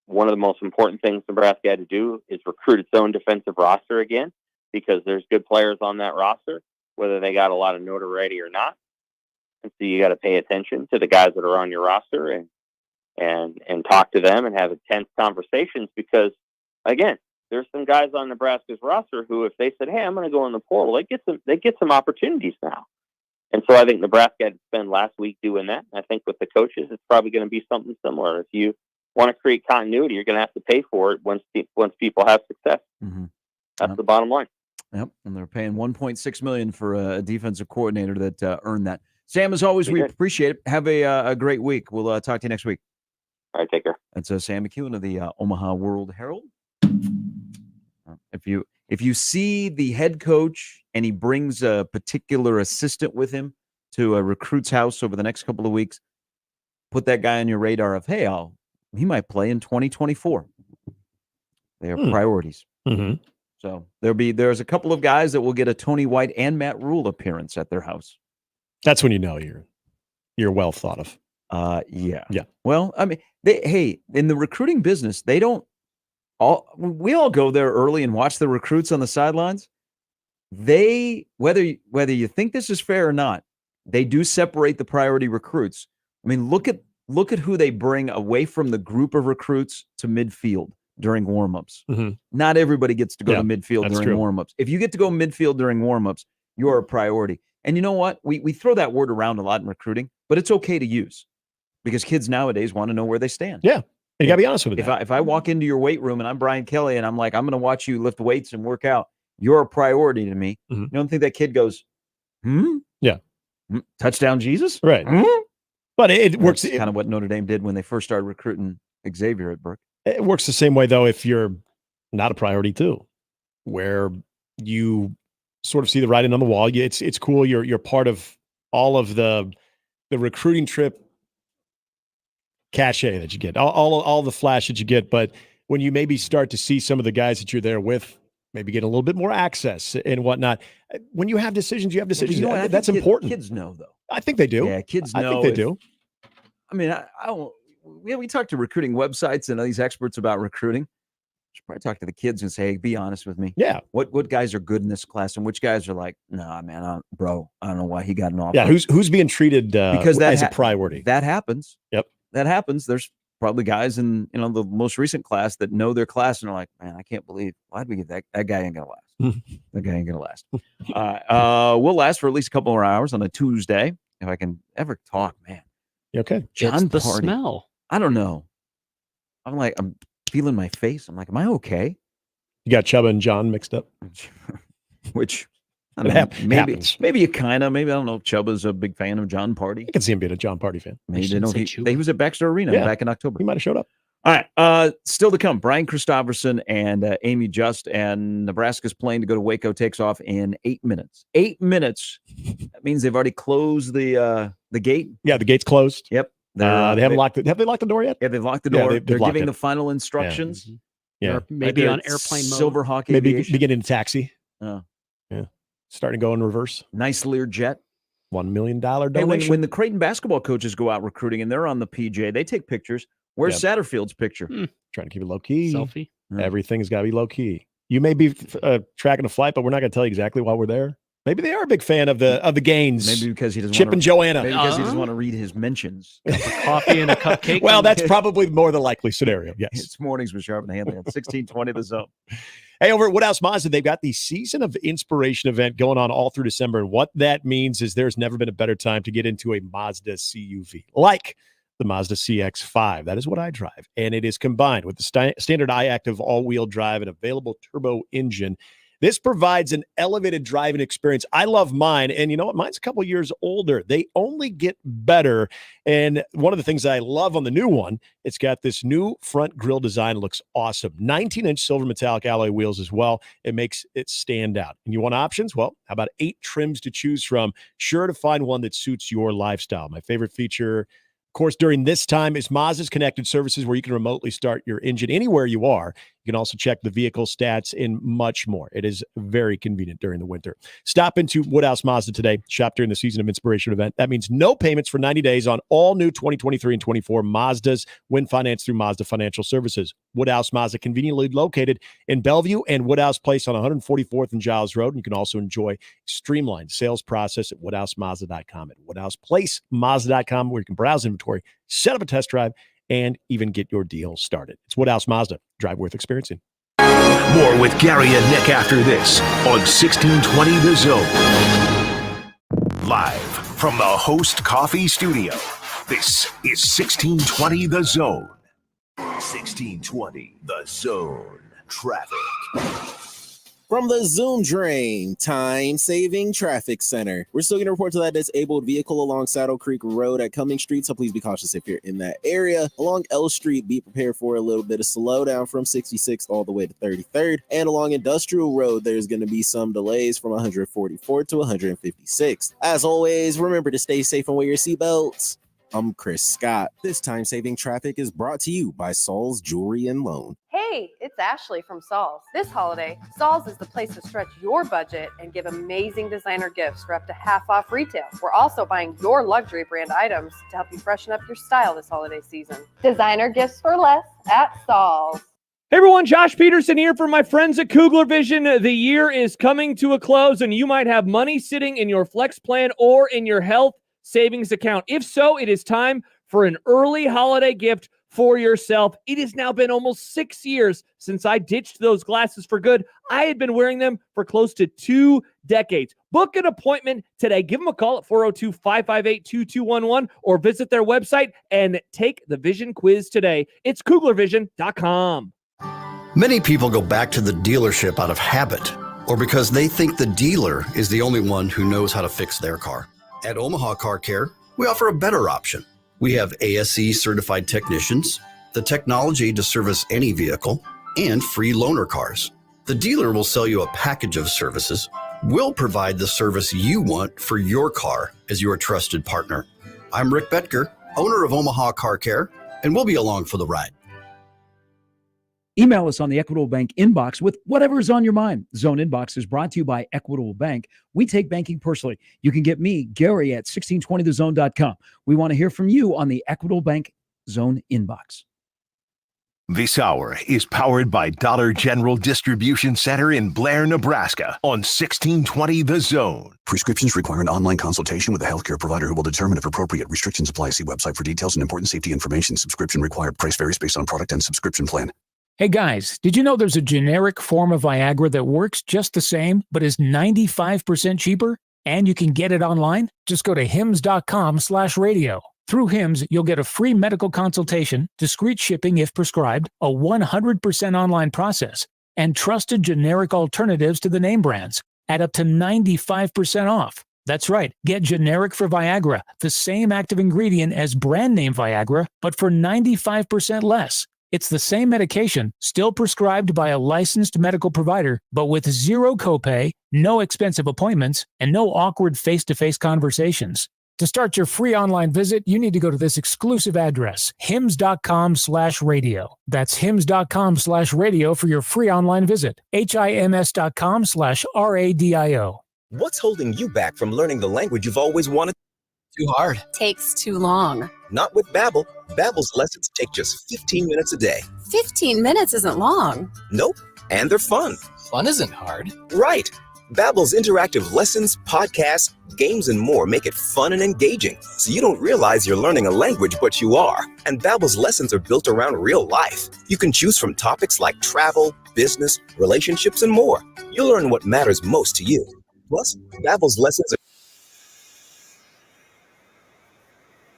one of the most important things Nebraska had to do is recruit its own defensive roster again, because there's good players on that roster, whether they got a lot of notoriety or not. And so you got to pay attention to the guys that are on your roster and talk to them and have intense conversations, because again, there's some guys on Nebraska's roster who, if they said, "Hey, I'm going to go in the portal," they get some opportunities now. And so I think Nebraska had to spend last week doing that. I think with the coaches, it's probably going to be something similar. If you want to create continuity, you're going to have to pay for it once people have success. Mm-hmm. That's the bottom line. Yep, and they're paying $1.6 million for a defensive coordinator that earned that. Sam, as always, we appreciate it. Have a great week. We'll talk to you next week. All right, take care. That's Sam McEwen of the Omaha World Herald. If you see the head coach and he brings a particular assistant with him to a recruit's house over the next couple of weeks, put that guy on your radar of, hey, he might play in 2024. They are priorities. Mm-hmm. So there's a couple of guys that will get a Tony White and Matt Rule appearance at their house. That's when you know you're well thought of. Yeah. Well, I mean, in the recruiting business, we all go there early and watch the recruits on the sidelines. Whether you think this is fair or not, they do separate the priority recruits. I mean, look at look at who they bring away from the group of recruits to midfield during warmups. Not everybody gets to go to midfield during warmups. If you get to go midfield during warmups, you're a priority. And you know what? We throw that word around a lot in recruiting, but it's okay to use because kids nowadays want to know where they stand. Yeah. You got to be honest with it. If I walk into your weight room and I'm Brian Kelly and I'm like, I'm going to watch you lift weights and work out, you're a priority to me. You don't think that kid goes, Yeah. Touchdown Jesus? Right. But it works. That's kind of what Notre Dame did when they first started recruiting Xavier at Burke. It works the same way, though, if you're not a priority, too, where you sort of see the writing on the wall. It's cool. You're part of all of the recruiting trip cachet that you get, all the flash that you get. But when you maybe start to see some of the guys that you're there with, maybe get a little bit more access and whatnot. When you have decisions, you have decisions. You know what? That's important. Kids know, though. I think they do. Yeah, kids know. I think they do. I mean, I don't. We talk to recruiting websites and these experts about recruiting. Should probably talk to the kids and say, hey, be honest with me. Yeah. What guys are good in this class and which guys are like, nah, man, I don't know why he got an offer. Yeah, who's being treated because as a priority. That happens. Yep. That happens. There's probably guys in the most recent class that know their class and are like, man, I can't believe why'd we get that guy ain't gonna last. That guy ain't gonna last. We'll last for at least a couple more hours on a Tuesday if I can ever talk, man. You okay? It's the Party. smell. I don't know. I'm feeling my face. I'm like, am I okay? You got Chubba and John mixed up, which I don't know, maybe you kind of. Maybe I don't know. Chubba's a big fan of John Party. I can see him being a John Party fan. Maybe he was at Baxter Arena back in October. He might have showed up. All right. Still to come. Brian Christopherson and Amy Just and Nebraska's plane to go to Waco takes off in 8 minutes. 8 minutes. That means they've already closed the gate. Yeah, the gate's closed. Yep. They haven't locked it. Have they locked the door yet? Yeah, they've locked the door. they've They're locked giving it. the final instructions. Yeah. Or maybe on airplane mode. Silverhawk Maybe Aviation. begin in a taxi. Oh. Yeah. Starting to go in reverse. Nice Lear jet. $1 million Hey, donation. when the Creighton basketball coaches go out recruiting and they're on the PJ, they take pictures. Where's Satterfield's picture? Trying to keep it low key. Selfie. Everything's got to be low key. You may be tracking a flight, but we're not going to tell you exactly why we're there. Maybe they are a big fan of the gains. Maybe because he doesn't Chip want and Joanna. Maybe because he doesn't want to read his mentions. Coffee and a cupcake. Well, that's probably more the likely scenario. Yes. It's mornings with Sharp and Handley at 1620 The Zone. Hey, over at Woodhouse Mazda, they've got the Season of Inspiration event going on all through December. And what that means is there's never been a better time to get into a Mazda CUV, like the Mazda CX-5. That is what I drive. And it is combined with the standard iActive all-wheel drive and available turbo engine. This provides an elevated driving experience. I love mine. And you know what? Mine's a couple years older. They only get better. And one of the things that I love on the new one, it's got this new front grille design. It looks awesome. 19-inch silver metallic alloy wheels as well. It makes it stand out. And you want options? Well, how about 8 trims to choose from? Sure to find one that suits your lifestyle. My favorite feature, of course, during this time is Mazda's connected services where you can remotely start your engine anywhere you are. You can also check the vehicle stats and much more. It is very convenient during the winter. Stop into Woodhouse Mazda today. Shop during the Season of Inspiration event. That means no payments for 90 days on all new 2023 and 24 Mazdas when financed through Mazda Financial Services. Woodhouse Mazda, conveniently located in Bellevue and Woodhouse Place on 144th and Giles Road. And you can also enjoy streamlined sales process at woodhousemazda.com and woodhouseplacemazda.com, where you can browse inventory, set up a test drive, and even get your deal started. It's Woodhouse Mazda. Drive worth experiencing. More with Gary and Nick after this on 1620 The Zone. Live from the Host Coffee Studio, this is 1620 The Zone. 1620 The Zone. Traffic. From the Zoom Drain Time-Saving Traffic Center. We're still going to report to that disabled vehicle along Saddle Creek Road at Cumming Street, so please be cautious if you're in that area. Along L Street, be prepared for a little bit of slowdown from 66 all the way to 33rd. And along Industrial Road, there's going to be some delays from 144 to 156. As always, remember to stay safe and wear your seatbelts. I'm Chris Scott. This time-saving traffic is brought to you by Saul's Jewelry and Loan. Hey, it's Ashley from Saul's. This holiday, Saul's is the place to stretch your budget and give amazing designer gifts for up to half off retail. We're also buying your luxury brand items to help you freshen up your style this holiday season. Designer gifts for less at Saul's. Hey everyone, Josh Peterson here for my friends at Kugler Vision. The year is coming to a close and you might have money sitting in your flex plan or in your health savings account. If so, it is time for an early holiday gift for yourself. It has now been almost 6 years since I ditched those glasses for good. I had been wearing them for close to 2 decades. Book an appointment today. Give them a call at 402-558-2211 or visit their website and take the vision quiz today. It's KuglerVision.com. Many people go back to the dealership out of habit or because they think the dealer is the only one who knows how to fix their car. At Omaha Car Care, we offer a better option. We have ASE certified technicians, the technology to service any vehicle, and free loaner cars. The dealer will sell you a package of services. We'll provide the service you want for your car as your trusted partner. I'm Rick Betker, owner of Omaha Car Care, and we'll be along for the ride. Email us on the Equitable Bank inbox with whatever is on your mind. Zone Inbox is brought to you by Equitable Bank. We take banking personally. You can get me, Gary, at 1620thezone.com. We want to hear from you on the Equitable Bank Zone Inbox. This hour is powered by Dollar General Distribution Center in Blair, Nebraska on 1620 The Zone. Prescriptions require an online consultation with a healthcare provider who will determine if appropriate. Restrictions apply. See website for details and important safety information. Subscription required. Price varies based on product and subscription plan. Hey guys, did you know there's a generic form of Viagra that works just the same, but is 95% cheaper? And you can get it online? Just go to hims.com/radio. Through Hims, you'll get a free medical consultation, discreet shipping if prescribed, a 100% online process, and trusted generic alternatives to the name brands at up to 95% off. That's right, get generic for Viagra, the same active ingredient as brand name Viagra, but for 95% less. It's the same medication, still prescribed by a licensed medical provider, but with zero copay, no expensive appointments, and no awkward face-to-face conversations. To start your free online visit, you need to go to this exclusive address, hims.com/radio. That's hims.com/radio for your free online visit. HIMS.com/RADIO. What's holding you back from learning the language you've always wanted? Too hard. Takes too long. Not with Babbel. Babbel's lessons take just 15 minutes a day. 15 minutes isn't long. Nope. And they're fun. Fun isn't hard. Right. Babbel's interactive lessons, podcasts, games, and more make it fun and engaging, so you don't realize you're learning a language, but you are. And Babbel's lessons are built around real life. You can choose from topics like travel, business, relationships, and more. You'll learn what matters most to you. Plus, Babbel's lessons are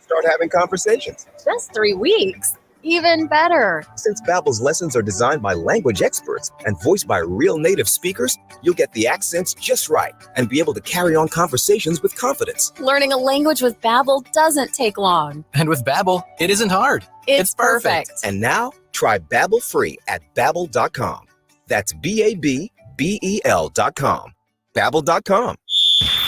start having conversations. Just 3 weeks. Even better. Since Babbel's lessons are designed by language experts and voiced by real native speakers, you'll get the accents just right and be able to carry on conversations with confidence. Learning a language with Babbel doesn't take long. And with Babbel, it isn't hard. It's perfect. And now, try Babbel free at Babbel.com. That's BABBEL.com. Babbel.com.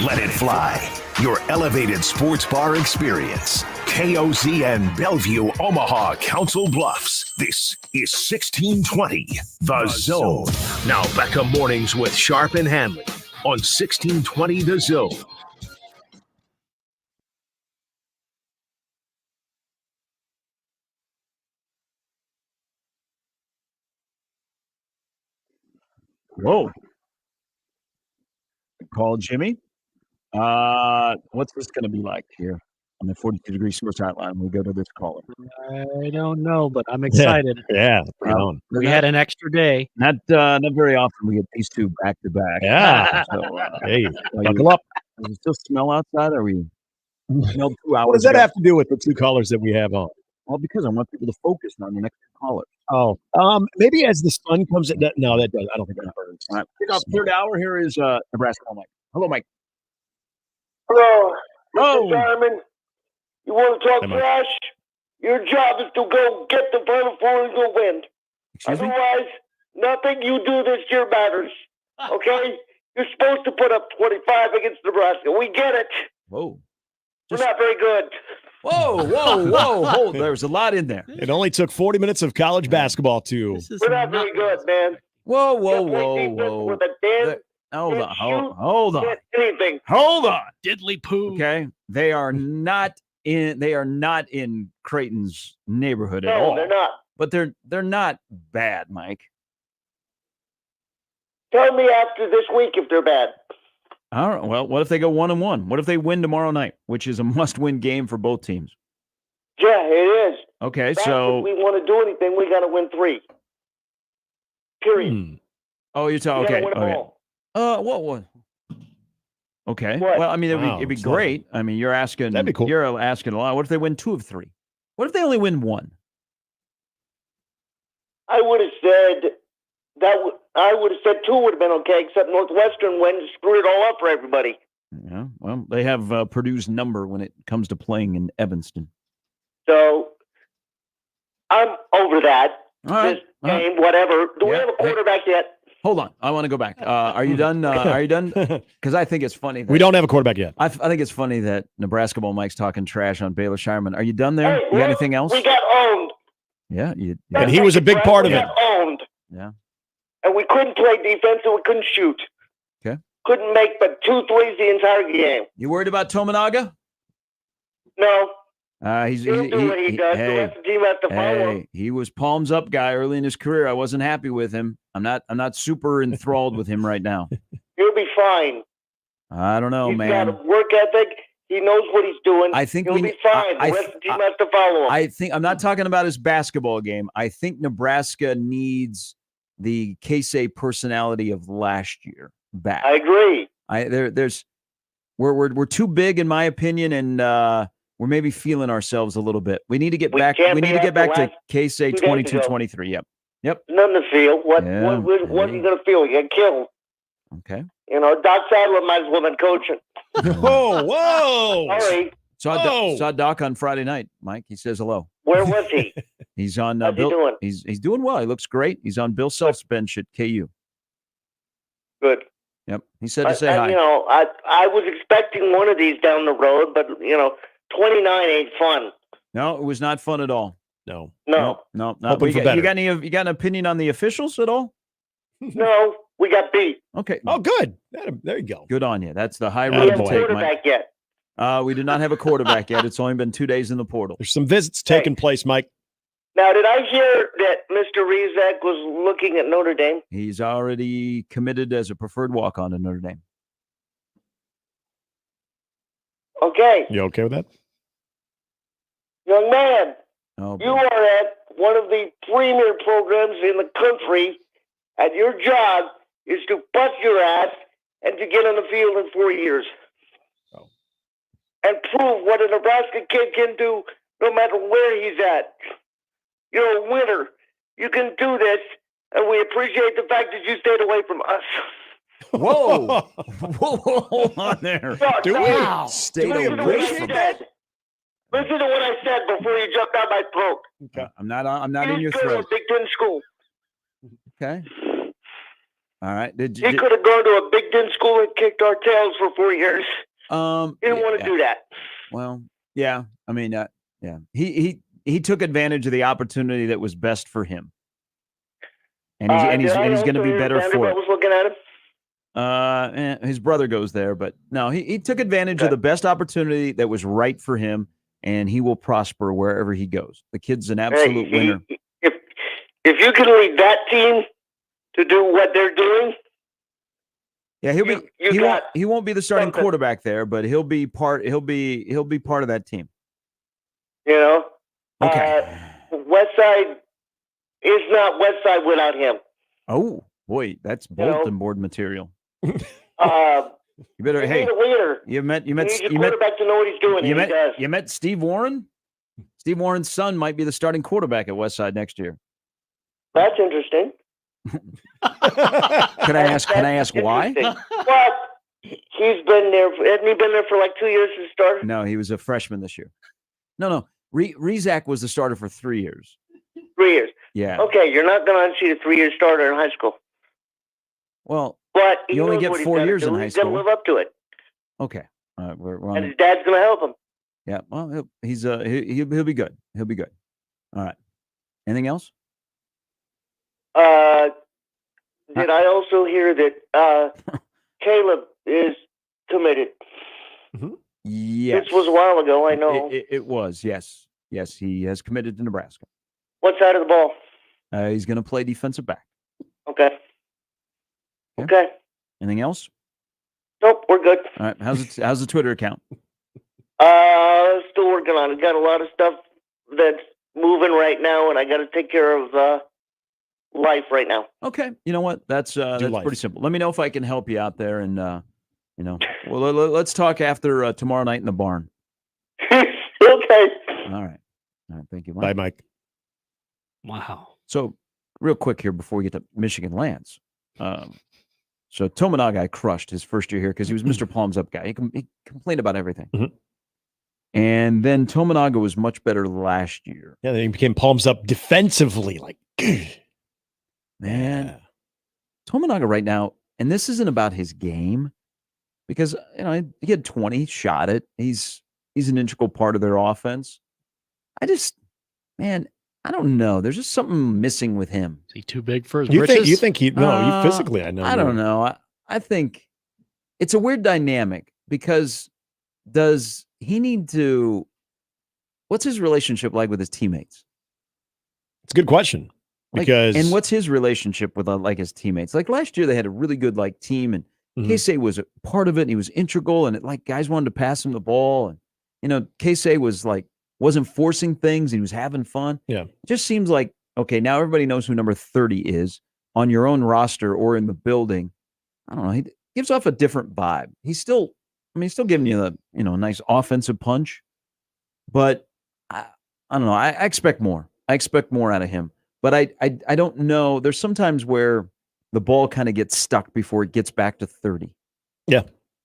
Let it fly. Your elevated sports bar experience. KOZN Bellevue, Omaha, Council Bluffs. This is 1620 The Zone. Now back to mornings with Sharp and Handley on 1620 The Zone. Whoa. Call Jimmy. What's this going to be like here on the 42 Degree Sports Hotline? We go to this caller. I don't know, but I'm excited. Yeah. We had an extra day. Not very often we get these two back to back. Yeah. So, Hey, buckle up. Does it still smell outside? Or are we smelled 2 hours What does that ago? have to do with the two callers that we have on? Well, because I want people to focus on the next caller. Oh, maybe as the sun comes in. No, that does. I don't think that hurts. All right. Pick up third hour. Here is Nebraska Mike. Hello, Mike. Hello, Oh. Mr. Simon. You want to talk Hey, Mike. trash? Your job is to go get the Final Four and go win. Excuse me? Otherwise, nothing you do this year matters. Okay? You're supposed to put up 25 against Nebraska. We get it. Whoa. We're not very good. Whoa. Hold. There's a lot in there. It only took 40 minutes of college basketball to. We're not very good, man. Whoa. With a damn Hold on. can't anything. Hold on. Diddly poo. Okay. They are not in Creighton's neighborhood at No, all. they're not. But they're not bad, Mike. Tell me after this week if they're bad. All right. Well, what if they go 1-1? What if they win tomorrow night, which is a must-win game for both teams? Yeah, it is. Okay, That's so if we want to do anything, we got to win 3. Period. oh, you're talking. We gotta Okay, win 'em okay. all. What? Okay. What? Well, I mean, Wow, it'd be it's not- great. I mean, you're asking. That'd be cool. You're asking a lot. What if they win 2 of 3? What if they only win 1? I would have said I would have said 2 would have been okay, except Northwestern went and screwed it all up for everybody. Yeah. Well, they have Purdue's number when it comes to playing in Evanston. So I'm over that. All right. This game, whatever. Do we Yeah. have a quarterback yet? Hold on. I want to go back. Are you done? Are you done? Because I think it's funny. We don't have a quarterback yet. I think it's funny that Nebraska Ball Mike's talking trash on Baylor Shireman. Are you done there? Hey, You got anything else? We got owned. Yeah. And he was a big part of We it. got owned. Yeah. And we couldn't play defense and we couldn't shoot. Okay. Couldn't make but 2 threes the entire game. You worried about Tominaga? No. He'll do what he does. The Hey, rest of the team has to follow him. he was palms up guy early in his career. I wasn't happy with him. I'm not super enthralled with him right now. He'll be fine. I don't know, He's man. got a work ethic. He knows what he's doing. I think he'll be fine. The rest of the team has to follow him. I think I'm not talking about his basketball game. I think Nebraska needs the Casey personality of last year back. I agree. We're too big in my opinion, and we're maybe feeling ourselves a little bit. We need to get back. can't We be need to get after back to last Casey 2 days ago. 22-23. Yep. Nothing to feel. What Yeah, are you going to feel? You get killed. Okay. You know, Doc Sadler might as well have been coaching. Whoa. Sorry. Saw Doc on Friday night, Mike. He says hello. Where was he? He's on How's he Bill. doing? He's doing well. He looks great. He's on Bill Self's bench at KU. Good. Yep. He said to say hi. You know, I was expecting one of these down the road, but, 29 ain't fun. No, it was not fun at all. No. No. Not. Hoping for You better. got an opinion on the officials at all? No, we got beat. Okay. Oh, good. There you go. Good on you. That's the high We road have to a take, quarterback Mike. yet. We do not have a quarterback yet. It's only been 2 days in the portal. There's some visits taking place, Mike. Now, did I hear that Mr. Rizek was looking at Notre Dame? He's already committed as a preferred walk-on to Notre Dame. Okay. You okay with that? Young man, Oh, you are at one of the premier programs in the country, and your job is to bust your ass and to get on the field in 4 years. And prove what a Nebraska kid can do no matter where he's at. You're a winner. You can do this, and we appreciate the fact that you stayed away from us. Whoa. Whoa, hold on there. Do we? Wow. Stayed Listen to what away I from said. Listen to what I said before you jumped down my throat. Okay. I'm not You in your go to a throat. Big Ten school. Okay. All right. He could have gone to a Big Ten school and kicked our tails for 4 years. He didn't want to do that. Well, yeah. I mean, yeah. He took advantage of the opportunity that was best for him, and he's going to be better for it. Was looking at him. His brother goes there, but no, he took advantage of the best opportunity that was right for him, and he will prosper wherever he goes. The kid's an absolute winner. If you can lead that team to do what they're doing, Yeah, he won't be the starting quarterback there, but he'll be part of that team. you know. Okay. West Side is not West Side without him. Oh boy, that's bulletin board material. You better You need a leader. you You met need your quarterback to know what he's doing. and he does. you met Steve Warren? Steve Warren's son might be the starting quarterback at West Side next year. That's interesting. Can I ask why? Well, he's been there. Hasn't he been there for like 2 years to start? No, he was a freshman this year. No. Rizak was the starter for 3 years. 3 years. Yeah. Okay, you're not going to unseat a 3-year starter in high school. Well, But he you only knows get what he's 4 gotta years do. in high He's gotta school. live up to it, Okay. We're on. and his dad's going to help him. Yeah. Well, he'll be good. He'll be good. All right. Anything else? Did I also hear that Caleb is committed? Yes. This was a while ago. I know. It was. Yes. Yes. He has committed to Nebraska. What side of the ball? He's going to play defensive back. Okay. Okay. Anything else? Nope, we're good. All right. How's the Twitter account? Still working on it. Got a lot of stuff that's moving right now, and I got to take care of life right now. Okay, you know what? That's life. pretty simple. Let me know if I can help you out there, and well, let's talk after tomorrow night in the barn. Okay. All right. Thank you, Mike. Bye, Mike. Wow. So, real quick here before we get to Michigan Lance. So Tominaga I crushed his first year here because he was Mr. Palms Up guy. He complained about everything. Mhm. And then Tominaga was much better last year. Yeah, then he became palms up defensively. Like, man, Tominaga right now, and this isn't about his game because he had 20, shot it. He's an integral part of their offense. I don't know. There's just something missing with him. Is he too big for his you britches? think he? No, he physically. I know. I don't know. I think it's a weird dynamic because does he need to? What's his relationship like with his teammates? It's a good question because and what's his relationship with his teammates? Like last year, they had a really good team, and Casey was a part of it, and he was integral, and guys wanted to pass him the ball, and Casey was wasn't forcing things, and he was having fun. Yeah, it just seems like okay, now everybody knows who number 30 is on your own roster or in the building. I don't know. He gives off a different vibe. He's still giving you a nice offensive punch, but I don't know. I expect more. I expect more out of him, but I don't know. There's sometimes where the ball kind of gets stuck before it gets back to 30. Yeah,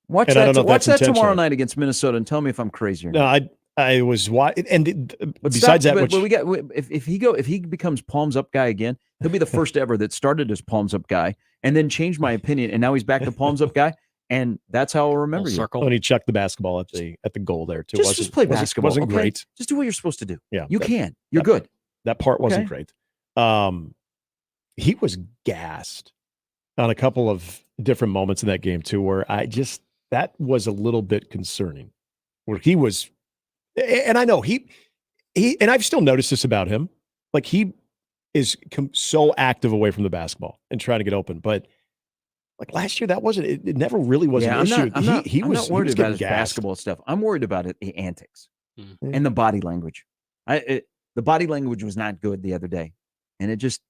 watch that tomorrow night against Minnesota and tell me if I'm crazy or not. No, I was and But besides stop, that, but we got if he becomes palms up guy again, he'll be the first ever that started as palms up guy and then changed my opinion, and now he's back to palms up guy, and that's how I'll remember you. circle. And he chucked the basketball at the goal there too. Just play basketball. Wasn't okay? great. Just do what you're supposed to do. Yeah, You're good. That part wasn't Okay. great. He was gassed on a couple of different moments in that game too, where that was a little bit concerning. Where he was, and I know he, and I've still noticed this about him. Like he is so active away from the basketball and trying to get open, but last year that wasn't. It never really was an issue. I'm not worried about his gassed. basketball stuff. I'm worried about the antics and the body language. The body language was not good the other day, and it just.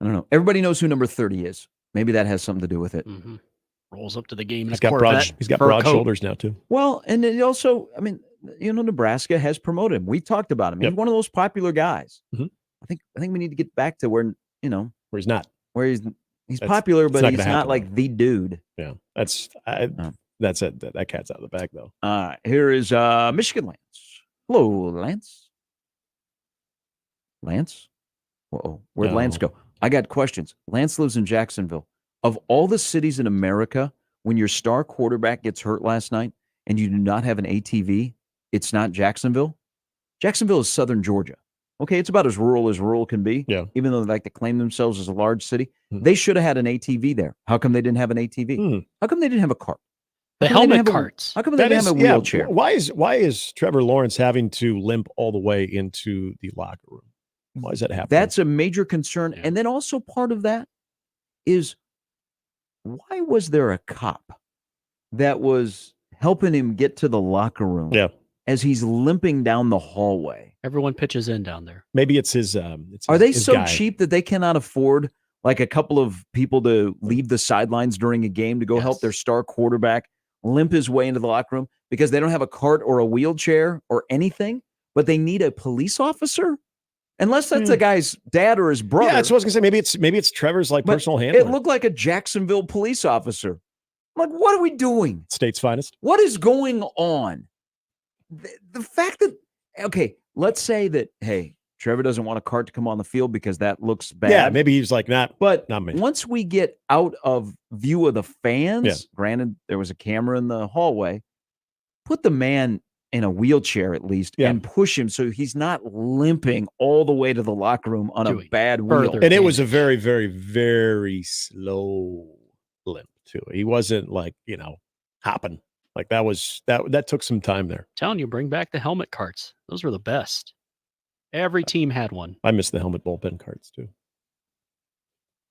I don't know. Everybody knows who number 30 is. Maybe that has something to do with it. Mm-hmm. Rolls up to the game. He's got broad shoulders now too. Well, and then also, Nebraska has promoted him. We talked about him. He's one of those popular guys. Mm-hmm. I think we need to get back to where he's not. Where he's popular, but he's not happen. the dude. Yeah, that's it. That cat's out of the bag though. All right, here is Michigan Lance. Hello, Lance. Lance. Uh-oh, where'd Lance go? I got questions. Lance lives in Jacksonville. Of all the cities in America, when your star quarterback gets hurt last night and you do not have an ATV, it's not Jacksonville. Jacksonville is southern Georgia. Okay, it's about as rural can be. Yeah. Even though they like to claim themselves as a large city, they should have had an ATV there. How come they didn't have an ATV? How come they didn't have a cart? The helmet carts. How come they didn't have a wheelchair? Why is Trevor Lawrence having to limp all the way into the locker room? Why is that happening? That's a major concern. And then also part of that is why was there a cop that was helping him get to the locker room as he's limping down the hallway? Everyone pitches in down there. Maybe it's his. Are they his so guy. cheap that they cannot afford a couple of people to leave the sidelines during a game to go help their star quarterback limp his way into the locker room because they don't have a cart or a wheelchair or anything, but they need a police officer? Unless that's the guy's dad or his brother. Yeah, that's what I was gonna say. Maybe it's Trevor's personal handler. It looked like a Jacksonville police officer. I'm like, what are we doing? State's finest. What is going on? The fact that let's say that Trevor doesn't want a cart to come on the field because that looks bad. Yeah, maybe he's like, not me. Once we get out of view of the fans, granted there was a camera in the hallway, put the man in a wheelchair at least and push him so he's not limping all the way to the locker room on a bad wheel. And it was a very, very, very slow limp too. He wasn't hopping. That took some time there. Telling you, bring back the helmet carts. Those were the best. Every team had one. I miss the helmet bullpen carts too.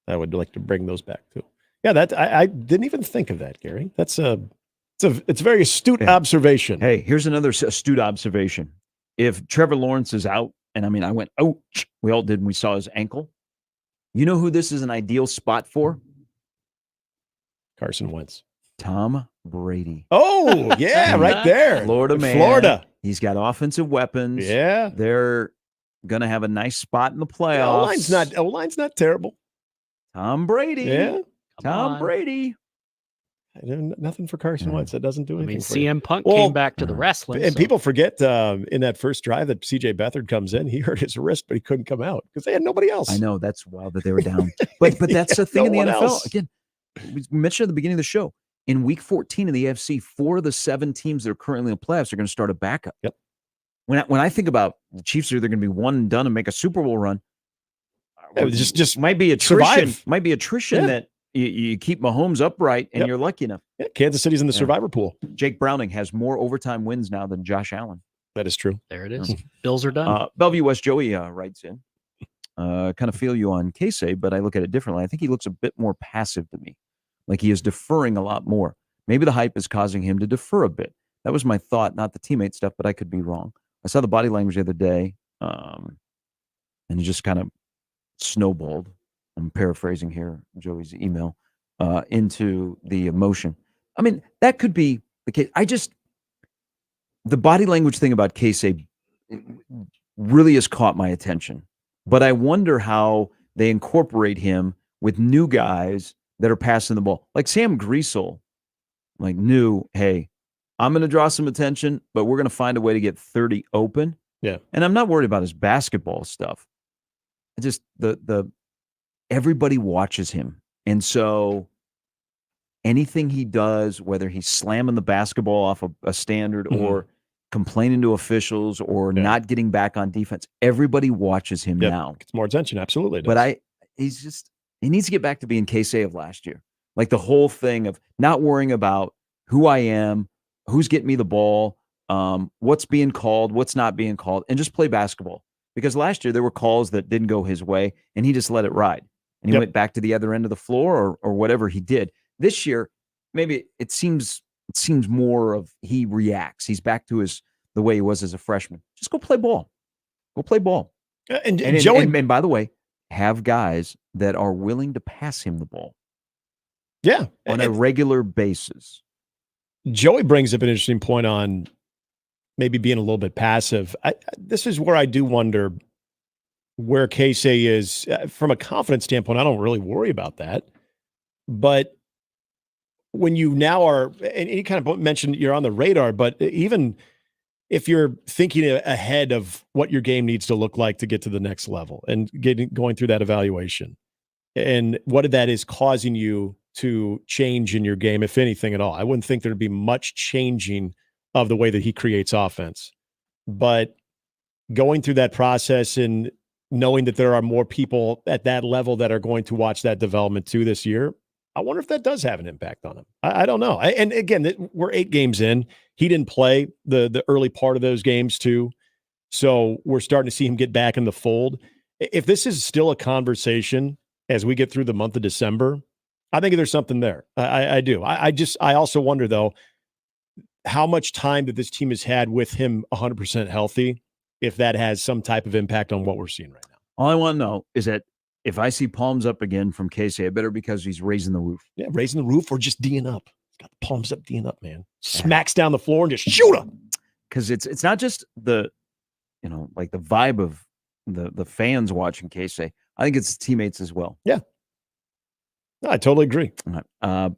I would like to bring those back too. Yeah, I didn't even think of that, Gary. It's a very astute observation. Hey, here's another astute observation. if Trevor Lawrence is out, and I mean, I went, oh, we all did when we saw his ankle. You know who this is an ideal spot for? Carson Wentz. Tom Brady. Oh, yeah, right there. Florida man. Florida. He's got offensive weapons. Yeah. They're going to have a nice spot in the playoffs. O-line's not terrible. Tom Brady. Yeah. Tom Brady. Nothing for Carson Wentz. That doesn't do anything. I mean, for you. CM Punk came back to the wrestling. And so- people forget in that first drive that CJ Beathard comes in, he hurt his wrist, but he couldn't come out because they had nobody else. I know. That's wild that they were down. But that's the thing in the NFL. Else. Again, we mentioned at the beginning of the show, in week 14 in the AFC, 4 of the 7 teams that are currently in the playoffs are going to start a backup. Yep. When I think about the Chiefs are either going to be one and done and make a Super Bowl run, just might be attrition. survive. Might be attrition that you keep Mahomes upright and you're lucky enough. Yeah, Kansas City's in the survivor pool. Jake Browning has more overtime wins now than Josh Allen. That is true. There it is. Bills are done. Bellevue West Joey writes in. Kind of feel you on Casey, but I look at it differently. I think he looks a bit more passive to me, like he is deferring a lot more. Maybe the hype is causing him to defer a bit. That was my thought, not the teammate stuff, but I could be wrong. I saw the body language the other day, and it just kind of snowballed. I'm paraphrasing here Joey's email into the emotion. I mean, that could be the case. The body language thing about Casey really has caught my attention. But I wonder how they incorporate him with new guys that are passing the ball. Like Sam Greasel, knew, hey, I'm going to draw some attention, but we're going to find a way to get 30 open. Yeah. And I'm not worried about his basketball stuff. I just, everybody watches him. And so anything he does, whether he's slamming the basketball off a standard or complaining to officials or not getting back on defense, everybody watches him now. Gets more attention. Absolutely. But he needs to get back to being Casey of last year. Like the whole thing of not worrying about who I am, who's getting me the ball, what's being called, what's not being called, and just play basketball. Because last year there were calls that didn't go his way, and he just let it ride. And he went back to the other end of the floor or whatever he did. This year, maybe it seems more of he reacts. He's back to the way he was as a freshman. Just go play ball. Go play ball. And Joey, and by the way, have guys that are willing to pass him the ball. Yeah. On a regular basis. Joey brings up an interesting point on maybe being a little bit passive. This is where I do wonder where Casey is from a confidence standpoint. I don't really worry about that. But when you now are, and you kind of mentioned you're on the radar, but even if you're thinking ahead of what your game needs to look like to get to the next level and going through that evaluation and what that is causing you to change in your game, if anything at all. I wouldn't think there'd be much changing of the way that he creates offense. But going through that process and knowing that there are more people at that level that are going to watch that development too this year, I wonder if that does have an impact on him. I don't know. And again, we're 8 games in. He didn't play the early part of those games too. So we're starting to see him get back in the fold. If this is still a conversation as we get through the month of December, I think there's something there. I do. I also wonder, though, how much time that this team has had with him 100% healthy, if that has some type of impact on what we're seeing right now. All I want to know is that if I see palms up again from Casey, I better because he's raising the roof. Yeah, raising the roof or just D'ing up. He's got the palms up, D'ing up, man. Smacks down the floor and just shoot him. Because it's not just the vibe of the fans watching Casey. I think it's teammates as well. Yeah. No, I totally agree. All right.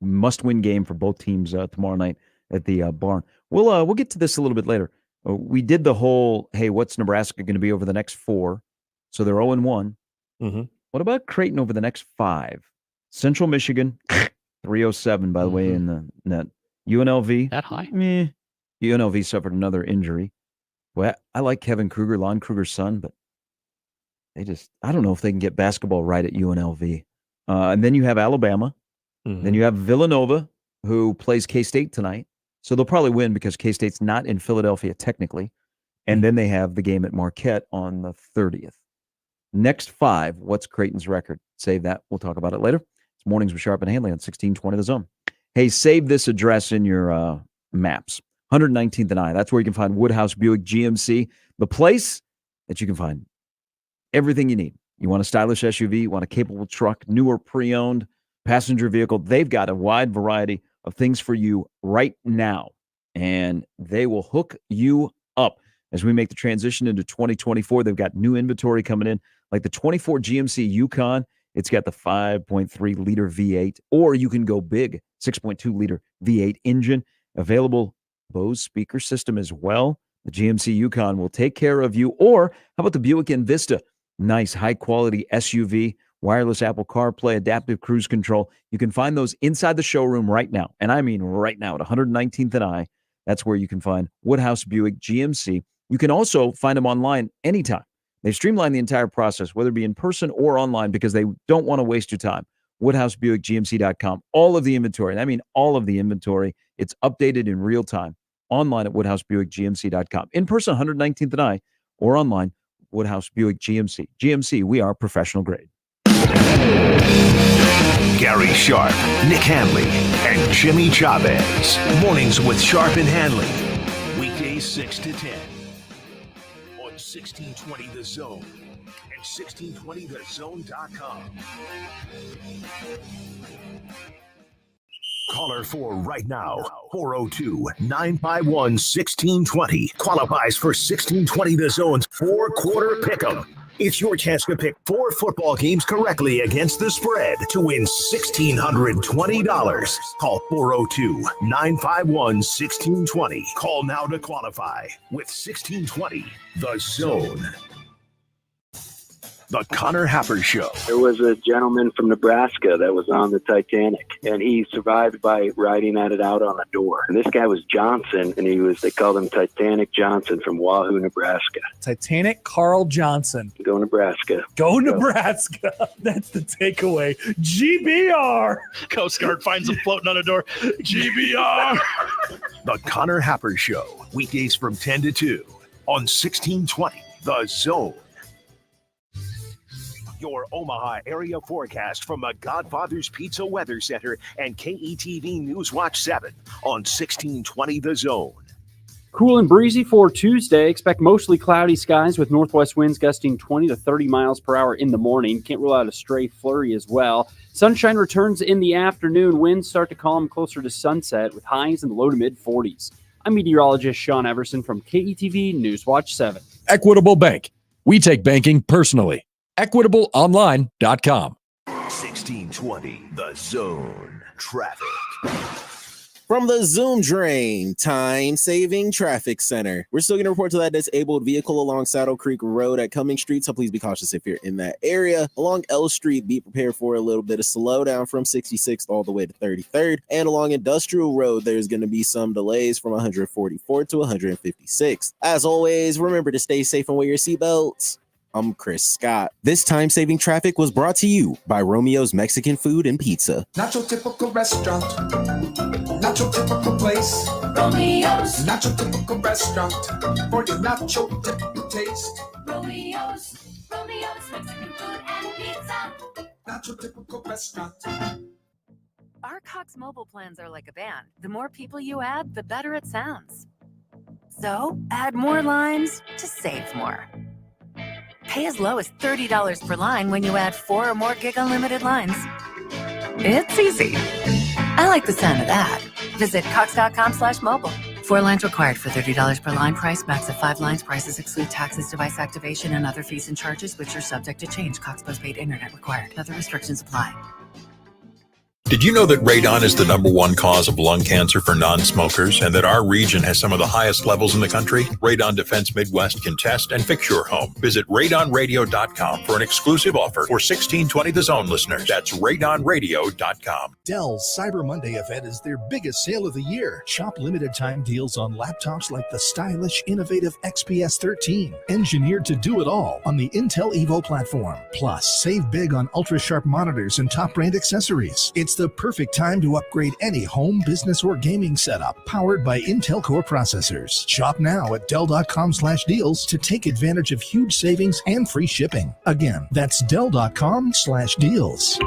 Must-win game for both teams tomorrow night at the barn. We'll get to this a little bit later. We did the whole, hey, what's Nebraska going to be over the next 4? So they're 0-1. Mm-hmm. What about Creighton over the next 5? Central Michigan, 307, by the way, in the net. UNLV. That high? UNLV suffered another injury. Well, I like Kevin Kruger, Lon Kruger's son, but I don't know if they can get basketball right at UNLV. And then you have Alabama. Mm-hmm. Then you have Villanova, who plays K-State tonight. So they'll probably win because K-State's not in Philadelphia technically. And then they have the game at Marquette on the 30th. Next 5, what's Creighton's record? Save that. We'll talk about it later. It's Mornings with Sharp and Handley on 1620 The Zone. Hey, save this address in your maps. 119th and I. That's where you can find Woodhouse Buick GMC, the place that you can find everything you need. You want a stylish SUV, you want a capable truck, new or pre-owned passenger vehicle. They've got a wide variety of things for you right now, and they will hook you up as we make the transition into 2024. They've got new inventory coming in, like the 24 GMC Yukon. It's got the 5.3-liter V8, or you can go big, 6.2-liter V8 engine. Available Bose speaker system as well. The GMC Yukon will take care of you. Or how about the Buick Envista? Nice, high-quality SUV, wireless Apple CarPlay, adaptive cruise control. You can find those inside the showroom right now, and I mean right now at 119th and I. That's where you can find Woodhouse Buick GMC. You can also find them online anytime. They've streamlined the entire process, whether it be in person or online, because they don't want to waste your time. WoodhouseBuickGMC.com. All of the inventory, and I mean all of the inventory, it's updated in real time. Online at WoodhouseBuickGMC.com. In person, 119th and I, or online, Woodhouse Buick GMC. GMC, we are professional grade. Gary Sharp, Nick Handley, and Jimmy Chavez. Mornings with Sharp and Handley. Weekdays 6 to 10. On 1620 The Zone and 1620thezone.com. Caller 4 right now, 402-951-1620. Qualifies for 1620 The Zone's 4-quarter pick'em. It's your chance to pick 4 football games correctly against the spread to win $1,620. Call 402-951-1620. Call now to qualify with 1620 The Zone. The Connor Happer Show. There was a gentleman from Nebraska that was on the Titanic, and he survived by riding at it out on a door. And this guy was Johnson, and they called him Titanic Johnson from Wahoo, Nebraska. Titanic Carl Johnson. Go Nebraska. Go Nebraska. That's the takeaway. GBR. Coast Guard finds him floating on a door. GBR. The Connor Happer Show. Weekdays from 10 to 2 on 1620 The Zone. Your Omaha area forecast from the Godfather's Pizza Weather Center and KETV News Watch 7 on 1620 The Zone. Cool and breezy for Tuesday. Expect mostly cloudy skies with northwest winds gusting 20 to 30 miles per hour in the morning. Can't rule out a stray flurry as well. Sunshine returns in the afternoon. Winds start to calm closer to sunset with highs in the low to mid 40s. I'm meteorologist Sean Everson from KETV News Watch 7. Equitable Bank. We take banking personally. EquitableOnline.com. 1620 The Zone. Traffic. From the Zoom Drain Time-Saving Traffic Center. We're still going to report to that disabled vehicle along Saddle Creek Road at Cumming Street, so please be cautious if you're in that area. Along L Street, be prepared for a little bit of slowdown from 66th all the way to 33rd. And along Industrial Road, there's going to be some delays from 144 to 156. As always, remember to stay safe and wear your seatbelts. I'm Chris Scott. This time-saving traffic was brought to you by Romeo's Mexican Food and Pizza. Not your typical restaurant, not your typical place. Romeo's, not your typical restaurant, for your not your typical taste. Romeo's Mexican Food and Pizza. Not your typical restaurant. Our Cox mobile plans are like a band. The more people you add, the better it sounds. So add more lines to save more. Pay as low as $30 per line when you add 4 or more gig unlimited lines. It's easy. I like the sound of that. Visit cox.com/mobile. 4 lines required for $30 per line. Price max of 5 lines. Prices exclude taxes, device activation, and other fees and charges, which are subject to change. Cox postpaid internet required. Other restrictions apply. Did you know that radon is the #1 cause of lung cancer for non-smokers and that our region has some of the highest levels in the country? Radon Defense Midwest can test and fix your home. Visit radonradio.com for an exclusive offer for 1620 The Zone listeners. That's radonradio.com. Dell's Cyber Monday event is their biggest sale of the year. Shop limited time deals on laptops like the stylish, innovative XPS 13, engineered to do it all on the Intel Evo platform. Plus, save big on ultra-sharp monitors and top brand accessories. It's the perfect time to upgrade any home, business, or gaming setup powered by Intel Core processors. Shop now at Dell.com/deals to take advantage of huge savings and free shipping. Again, that's Dell.com/deals.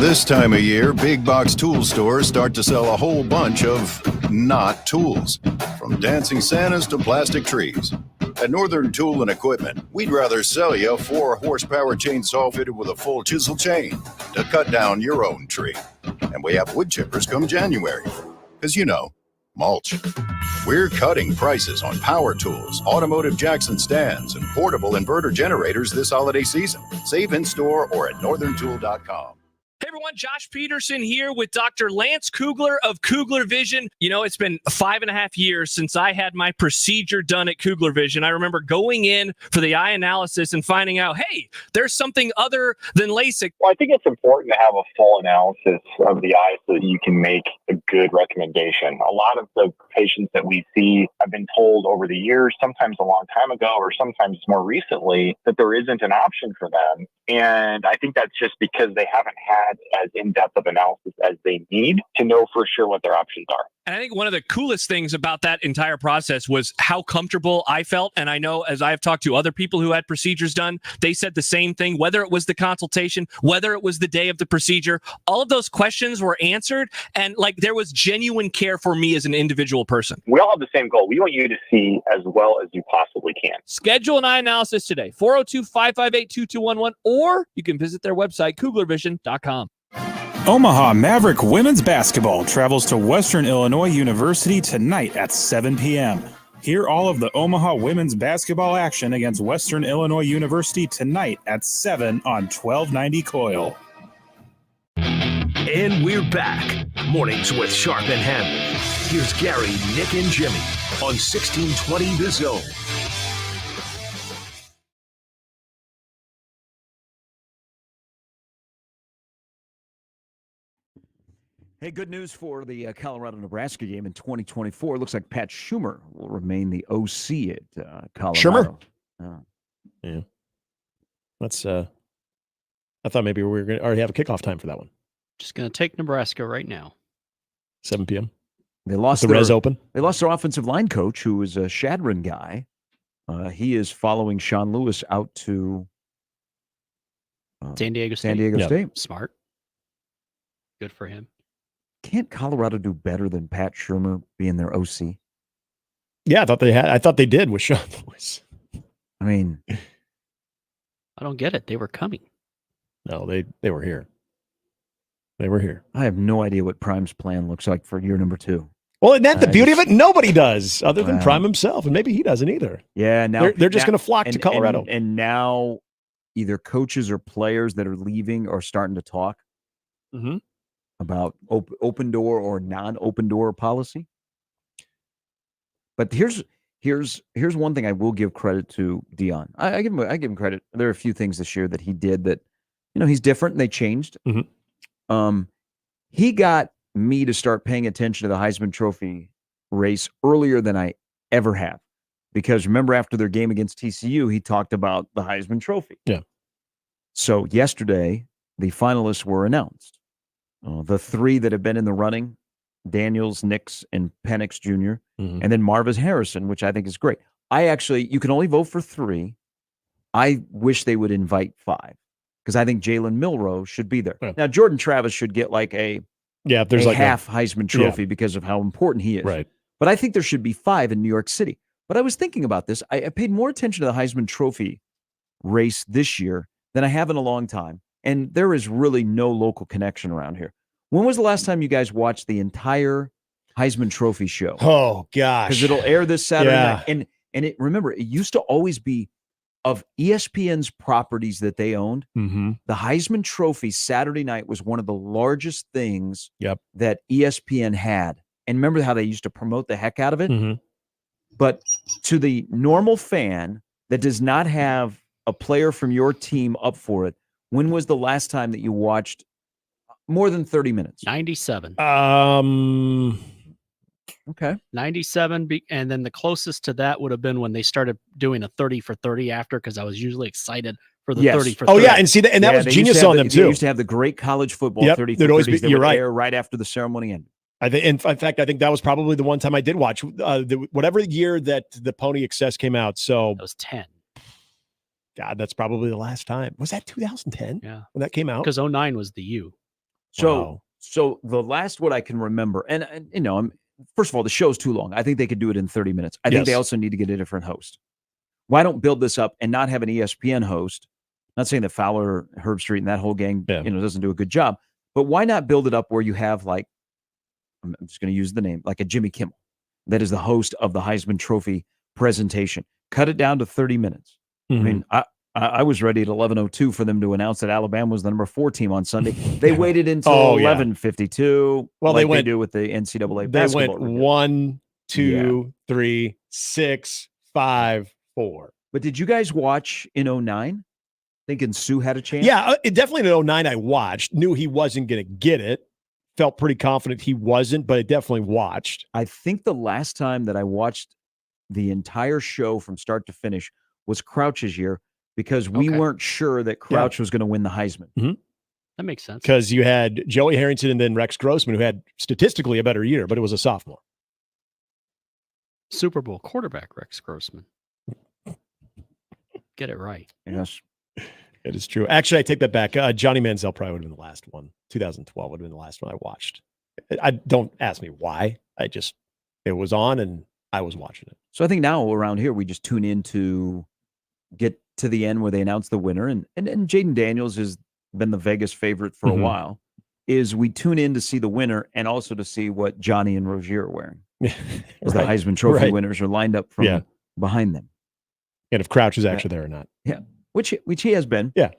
This time of year, big box tool stores start to sell a whole bunch of not tools. From dancing Santas to plastic trees. At Northern Tool and Equipment, we'd rather sell you a 4-horsepower chainsaw fitted with a full chisel chain to cut down your own tree. And we have wood chippers come January. Because mulch. We're cutting prices on power tools, automotive jacks and stands, and portable inverter generators this holiday season. Save in store or at northerntool.com. Hey everyone, Josh Peterson here with Dr. Lance Kugler of Kugler Vision. It's been 5.5 years since I had my procedure done at Kugler Vision. I remember going in for the eye analysis and finding out, hey, there's something other than LASIK. Well, I think it's important to have a full analysis of the eye so that you can make a good recommendation. A lot of the patients that we see have been told over the years, sometimes a long time ago or sometimes more recently, that there isn't an option for them. And I think that's just because they haven't had as in-depth of analysis as they need to know for sure what their options are. And I think one of the coolest things about that entire process was how comfortable I felt. And I know as I've talked to other people who had procedures done, they said the same thing, whether it was the consultation, whether it was the day of the procedure, all of those questions were answered. And there was genuine care for me as an individual person. We all have the same goal. We want you to see as well as you possibly can. Schedule an eye analysis today, 402-558-2211, or you can visit their website, kuglervision.com. Omaha Maverick women's basketball travels to Western Illinois University tonight at 7 p.m. Hear all of the Omaha women's basketball action against Western Illinois University tonight at 7 on 1290 Coil. And we're back. Mornings with Sharp and Handley. Here's Gary, Nick, and Jimmy on 1620 The Zone. Hey, good news for the Colorado-Nebraska game in 2024. It looks like Pat Schumer will remain the OC at Colorado. Schumer? Yeah. That's, I thought maybe we were going to already have a kickoff time for that one. Just going to take Nebraska right now. 7 p.m. They lost the res open. They lost their offensive line coach, who was a Shadron guy. He is following Sean Lewis out to San Diego State. San Diego State. Smart. Good for him. Can't Colorado do better than Pat Schumer being their OC? Yeah, I thought they did with Sean Lewis. I mean, I don't get it. They were coming. No, they were here. They were here. I have no idea what Prime's plan looks like for year number 2. Well, isn't that the beauty of it? Nobody does, other than Prime himself, and maybe he doesn't either. Yeah, now they're just going to flock to Colorado. And now, either coaches or players that are leaving are starting to talk about open door or non-open door policy. But here's one thing I will give credit to Dion. I give him credit. There are a few things this year that he did that, he's different and they changed. He got me to start paying attention to the Heisman Trophy race earlier than I ever have. Because remember, after their game against TCU, he talked about the Heisman Trophy. Yeah. So yesterday, the finalists were announced. The 3 that have been in the running, Daniels, Nix, and Penix Jr., and then Marvis Harrison, which I think is great. You can only vote for 3. I wish they would invite 5 because I think Jalen Milroe should be there. Now, Jordan Travis should get there's half Heisman Trophy because of how important he is. Right. But I think there should be 5 in New York City. But I was thinking about this. I paid more attention to the Heisman Trophy race this year than I have in a long time. And there is really no local connection around here. When was the last time you guys watched the entire Heisman Trophy show? Oh, gosh. Because it'll air this Saturday night. And remember, it used to always be of ESPN's properties that they owned. The Heisman Trophy Saturday night was one of the largest things that ESPN had. And remember how they used to promote the heck out of it? But to the normal fan that does not have a player from your team up for it, when was the last time that you watched more than 30 minutes? 97. Okay. 97. And then the closest to that would have been when they started doing a 30 for 30 after, because I was usually excited for the 30 for 30. Oh, yeah. And see, that was genius on them, too. They used to have the great college football 30 for 30s that would air right after the ceremony ended. In fact, I think that was probably the one time I did watch whatever year that the Pony Excess came out. So that was 10. God, that's probably the last time. Was that 2010? Yeah, when that came out? Because 09 was the U. So the last what I can remember, and first of all, the show's too long. I think they could do it in 30 minutes. I think they also need to get a different host. Why don't build this up and not have an ESPN host? Not saying that Fowler, Herb Street, and that whole gang, doesn't do a good job, but why not build it up where you have, like, I'm just going to use the name, like a Jimmy Kimmel, that is the host of the Heisman Trophy presentation. Cut it down to 30 minutes. I mean, I was ready at 11:02 for them to announce that Alabama was the number 4 team on Sunday. They waited until 11:52. Well, like they do with the NCAA They basketball. went 1, 2, 3, 6, 5, 4. But did you guys watch in 09? Thinking Sue had a chance? Yeah, definitely in 09 I watched. Knew he wasn't going to get it. Felt pretty confident he wasn't, but I definitely watched. I think the last time that I watched the entire show from start to finish was Crouch's year, because we weren't sure that Crouch was going to win the Heisman. That makes sense. Because you had Joey Harrington and then Rex Grossman, who had statistically a better year, but it was a sophomore. Super Bowl quarterback Rex Grossman. Get it right. Yes. It is true. Actually, I take that back. Johnny Manziel probably would have been the last one. 2012 would have been the last one I watched. I don't ask me why. It was on and I was watching it. So I think now around here, we just tune in to get to the end where they announce the winner. And Jaden Daniels has been the Vegas favorite for a while. Is we tune in to see the winner and also to see what Johnny and Rozier are wearing. As the Heisman Trophy winners are lined up from behind them. And if Crouch is actually there or not. Yeah. Which he has been. Yeah.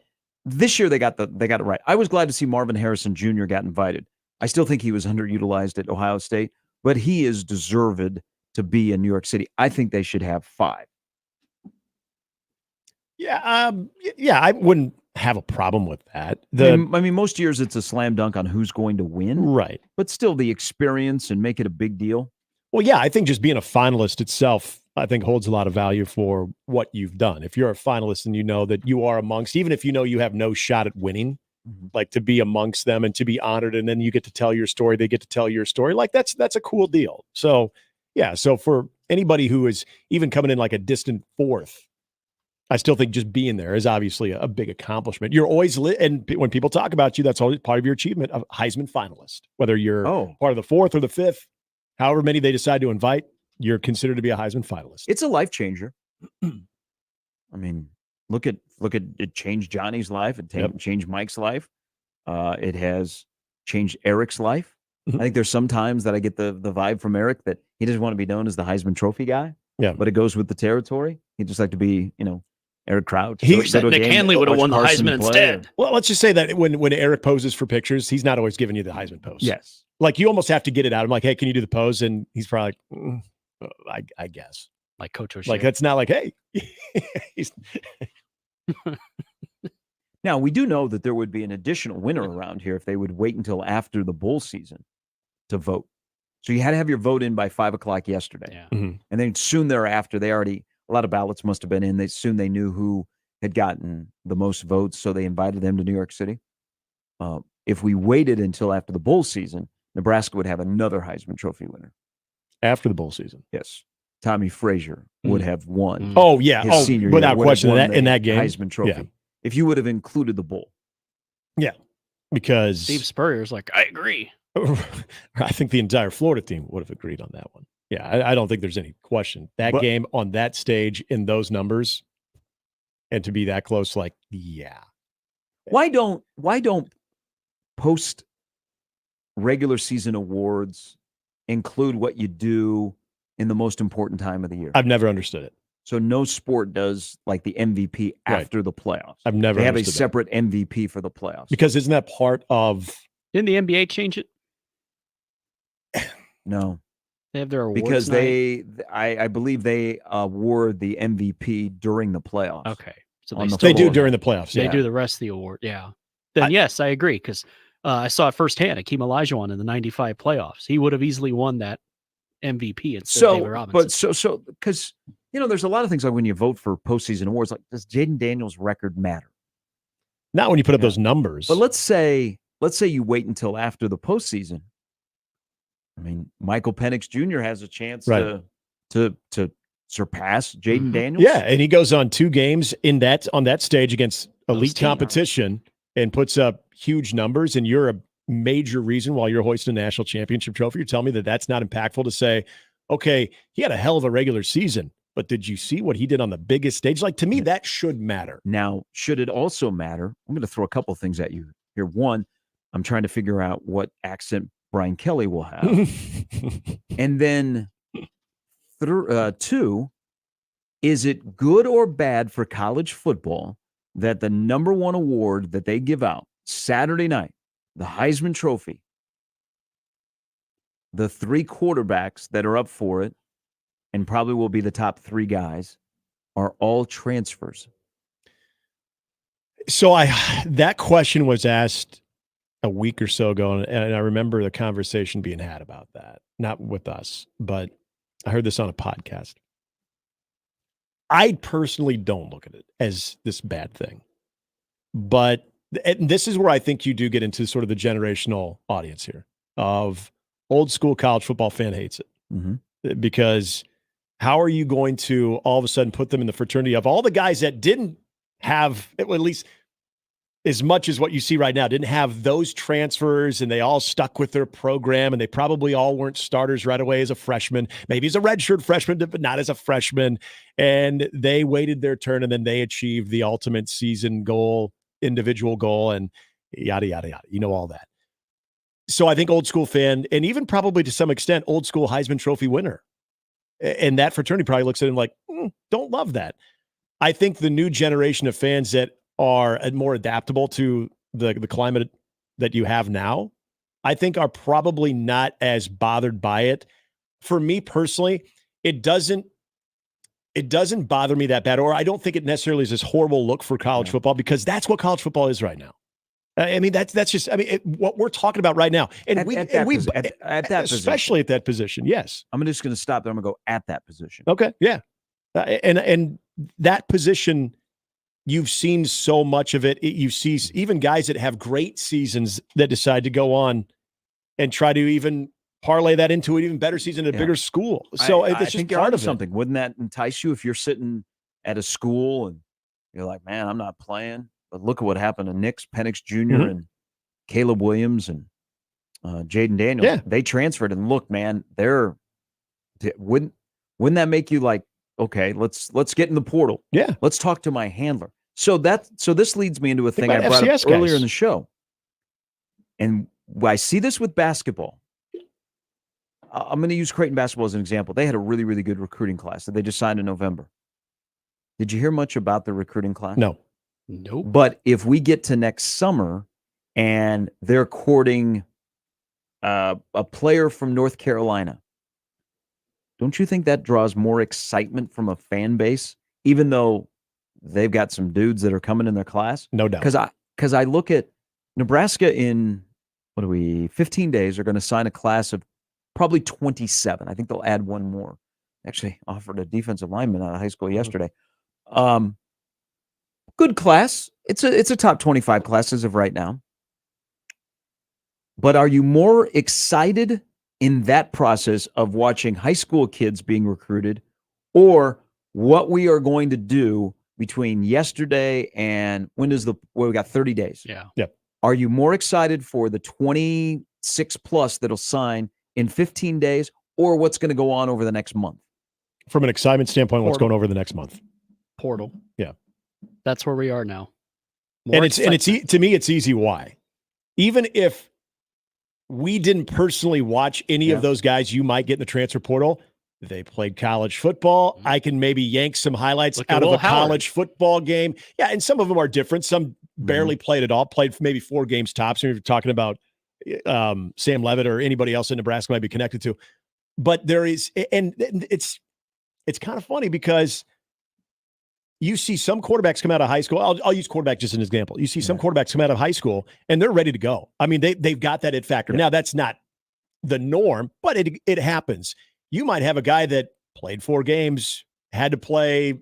This year they got it right. I was glad to see Marvin Harrison Jr. got invited. I still think he was underutilized at Ohio State, but he is deserved to be in New York City. I think they should have 5. Yeah, I wouldn't have a problem with that. I mean, most years it's a slam dunk on who's going to win. Right. But still the experience and make it a big deal. Well, yeah, I think just being a finalist itself, I think holds a lot of value for what you've done. If you're a finalist and you know that you are amongst, even if you know you have no shot at winning, like to be amongst them and to be honored, and then you get to tell your story, they get to tell your story. Like that's a cool deal. So yeah, so for anybody who is even coming in like a distant 4th, I still think just being there is obviously a big accomplishment. You're always and when people talk about you, that's always part of your achievement of Heisman finalist, whether you're part of the 4th or the 5th, however many they decide to invite. You're considered to be a Heisman finalist. It's a life changer. I mean, look at it changed Johnny's life. It changed Mike's life. It has changed Eric's life. I think there's some times that I get the vibe from Eric that he doesn't want to be known as the Heisman Trophy guy. Yeah, but it goes with the territory. He'd just like to be, Eric Crouch. Nick Handley would have won the Heisman instead. Well, let's just say that when Eric poses for pictures, he's not always giving you the Heisman pose. Yes. Like you almost have to get it out. I'm like, hey, can you do the pose? And he's probably like, I guess. Like Coach O'Shea. Like that's not like, hey. Now, we do know that there would be an additional winner around here if they would wait until after the bowl season to vote. So you had to have your vote in by 5:00 yesterday. Yeah. Mm-hmm. And then soon thereafter, a lot of ballots must have been in. They knew who had gotten the most votes, so they invited them to New York City. If we waited until after the bowl season, Nebraska would have another Heisman Trophy winner. After the bowl season? Yes. Tommy Frazier would have won. Oh, yeah. His senior without year, question in the that game. Heisman Trophy. Yeah. If you would have included the bowl. Yeah. Because Steve Spurrier's like, I agree. I think the entire Florida team would have agreed on that one. Yeah, I don't think there's any question. That game on that stage in those numbers and to be that close, like, yeah. Why don't post regular season awards include what you do in the most important time of the year? I've never understood it. So no sport does like the MVP after the playoffs. I've never They have a understood that. separate MVP for the playoffs. Because isn't that part of... Didn't the NBA change it? No. They have their awards because night? I believe they award the MVP during the playoffs. Okay. So They do during the playoffs. They Yeah. do the rest of the award. Yeah. Then yes, I agree because I saw it firsthand. Akeem Olajuwon in the '95 playoffs. He would have easily won that MVP instead of David Robinson. So because there's a lot of things like when you vote for postseason awards, like does Jaden Daniels' record matter? Not when you put up those numbers. But let's say you wait until after the postseason. I mean, Michael Penix Jr. has a chance to surpass Jaden Daniels. Yeah, and he goes on 2 games on that stage against elite competition and puts up huge numbers, and you're major reason why you're hoisting a national championship trophy? You're telling me that that's not impactful to say, okay, he had a hell of a regular season, but did you see what he did on the biggest stage? Like, to me, that should matter. Now, should it also matter? I'm going to throw a couple things at you here. One, I'm trying to figure out what accent Brian Kelly will have. And then two, is it good or bad for college football that the number one award that they give out Saturday night, the Heisman Trophy, the 3 quarterbacks that are up for it, and probably will be the top 3 guys, are all transfers? So that question was asked a week or so ago, and I remember the conversation being had about that. Not with us, but I heard this on a podcast. I personally don't look at it as this bad thing. But this is where I think you do get into sort of the generational audience here of old school college football fan hates it. Mm-hmm. Because how are you going to all of a sudden put them in the fraternity of all the guys that didn't have, at least as much as what you see right now, didn't have those transfers, and they all stuck with their program, and they probably all weren't starters right away as a freshman, maybe as a redshirt freshman, but not as a freshman. And they waited their turn, and then they achieved the ultimate season goal, individual goal, and yada, yada, yada. You know all that. So I think old school fan, and even probably to some extent, old school Heisman Trophy winner, and that fraternity probably looks at him like, don't love that. I think the new generation of fans that are more adaptable to the climate that you have now, I think are probably not as bothered by it. For me personally, it doesn't bother me that bad, or I don't think it necessarily is this horrible look for college football, because that's what college football is right now. I mean, that's just, I mean, what we're talking about right now. And especially at that position. Yes. I'm just going to stop there. I'm going to go at that position. Okay. Yeah. And that position, you've seen so much of it. You see even guys that have great seasons that decide to go on and try to even parlay that into an even better season at a bigger school. So it's just think part of something. Wouldn't that entice you if you're sitting at a school and you're like, man, I'm not playing, but look at what happened to Nick Penix Jr. and Caleb Williams and Jaden Daniels. Yeah. They transferred, and look, man, wouldn't that make you like, okay, let's get in the portal. Yeah. Let's talk to my handler. So this leads me into a thing I brought up FCS earlier guys in the show. And I see this with basketball. I'm going to use Creighton basketball as an example. They had a really, really good recruiting class that they just signed in November. Did you hear much about the recruiting class? No. Nope. But if we get to next summer and they're courting a player from North Carolina, don't you think that draws more excitement from a fan base, even though they've got some dudes that are coming in their class? No doubt. Because I look at Nebraska in, 15 days are going to sign a class of probably 27. I think they'll add one more. Actually offered a defensive lineman out of high school yesterday. Good class. It's a top 25 class as of right now. But are you more excited in that process of watching high school kids being recruited, or what we are going to do between yesterday and we got 30 days? Yeah. Yep. Are you more excited for the 26 plus that'll sign in 15 days, or what's going to go on over the next month? From an excitement standpoint, what's going over the next month? Portal. Yeah. That's where we are now. And it's to me, it's easy. Why? Even if we didn't personally watch any of those guys you might get in the transfer portal, they played college football. I can maybe yank some highlights out of a college football game. Yeah, and some of them are different. Some barely played at all, played maybe 4 games tops. If you're talking about Sam Levitt or anybody else in Nebraska might be connected to. But there is, and it's kind of funny because you see some quarterbacks come out of high school. I'll use quarterback just as an example. You see some quarterbacks come out of high school and they're ready to go. I mean, they've got that it factor. Now, that's not the norm, but it happens. You might have a guy that played 4 games, had to play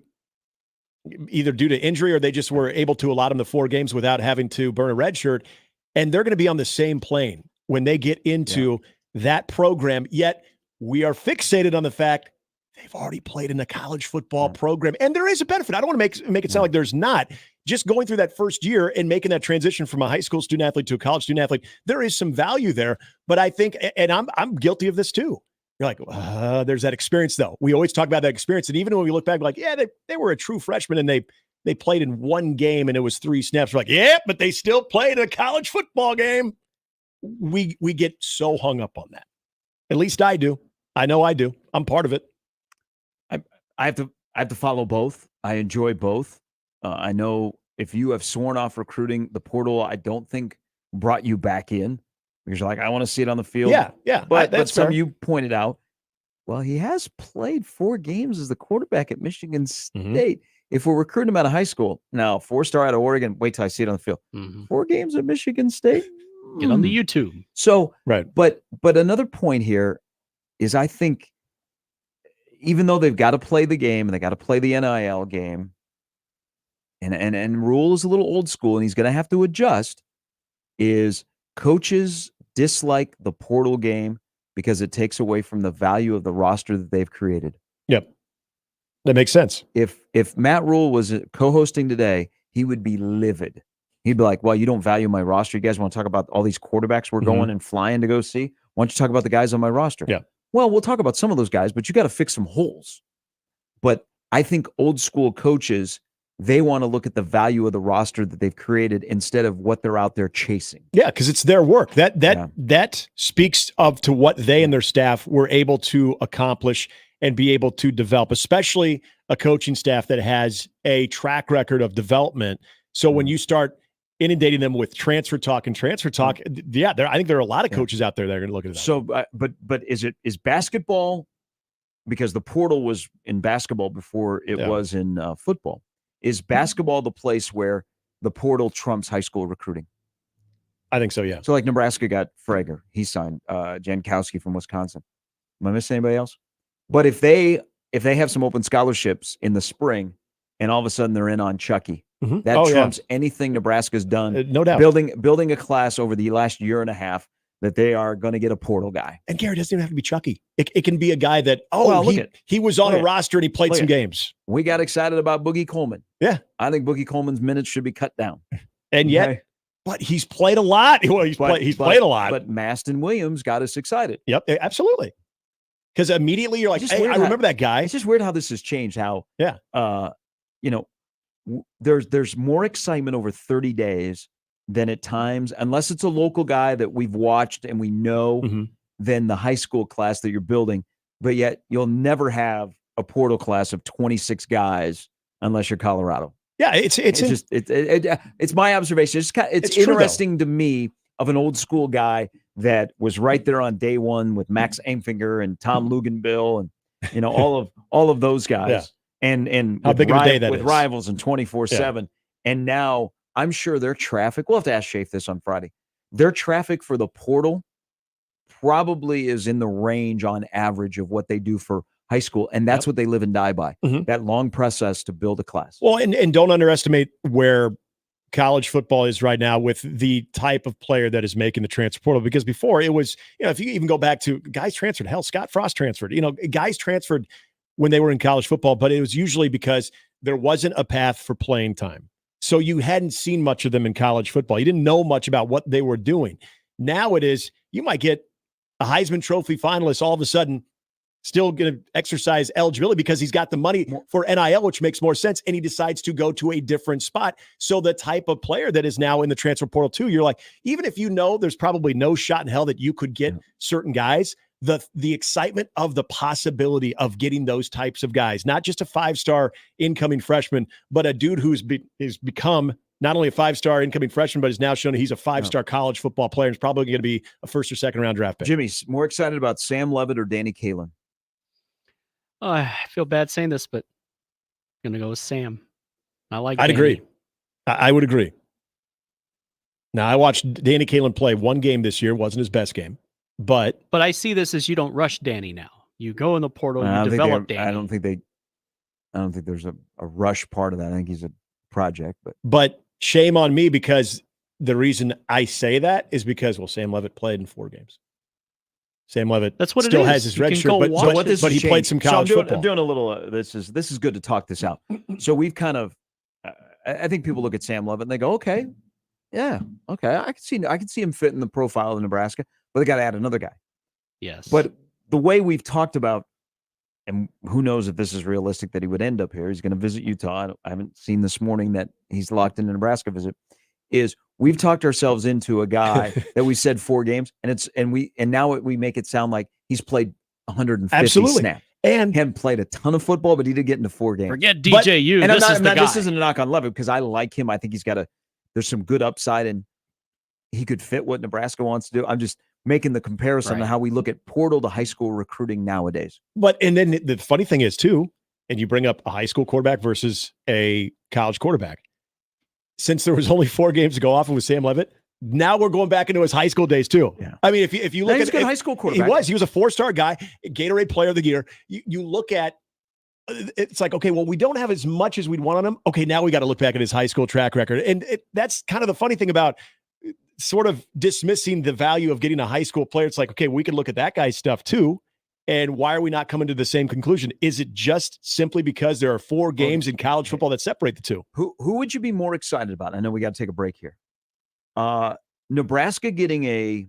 either due to injury or they just were able to allot him the 4 games without having to burn a red shirt. And they're going to be on the same plane when they get into that program. Yet we are fixated on the fact they've already played in the college football program. And there is a benefit. I don't want to make it sound like there's not. just going through that first year and making that transition from a high school student athlete to a college student athlete, there is some value there. But I think, and I'm guilty of this too. You're like, there's that experience though. We always talk about that experience. And even when we look back, like, yeah, they were a true freshman and they played in one game and it was 3 snaps. We're like, yeah, but they still played a college football game. We get so hung up on that. At least I do. I know I do. I'm part of it. I have to follow both. I enjoy both. I know if you have sworn off recruiting, the portal, I don't think brought you back in because you're like, I want to see it on the field. Yeah. But some fair. you pointed out, well, he has played 4 games as the quarterback at Michigan State. If we're recruiting him out of high school, now 4-star out of Oregon, wait till I see it on the field. 4 games at Michigan State. Get on the YouTube. So, right. But another point here is I think even though they've got to play the game and they got to play the NIL game, and Rule is a little old school and he's going to have to adjust, is coaches dislike the portal game because it takes away from the value of the roster that they've created. Yep. That makes sense. If Matt Rule was co-hosting today, he would be livid. He'd be like, well, you don't value my roster. You guys want to talk about all these quarterbacks we're going and flying to go see? Why don't you talk about the guys on my roster? Yeah. Well, we'll talk about some of those guys, but you got to fix some holes. But I think old school coaches, they want to look at the value of the roster that they've created instead of what they're out there chasing. Yeah, because it's their work. That speaks to what they and their staff were able to accomplish and be able to develop, especially a coaching staff that has a track record of development. So when you start inundating them with transfer talk, I think there are a lot of coaches out there that are going to look at that. So, but is basketball, because the portal was in basketball before it was in football, is basketball the place where the portal trumps high school recruiting? I think so, yeah. So like Nebraska got Frager. He signed Jankowski from Wisconsin. Am I missing anybody else? But if they have some open scholarships in the spring and all of a sudden they're in on Chucky, that trumps anything Nebraska's done. No doubt. Building a class over the last year and a half that they are going to get a portal guy. And Gary, doesn't even have to be Chucky. It can be a guy that, he was on a roster and he played some games. We got excited about Boogie Coleman. Yeah. I think Boogie Coleman's minutes should be cut down. And yet, but he's played a lot. Well, he's played a lot. But Maston Williams got us excited. Yep, absolutely. Because immediately you're like, hey, I remember that guy. It's just weird how this has changed. How, there's more excitement over 30 days than at times, unless it's a local guy that we've watched and we know, than the high school class that you're building. But yet you'll never have a portal class of 26 guys unless you're Colorado. Yeah, it's my observation. It's interesting to me of an old school guy that was right there on day one with Max Aimfinger and Tom Luganbill and all of those guys. Yeah. And how big of a day that with is. rivals and 24/7. And now I'm sure their traffic, we'll have to ask Shafe this on Friday. Their traffic for the portal probably is in the range on average of what they do for high school. And that's what they live and die by. That long process to build a class. Well, and don't underestimate where college football is right now with the type of player that is making the transfer portal, because before it was, if you even go back to guys transferred, hell, Scott Frost transferred, guys transferred when they were in college football, but it was usually because there wasn't a path for playing time. So you hadn't seen much of them in college football. You didn't know much about what they were doing. Now it is, you might get a Heisman Trophy finalist all of a sudden still going to exercise eligibility because he's got the money for NIL, which makes more sense, and he decides to go to a different spot. So the type of player that is now in the transfer portal too, you're like, even if there's probably no shot in hell that you could get certain guys, the excitement of the possibility of getting those types of guys, not just a 5-star incoming freshman, but a dude who's become not only a 5-star incoming freshman, but has now shown he's a 5-star college football player and is probably going to be a 1st or 2nd round draft pick. Jimmy's more excited about Sam Levitt or Danny Kaelin? I feel bad saying this, but I'm going to go with Sam. I'd Danny. Agree. I would agree. Now, I watched Danny Kaelin play one game this year. Wasn't his best game. But I see this as you don't rush Danny now. You go in the portal, you develop Danny. I don't think there's a rush part of that. I think he's a project. But shame on me, because the reason I say that is because, Sam Levitt played in 4 games. Sam Levitt still has his red shirt, but he played some college football. I'm doing a little. This is good to talk this out. So we've kind of, I think people look at Sam Levitt and they go, okay, yeah, okay, I can see him fitting the profile of Nebraska, but they got to add another guy. Yes. But the way we've talked about, and who knows if this is realistic that he would end up here. He's going to visit Utah. I haven't seen this morning that he's locked in a Nebraska visit. Is we've talked ourselves into a guy that we said 4 games, and now we make it sound like he's played 150 snaps and hadn't played a ton of football, but he did get into 4 games. Forget DJU. And this is the guy. This isn't a knock on Levitt because I like him. I think there's some good upside, and he could fit what Nebraska wants to do. I'm just making the comparison to how we look at portal to high school recruiting nowadays. And then the funny thing is too, and you bring up a high school quarterback versus a college quarterback. Since there was only 4 games to go off of with Sam Levitt, now we're going back into his high school days too. Yeah. I mean, if you look he's at a good high school quarterback, he was a 4-star guy, Gatorade Player of the Year. You look at, it's like, okay, well, we don't have as much as we'd want on him. Okay, now we got to look back at his high school track record, and that's kind of the funny thing about sort of dismissing the value of getting a high school player. It's like, okay, we can look at that guy's stuff too. And why are we not coming to the same conclusion? Is it just simply because there are 4 games in college football that separate the two? Who would you be more excited about? I know we got to take a break here. Nebraska getting a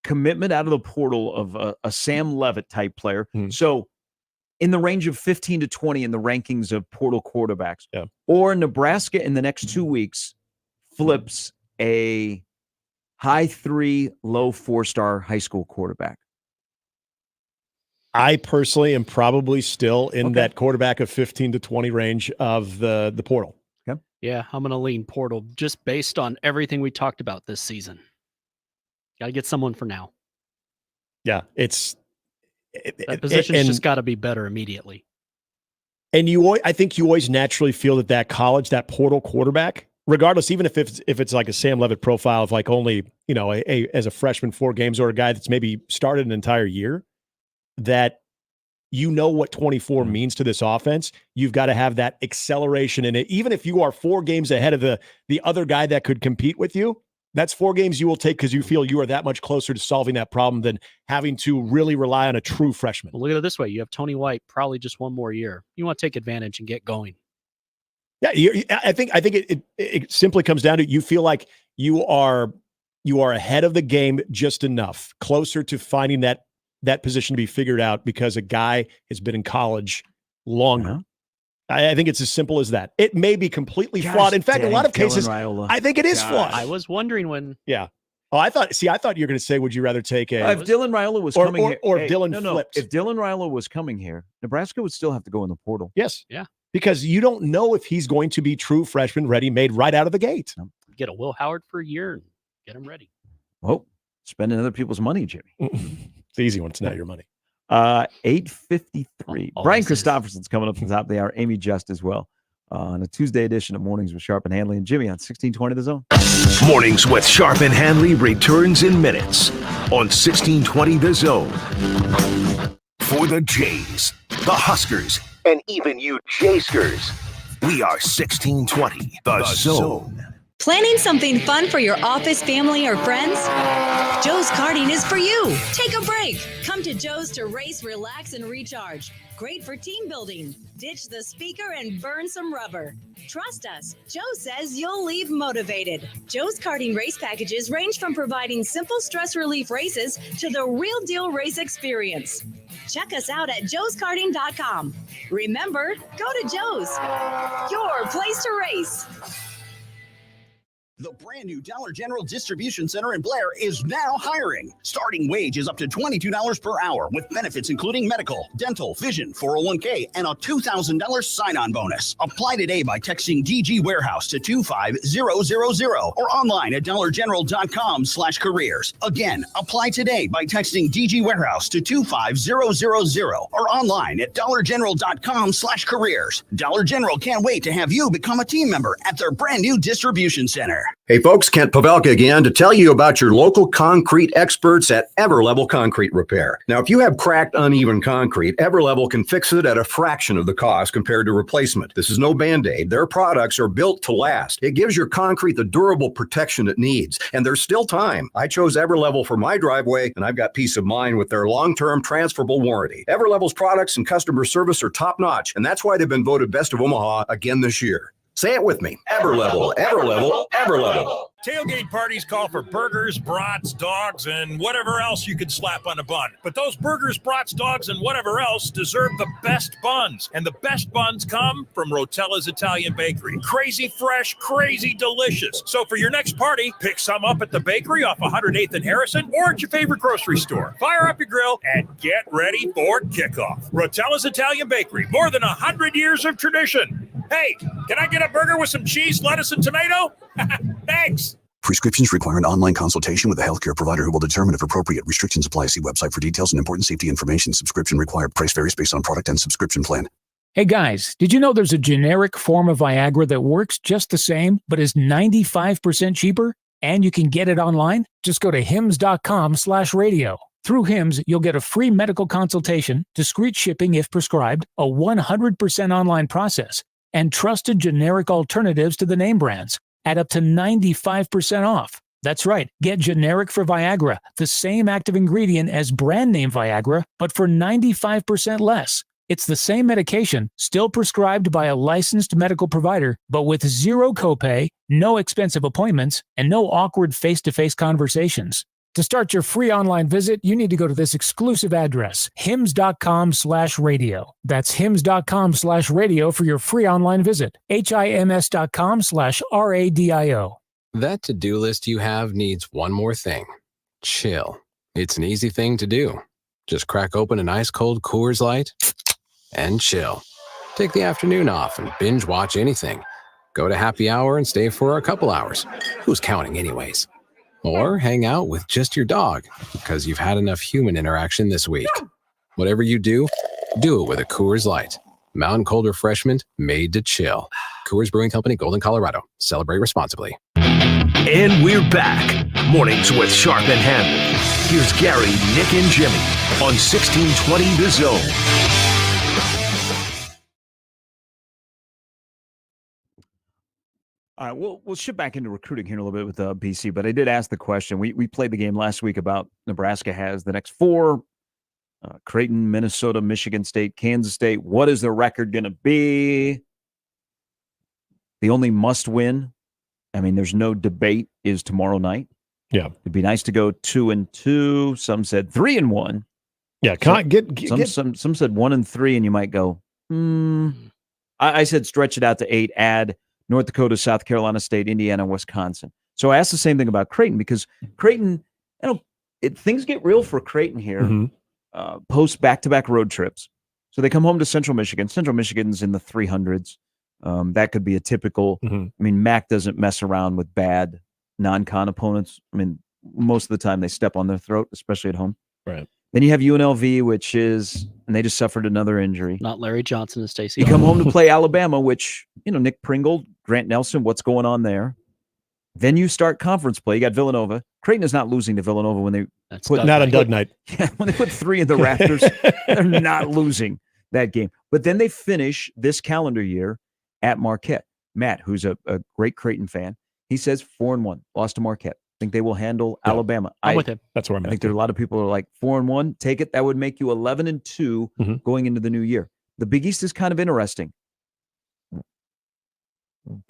commitment out of the portal of a Sam Levitt type player. So in the range of 15 to 20 in the rankings of portal quarterbacks. Yeah. Or Nebraska in the next 2 weeks flips a high 3, low 4-star high school quarterback. I personally am probably still in that quarterback of 15 to 20 range of the portal. Okay. Yeah, I'm going to lean portal just based on everything we talked about this season. Got to get someone for now. Yeah, that position's just got to be better immediately. And I think you always naturally feel that college, that portal quarterback, regardless, even if it's like a Sam Levitt profile of like only, as a freshman 4 games, or a guy that's maybe started an entire year, that what 24 means to this offense. You've got to have that acceleration in it. Even if you are 4 games ahead of the other guy that could compete with you, that's 4 games you will take because you feel you are that much closer to solving that problem than having to really rely on a true freshman. Well, look at it this way. You have Tony White probably just 1 more year. You want to take advantage and get going. Yeah, I think it simply comes down to you feel like you are ahead of the game just enough, closer to finding that position to be figured out because a guy has been in college longer. Uh-huh. I think it's as simple as that. It may be completely flawed. In fact, a lot of cases, I think it is flawed. I was wondering when. Yeah. Oh, I thought you were going to say, would you rather take if Dylan Raiola was coming here, or Dylan flipped? If Dylan Raiola was coming here, Nebraska would still have to go in the portal. Yes. Yeah. Because you don't know if he's going to be true freshman ready, made right out of the gate. Get a Will Howard for a year and get him ready. Well, spending other people's money, Jimmy. It's the easy one. It's not your money. 8:53. Brian Christopherson's coming up at the top of the hour. Amy Just as well. On a Tuesday edition of Mornings with Sharp and Handley and Jimmy on 1620 The Zone. Mornings with Sharp and Handley returns in minutes on 1620 The Zone. For the Jays, the Huskers, and even you Jayskers, we are 1620 The Zone. Planning something fun for your office, family, or friends? Joe's Karting is for you. Take a break. Come to Joe's to race, relax, and recharge. Great for team building. Ditch the speaker and burn some rubber. Trust us, Joe says you'll leave motivated. Joe's Karting race packages range from providing simple stress relief races to the real deal race experience. Check us out at joeskarting.com. Remember, go to Joe's, your place to race. The brand new Dollar General Distribution Center in Blair is now hiring. Starting wage is up to $22 per hour with benefits including medical, dental, vision, 401k, and a $2,000 sign-on bonus. Apply today by texting DG Warehouse to 25000 or online at dollargeneral.com/careers. Again, apply today by texting DG Warehouse to 25000 or online at dollargeneral.com/careers. Dollar General can't wait to have you become a team member at their brand new distribution center. Hey folks, Kent Pavelka again to tell you about your local concrete experts at Everlevel Concrete Repair. Now, if you have cracked, uneven concrete, Everlevel can fix it at a fraction of the cost compared to replacement. This is no Band-Aid. Their products are built to last. It gives your concrete the durable protection it needs, and there's still time. I chose Everlevel for my driveway, and I've got peace of mind with their long-term transferable warranty. Everlevel's products and customer service are top-notch, and that's why they've been voted Best of Omaha again this year. Say it with me. Everlevel, Everlevel, Everlevel. Tailgate parties call for burgers, brats, dogs, and whatever else you can slap on a bun. But those burgers, brats, dogs, and whatever else deserve the best buns. And the best buns come from Rotella's Italian Bakery. Crazy fresh, crazy delicious. So for your next party, pick some up at the bakery off 108th and Harrison or at your favorite grocery store. Fire up your grill and get ready for kickoff. Rotella's Italian Bakery, more than 100 years of tradition. Hey, can I get a burger with some cheese, lettuce, and tomato? Thanks. Prescriptions require an online consultation with a healthcare provider who will determine if appropriate. Restrictions apply. See website for details and important safety information. Subscription required. Price varies based on product and subscription plan. Hey guys, did you know there's a generic form of Viagra that works just the same, but is 95% cheaper? And you can get it online? Just go to hims.com/radio. Through Hims, you'll get a free medical consultation, discreet shipping if prescribed, a 100% online process, and trusted generic alternatives to the name brands at up to 95% off. That's right. Get generic for Viagra, the same active ingredient as brand name Viagra, but for 95% less. It's the same medication, still prescribed by a licensed medical provider, but with zero copay, no expensive appointments, and no awkward face-to-face conversations. To start your free online visit, you need to go to this exclusive address, hims.com/radio. That's hims.com/radio for your free online visit. HIMS.com/RADIO. That to-do list you have needs one more thing. Chill. It's an easy thing to do. Just crack open an ice-cold Coors Light and chill. Take the afternoon off and binge watch anything. Go to happy hour and stay for a couple hours. Who's counting anyways? Or hang out with just your dog because you've had enough human interaction this week. Whatever you do, do it with a Coors Light. Mountain Cold Refreshment made to chill. Coors Brewing Company, Golden, Colorado. Celebrate responsibly. And we're back. Mornings with Sharp and Handley. Here's Gary, Nick, and Jimmy on 1620 The Zone. All right, we'll shift back into recruiting here in a little bit with BC, but I did ask the question. We played the game last week about Nebraska has the next four, Creighton, Minnesota, Michigan State, Kansas State. What is the record going to be? The only must win, I mean, there's no debate, is tomorrow night. Yeah. It'd be nice to go 2-2. Some said 3-1. Yeah, some said 1-3, and you might go, I said stretch it out to 8, add North Dakota, South Carolina State, Indiana, Wisconsin. So I asked the same thing about Creighton because Creighton, things get real for Creighton here post back-to-back road trips. So they come home to Central Michigan. Central Michigan's in the 300s. That could be a typical. I mean, Mac doesn't mess around with bad non-con opponents. I mean, most of the time they step on their throat, especially at home. Right. Then you have UNLV, which is, and they just suffered another injury. Not Larry Johnson and Stacey. You come home to play Alabama, which, Nick Pringle, Grant Nelson, what's going on there? Then you start conference play. You got Villanova. Creighton is not losing to Villanova when they put not on Doug Knight. Yeah, when they put 3 in the rafters, they're not losing that game. But then they finish this calendar year at Marquette. Matt, who's a great Creighton fan, he says 4-1, lost to Marquette. I think they will handle Alabama. I'm with him. That's where I'm I think there are a lot of people who are like 4-1. Take it. That would make you 11-2 going into the new year. The Big East is kind of interesting.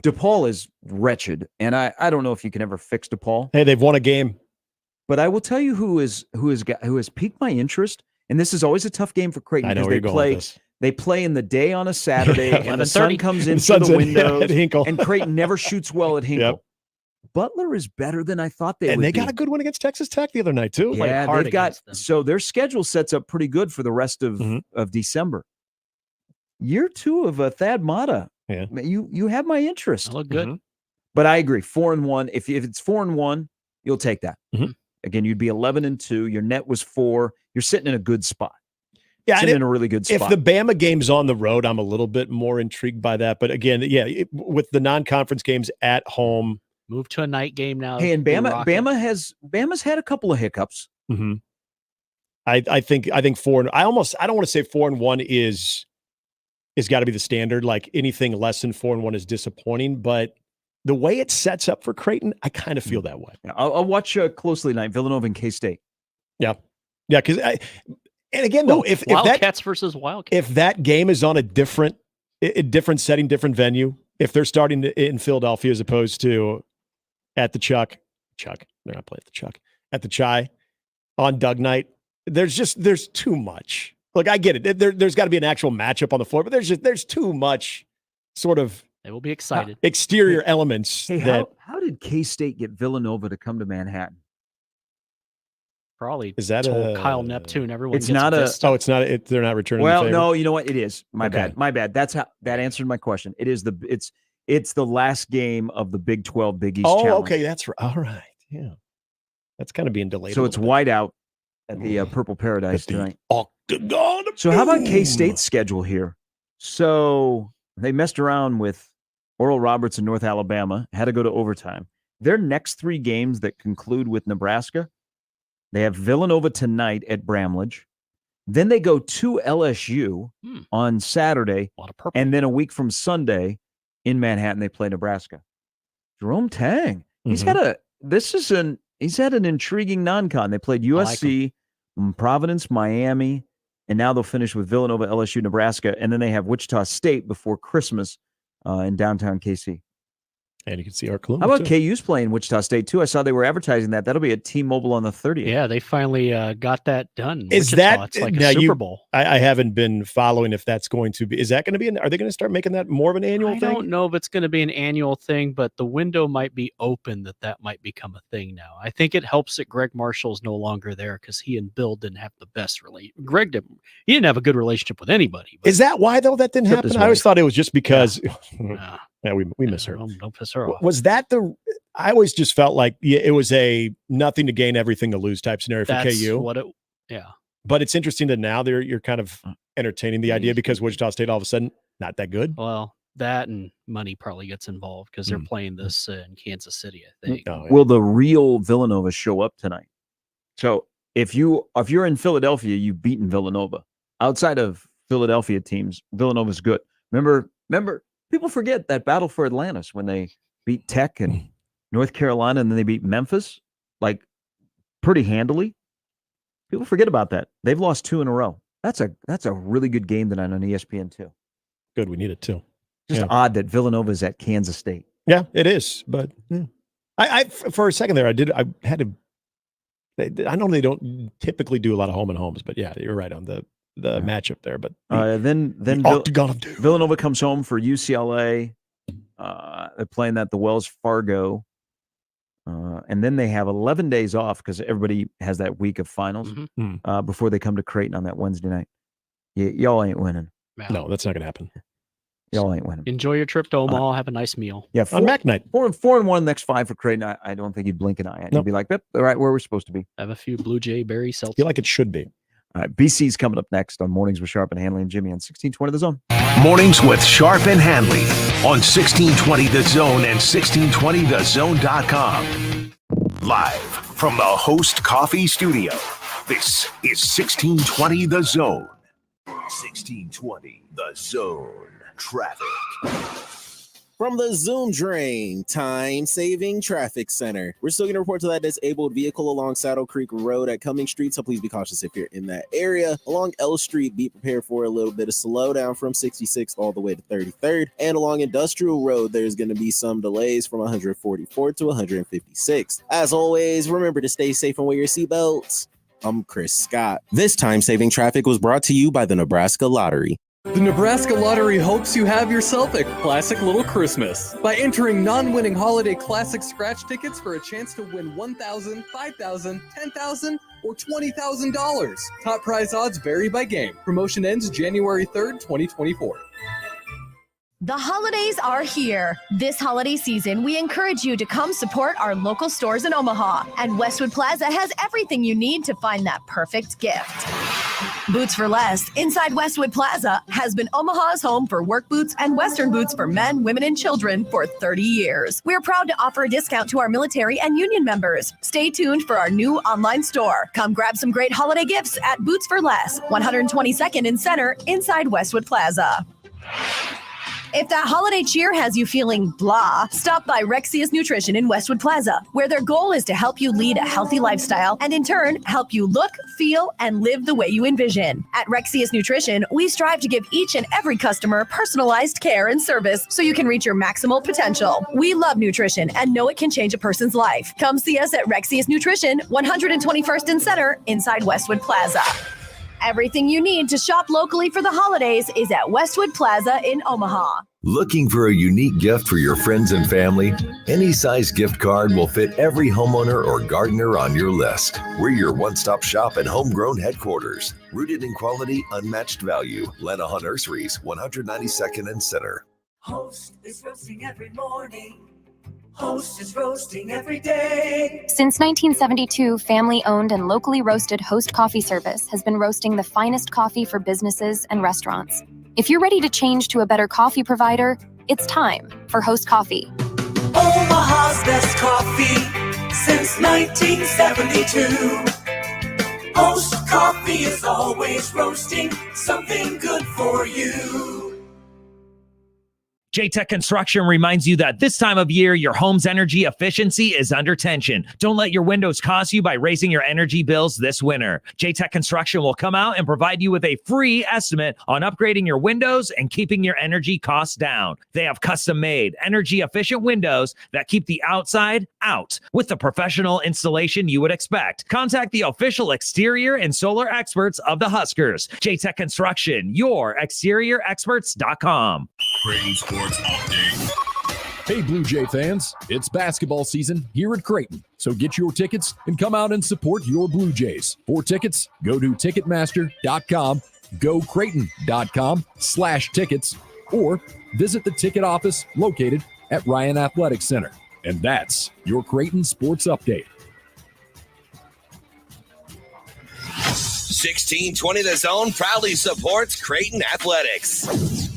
DePaul is wretched, and I don't know if you can ever fix DePaul. Hey, they've won a game, but I will tell you who has piqued my interest. And this is always a tough game for Creighton because they play in the day on a Saturday, and the sun comes in through the windows, and Creighton never shoots well at Hinkle. Yep. Butler is better than I thought they would. And they got a good one against Texas Tech the other night, too. Yeah, they've got so their schedule sets up pretty good for the rest of December. Year 2 of Thad Matta. Yeah. You have my interest. I look good. But I agree. 4-1. If it's 4-1, you'll take that. Again, you'd be 11-2. Your net was 4. You're sitting in a good spot. Yeah, in a really good spot. If the Bama game's on the road, I'm a little bit more intrigued by that. But again, with the non-conference games at home. Move to a night game now. Hey, and Bama's had a couple of hiccups. I think 4. I don't want to say 4-1 is got to be the standard. Like anything less than 4-1 is disappointing. But the way it sets up for Creighton, I kind of feel that way. Yeah, I'll watch closely tonight. Villanova and K-State. Yeah, because and again though, Wildcats versus Wildcats, if that game is on a different setting, different venue, if they're starting in Philadelphia as opposed to at the Chuck, they're not playing at the Chuck, at the Chai on Doug night. There's too much. Look, I get it. There's got to be an actual matchup on the floor, but there's too much sort of. They will be excited. Exterior elements. Hey, that how did K-State get Villanova to come to Manhattan? Probably is that told a Kyle Neptune. Everyone. It's gets not a. Vista. Oh, it's not. They're not returning. Well, the favor? no. You know what? It is. My Okay. bad. That's how that answered my question. It is it's the last game of the Big 12 Big East Oh, Challenge. okay, that's right. All right, yeah, that's kind of being delayed. So it's white out at the Purple Paradise tonight. Octagon. So how about K-State's schedule here? So they messed around with Oral Roberts in North Alabama, had to go to overtime. Their next 3 games that conclude with Nebraska, they have Villanova tonight at Bramlage. Then they go to LSU on Saturday, and then a week from Sunday in Manhattan they play Nebraska. Jerome Tang, he's had an intriguing non-con. They played USC, Providence, Miami, and now they'll finish with Villanova, LSU, Nebraska, and then they have Wichita State before Christmas in downtown KC. And you can see our Columbus. How about KU's playing Wichita State too? I saw they were advertising that. That'll be at T-Mobile on the 30th. Yeah, they finally got that done. Is Wichita, that it's like now a Super Bowl? I haven't been following if that's going to be. Is that going to be? Are they going to start making that more of an annual I thing? don't know if it's going to be an annual thing, but the window might be open that might become a thing now. I think it helps that Greg Marshall's no longer there because he and Bill didn't have the best relationship. He didn't have a good relationship with anybody. Is that why though that didn't happen? I always thought it was just because. Yeah, we miss her. Don't piss her off. Was that I always just felt like it was a nothing to gain, everything to lose type scenario for That's KU. Yeah. But it's interesting that now you're kind of entertaining the idea because Wichita State all of a sudden not that good. Well, that and money probably gets involved because they're playing this in Kansas City, I think. Will the real Villanova show up tonight? So if you're in Philadelphia, you've beaten Villanova. Outside of Philadelphia teams, Villanova's good. Remember, people forget that battle for Atlantis when they beat Tech and North Carolina, and then they beat Memphis, like pretty handily. People forget about that. They've lost 2 in a row. That's a really good game tonight on ESPN2. Good, we need it too. Just odd that Villanova is at Kansas State. Yeah, it is. But I for a second there, I had to. I know they don't typically do a lot of home and homes, but yeah, you're right on the matchup there. But then Octagon of Doom. Villanova comes home for UCLA. They're playing at the Wells Fargo. And then they have 11 days off because everybody has that week of finals before they come to Creighton on that Wednesday night. Y'all ain't winning. No, that's not going to happen. Y'all ain't winning. Enjoy your trip to Omaha. Have a nice meal. Yeah, on Mac night. 4-1 next 5 for Creighton. I don't think you'd blink an eye at. You'd be like, yep, right where we're supposed to be. Have a few Blue Jay Berry Celtics. Feel like it should be. All right, BC's coming up next on Mornings with Sharp and Handley and Jimmy on 1620 The Zone. Mornings with Sharp and Handley on 1620 The Zone and 1620thezone.com. Live from the Host Coffee Studio, this is 1620 The Zone. 1620 The Zone. Traffic. From the Zoom Drain Time-Saving Traffic Center. We're still going to report to that disabled vehicle along Saddle Creek Road at Cumming Street, so please be cautious if you're in that area. Along L Street, be prepared for a little bit of slowdown from 66 all the way to 33rd. And along Industrial Road, there's going to be some delays from 144 to 156. As always, remember to stay safe and wear your seatbelts. I'm Chris Scott. This time-saving traffic was brought to you by the Nebraska Lottery. The Nebraska Lottery hopes you have yourself a classic little Christmas by entering non-winning holiday classic scratch tickets for a chance to win $1,000, $5,000, $10,000, or $20,000. Top prize odds vary by game. Promotion ends January 3rd, 2024. The holidays are here. This holiday season, we encourage you to come support our local stores in Omaha. And Westwood Plaza has everything you need to find that perfect gift. Boots for Less inside Westwood Plaza has been Omaha's home for work boots and Western boots for men, women, and children for 30 years. We're proud to offer a discount to our military and union members. Stay tuned for our new online store. Come grab some great holiday gifts at Boots for Less, 122nd and Center inside Westwood Plaza. If that holiday cheer has you feeling blah, stop by Rexius Nutrition in Westwood Plaza, where their goal is to help you lead a healthy lifestyle and in turn help you look, feel, and live the way you envision. At Rexius Nutrition, we strive to give each and every customer personalized care and service so you can reach your maximal potential. We love nutrition and know it can change a person's life. Come see us at Rexius Nutrition, 121st and Center, inside Westwood Plaza. Everything you need to shop locally for the holidays is at Westwood Plaza in Omaha. Looking for a unique gift for your friends and family? Any size gift card will fit every homeowner or gardener on your list. We're your one-stop shop and homegrown headquarters. Rooted in quality, unmatched value. Lenaha Nurseries, 192nd and Center. Host is roasting every morning. Host is roasting every day. Since 1972, family-owned and locally roasted Host Coffee Service has been roasting the finest coffee for businesses and restaurants. If you're ready to change to a better coffee provider, it's time for Host Coffee. Omaha's best coffee since 1972. Host Coffee is always roasting something good for you. J-Tech Construction reminds you that this time of year, your home's energy efficiency is under tension. Don't let your windows cost you by raising your energy bills this winter. J-Tech Construction will come out and provide you with a free estimate on upgrading your windows and keeping your energy costs down. They have custom-made, energy-efficient windows that keep the outside out with the professional installation you would expect. Contact the official exterior and solar experts of the Huskers. J-Tech Construction, your exteriorexperts.com. Creighton Sports Update. Hey, Blue Jay fans, it's basketball season here at Creighton, so get your tickets and come out and support your Blue Jays. For tickets, go to Ticketmaster.com, go Creighton.com/tickets, or visit the ticket office located at Ryan Athletic Center. And that's your Creighton Sports Update. 1620 The Zone proudly supports Creighton Athletics.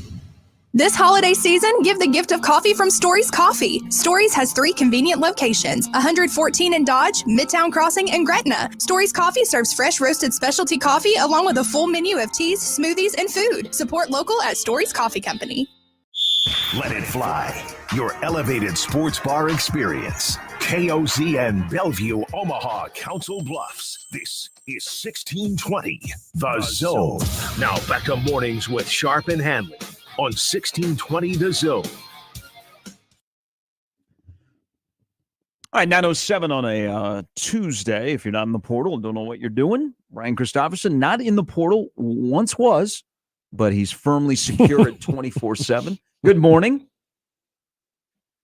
This holiday season, give the gift of coffee from Stories Coffee. Stories has 3 convenient locations, 114 in Dodge, Midtown Crossing, and Gretna. Stories Coffee serves fresh roasted specialty coffee along with a full menu of teas, smoothies, and food. Support local at Stories Coffee Company. Let it fly. Your elevated sports bar experience. KOZN Bellevue, Omaha, Council Bluffs. This is 1620 The Zone. Now back to mornings with Sharp and Handley on 1620 The Zone. All right, 9:07 on a Tuesday. If you're not in the portal and don't know what you're doing, Ryan Christopherson, not in the portal, once was, but he's firmly secure at 24/7. Good morning.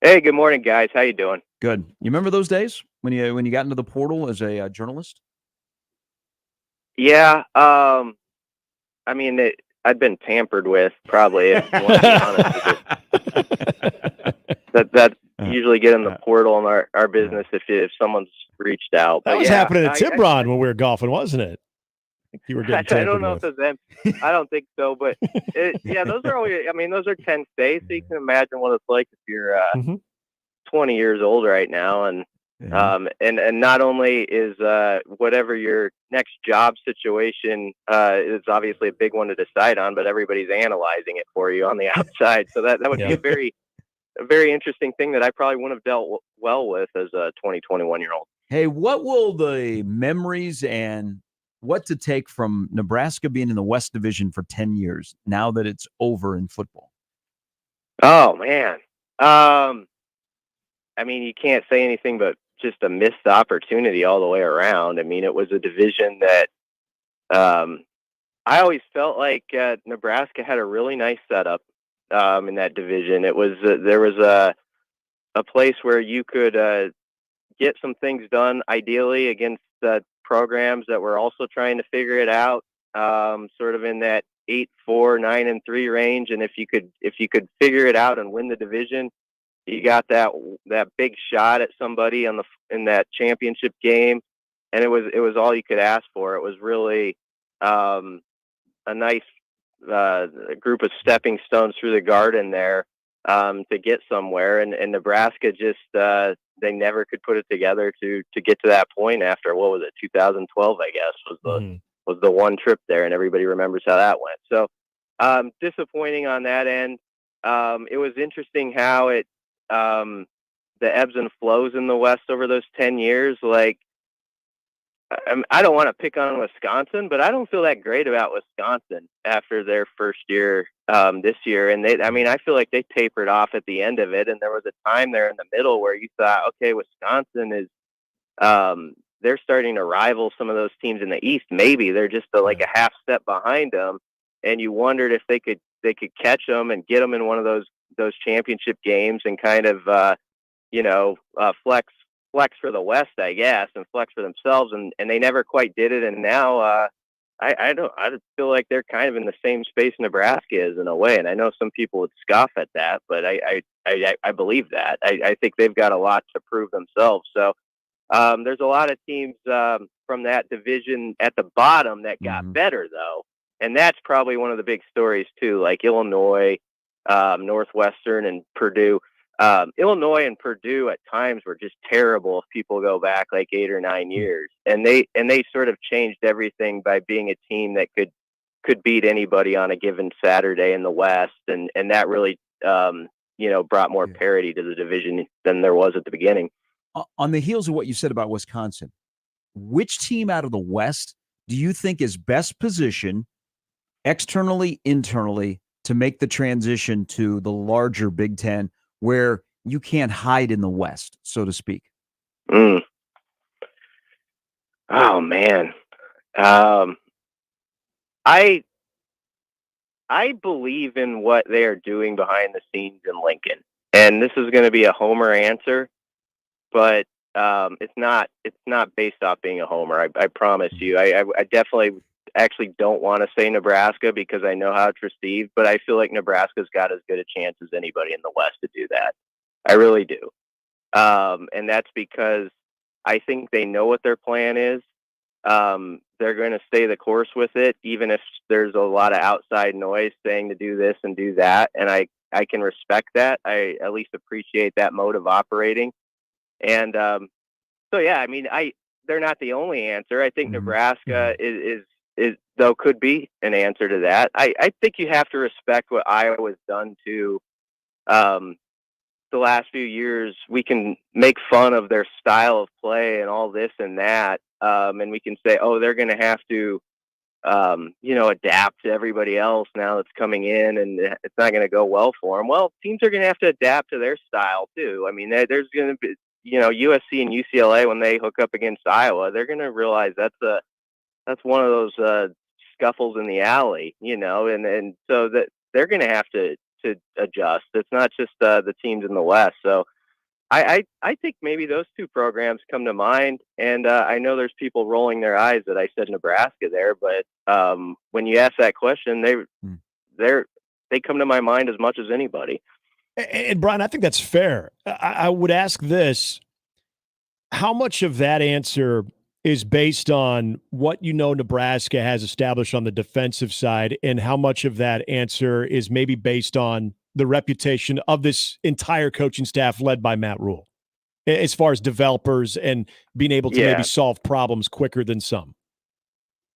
Hey, good morning, guys. How you doing? Good. You remember those days when you got into the portal as a journalist? Yeah. I mean, I'd been tampered with, probably, if you want to be honest. That usually get in the portal in our business if someo's reached out. That was happening at Tiburon when we were golfing, wasn't it? I think you were getting I don't know with. if it's them. I don't think so, but those are always. I mean, those are 10 stays, so you can imagine what it's like if you're 20 years old right now, and not only is whatever your next job situation is obviously a big one to decide on, but everybody's analyzing it for you on the outside. So that would be a very interesting thing that I probably wouldn't have dealt well with as a 20, 21-year-old. Hey, what will the memories and what to take from Nebraska being in the West Division for 10 years now that it's over in football? Oh, man. I mean, you can't say anything but just a missed opportunity all the way around. I mean, it was a division that I always felt like Nebraska had a really nice setup in that division. It was there was a place where you could get some things done, ideally against programs that were also trying to figure it out, sort of in that 8-4, 9-3 range. And if you could figure it out and win the division, you got that big shot at somebody in that championship game, and it was all you could ask for. It was really a nice group of stepping stones through the garden there to get somewhere. And Nebraska just they never could put it together to get to that point after, what was it, 2012, I guess, was the one trip there, and everybody remembers how that went. So disappointing on that end. it was interesting how the ebbs and flows in the West over those 10 years. Like, I don't want to pick on Wisconsin, but I don't feel that great about Wisconsin after their first year this year. And I feel like they tapered off at the end of it. And there was a time there in the middle where you thought, okay, Wisconsin is, they're starting to rival some of those teams in the East. Maybe they're just like a half step behind them. And you wondered if they could catch them and get them in one of those championship games and kind of, flex for the West, I guess, and flex for themselves, and they never quite did it. And now I feel like they're kind of in the same space Nebraska is in a way. And I know some people would scoff at that, but I believe that. I think they've got a lot to prove themselves. So there's a lot of teams from that division at the bottom that got better, though, and that's probably one of the big stories too, like Illinois, Northwestern, and Purdue. Illinois and Purdue at times were just terrible if people go back like 8 or 9 years, and they sort of changed everything by being a team that could beat anybody on a given Saturday in the West, and that really brought more parity to the division than there was at the beginning. On the heels of what you said about Wisconsin, which team out of the West do you think is best positioned externally, internally, to make the transition to the larger Big Ten, where you can't hide in the West, so to speak? Oh, man. I believe in what they are doing behind the scenes in Lincoln. And this is going to be a homer answer, but it's not based off being a homer. I promise you. I definitely actually don't want to say Nebraska because I know how it's received, but I feel like Nebraska's got as good a chance as anybody in the West to do that. I really do. And that's because I think they know what their plan is. They're going to stay the course with it, even if there's a lot of outside noise saying to do this and do that. And I can respect that. I at least appreciate that mode of operating. And they're not the only answer. I think Nebraska is though could be an answer to that. I think you have to respect what Iowa's done to the last few years. We can make fun of their style of play and all this and that, and we can say, oh, they're going to have to adapt to everybody else now that's coming in, and it's not going to go well for them. Well, teams are going to have to adapt to their style too. I mean, there's going to be, USC and UCLA, when they hook up against Iowa, they're going to realize that's one of those scuffles in the alley, and so that they're going to have to adjust. It's not just the teams in the West. So I think maybe those two programs come to mind, and I know there's people rolling their eyes that I said Nebraska there, but when you ask that question, they come to my mind as much as anybody. And Brian, I think that's fair. I would ask this: how much of that answer is based on what Nebraska has established on the defensive side, and how much of that answer is maybe based on the reputation of this entire coaching staff led by Matt Rule, as far as developers and being able to maybe solve problems quicker than some?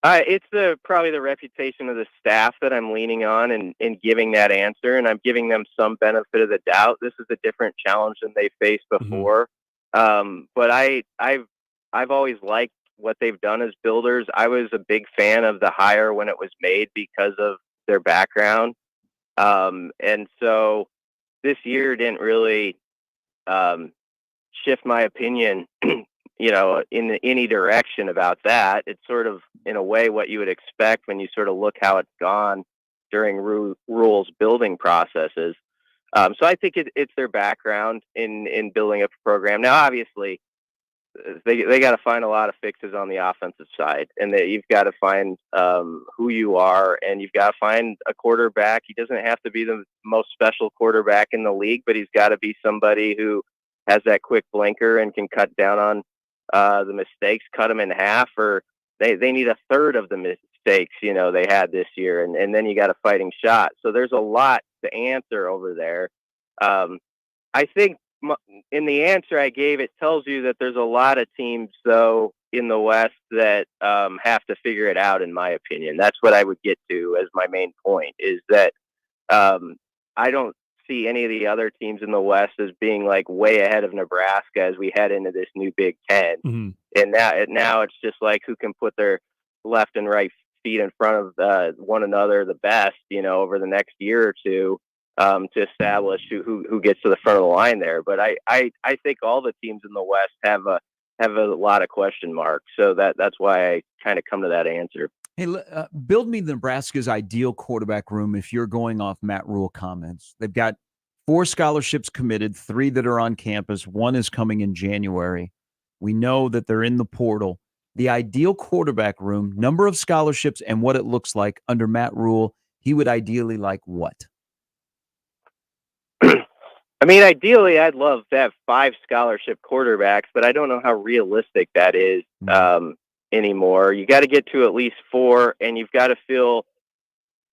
It's probably the reputation of the staff that I'm leaning on and giving that answer, and I'm giving them some benefit of the doubt. This is a different challenge than they faced before. But I've always liked what they've done as builders. I was a big fan of the hire when it was made because of their background. And so this year didn't really shift my opinion, in any direction about that. It's sort of, in a way, what you would expect when you sort of look how it's gone during Rule's building processes. So I think it's their background in building up a program. Now, obviously, they got to find a lot of fixes on the offensive side, and that you've got to find who you are, and you've got to find a quarterback. He doesn't have to be the most special quarterback in the league, but he's got to be somebody who has that quick blinker and can cut down on the mistakes, cut them in half, or they need a third of the mistakes they had this year, and then you got a fighting shot. So there's a lot to answer over there. I think in the answer I gave, it tells you that there's a lot of teams, though, in the West that have to figure it out, in my opinion. That's what I would get to as my main point, is that I don't see any of the other teams in the West as being like way ahead of Nebraska as we head into this new Big Ten. Mm-hmm. And now it's just like who can put their left and right feet in front of one another the best, over the next year or two, to establish who gets to the front of the line there. But I think all the teams in the West have a lot of question marks. So that's why I kind of come to that answer. Hey, build me Nebraska's ideal quarterback room if you're going off Matt Rule comments. They've got 4 scholarships committed, 3 that are on campus. 1 is coming in January. We know that they're in the portal. The ideal quarterback room, number of scholarships, and what it looks like under Matt Rule, he would ideally like what? I mean, ideally, I'd love to have 5 scholarship quarterbacks, but I don't know how realistic that is anymore. You got to get to at least 4, and you've got to feel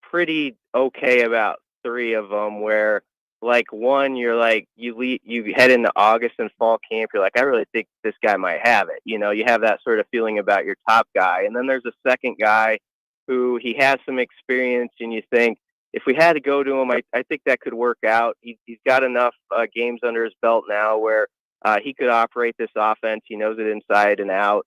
pretty okay about 3 of them. Where, like, 1, you're like you head into August and fall camp, you're like, I really think this guy might have it. You have that sort of feeling about your top guy, and then there's a second guy who he has some experience, and you think, if we had to go to him, I think that could work out. He's got enough games under his belt now where he could operate this offense. He knows it inside and out.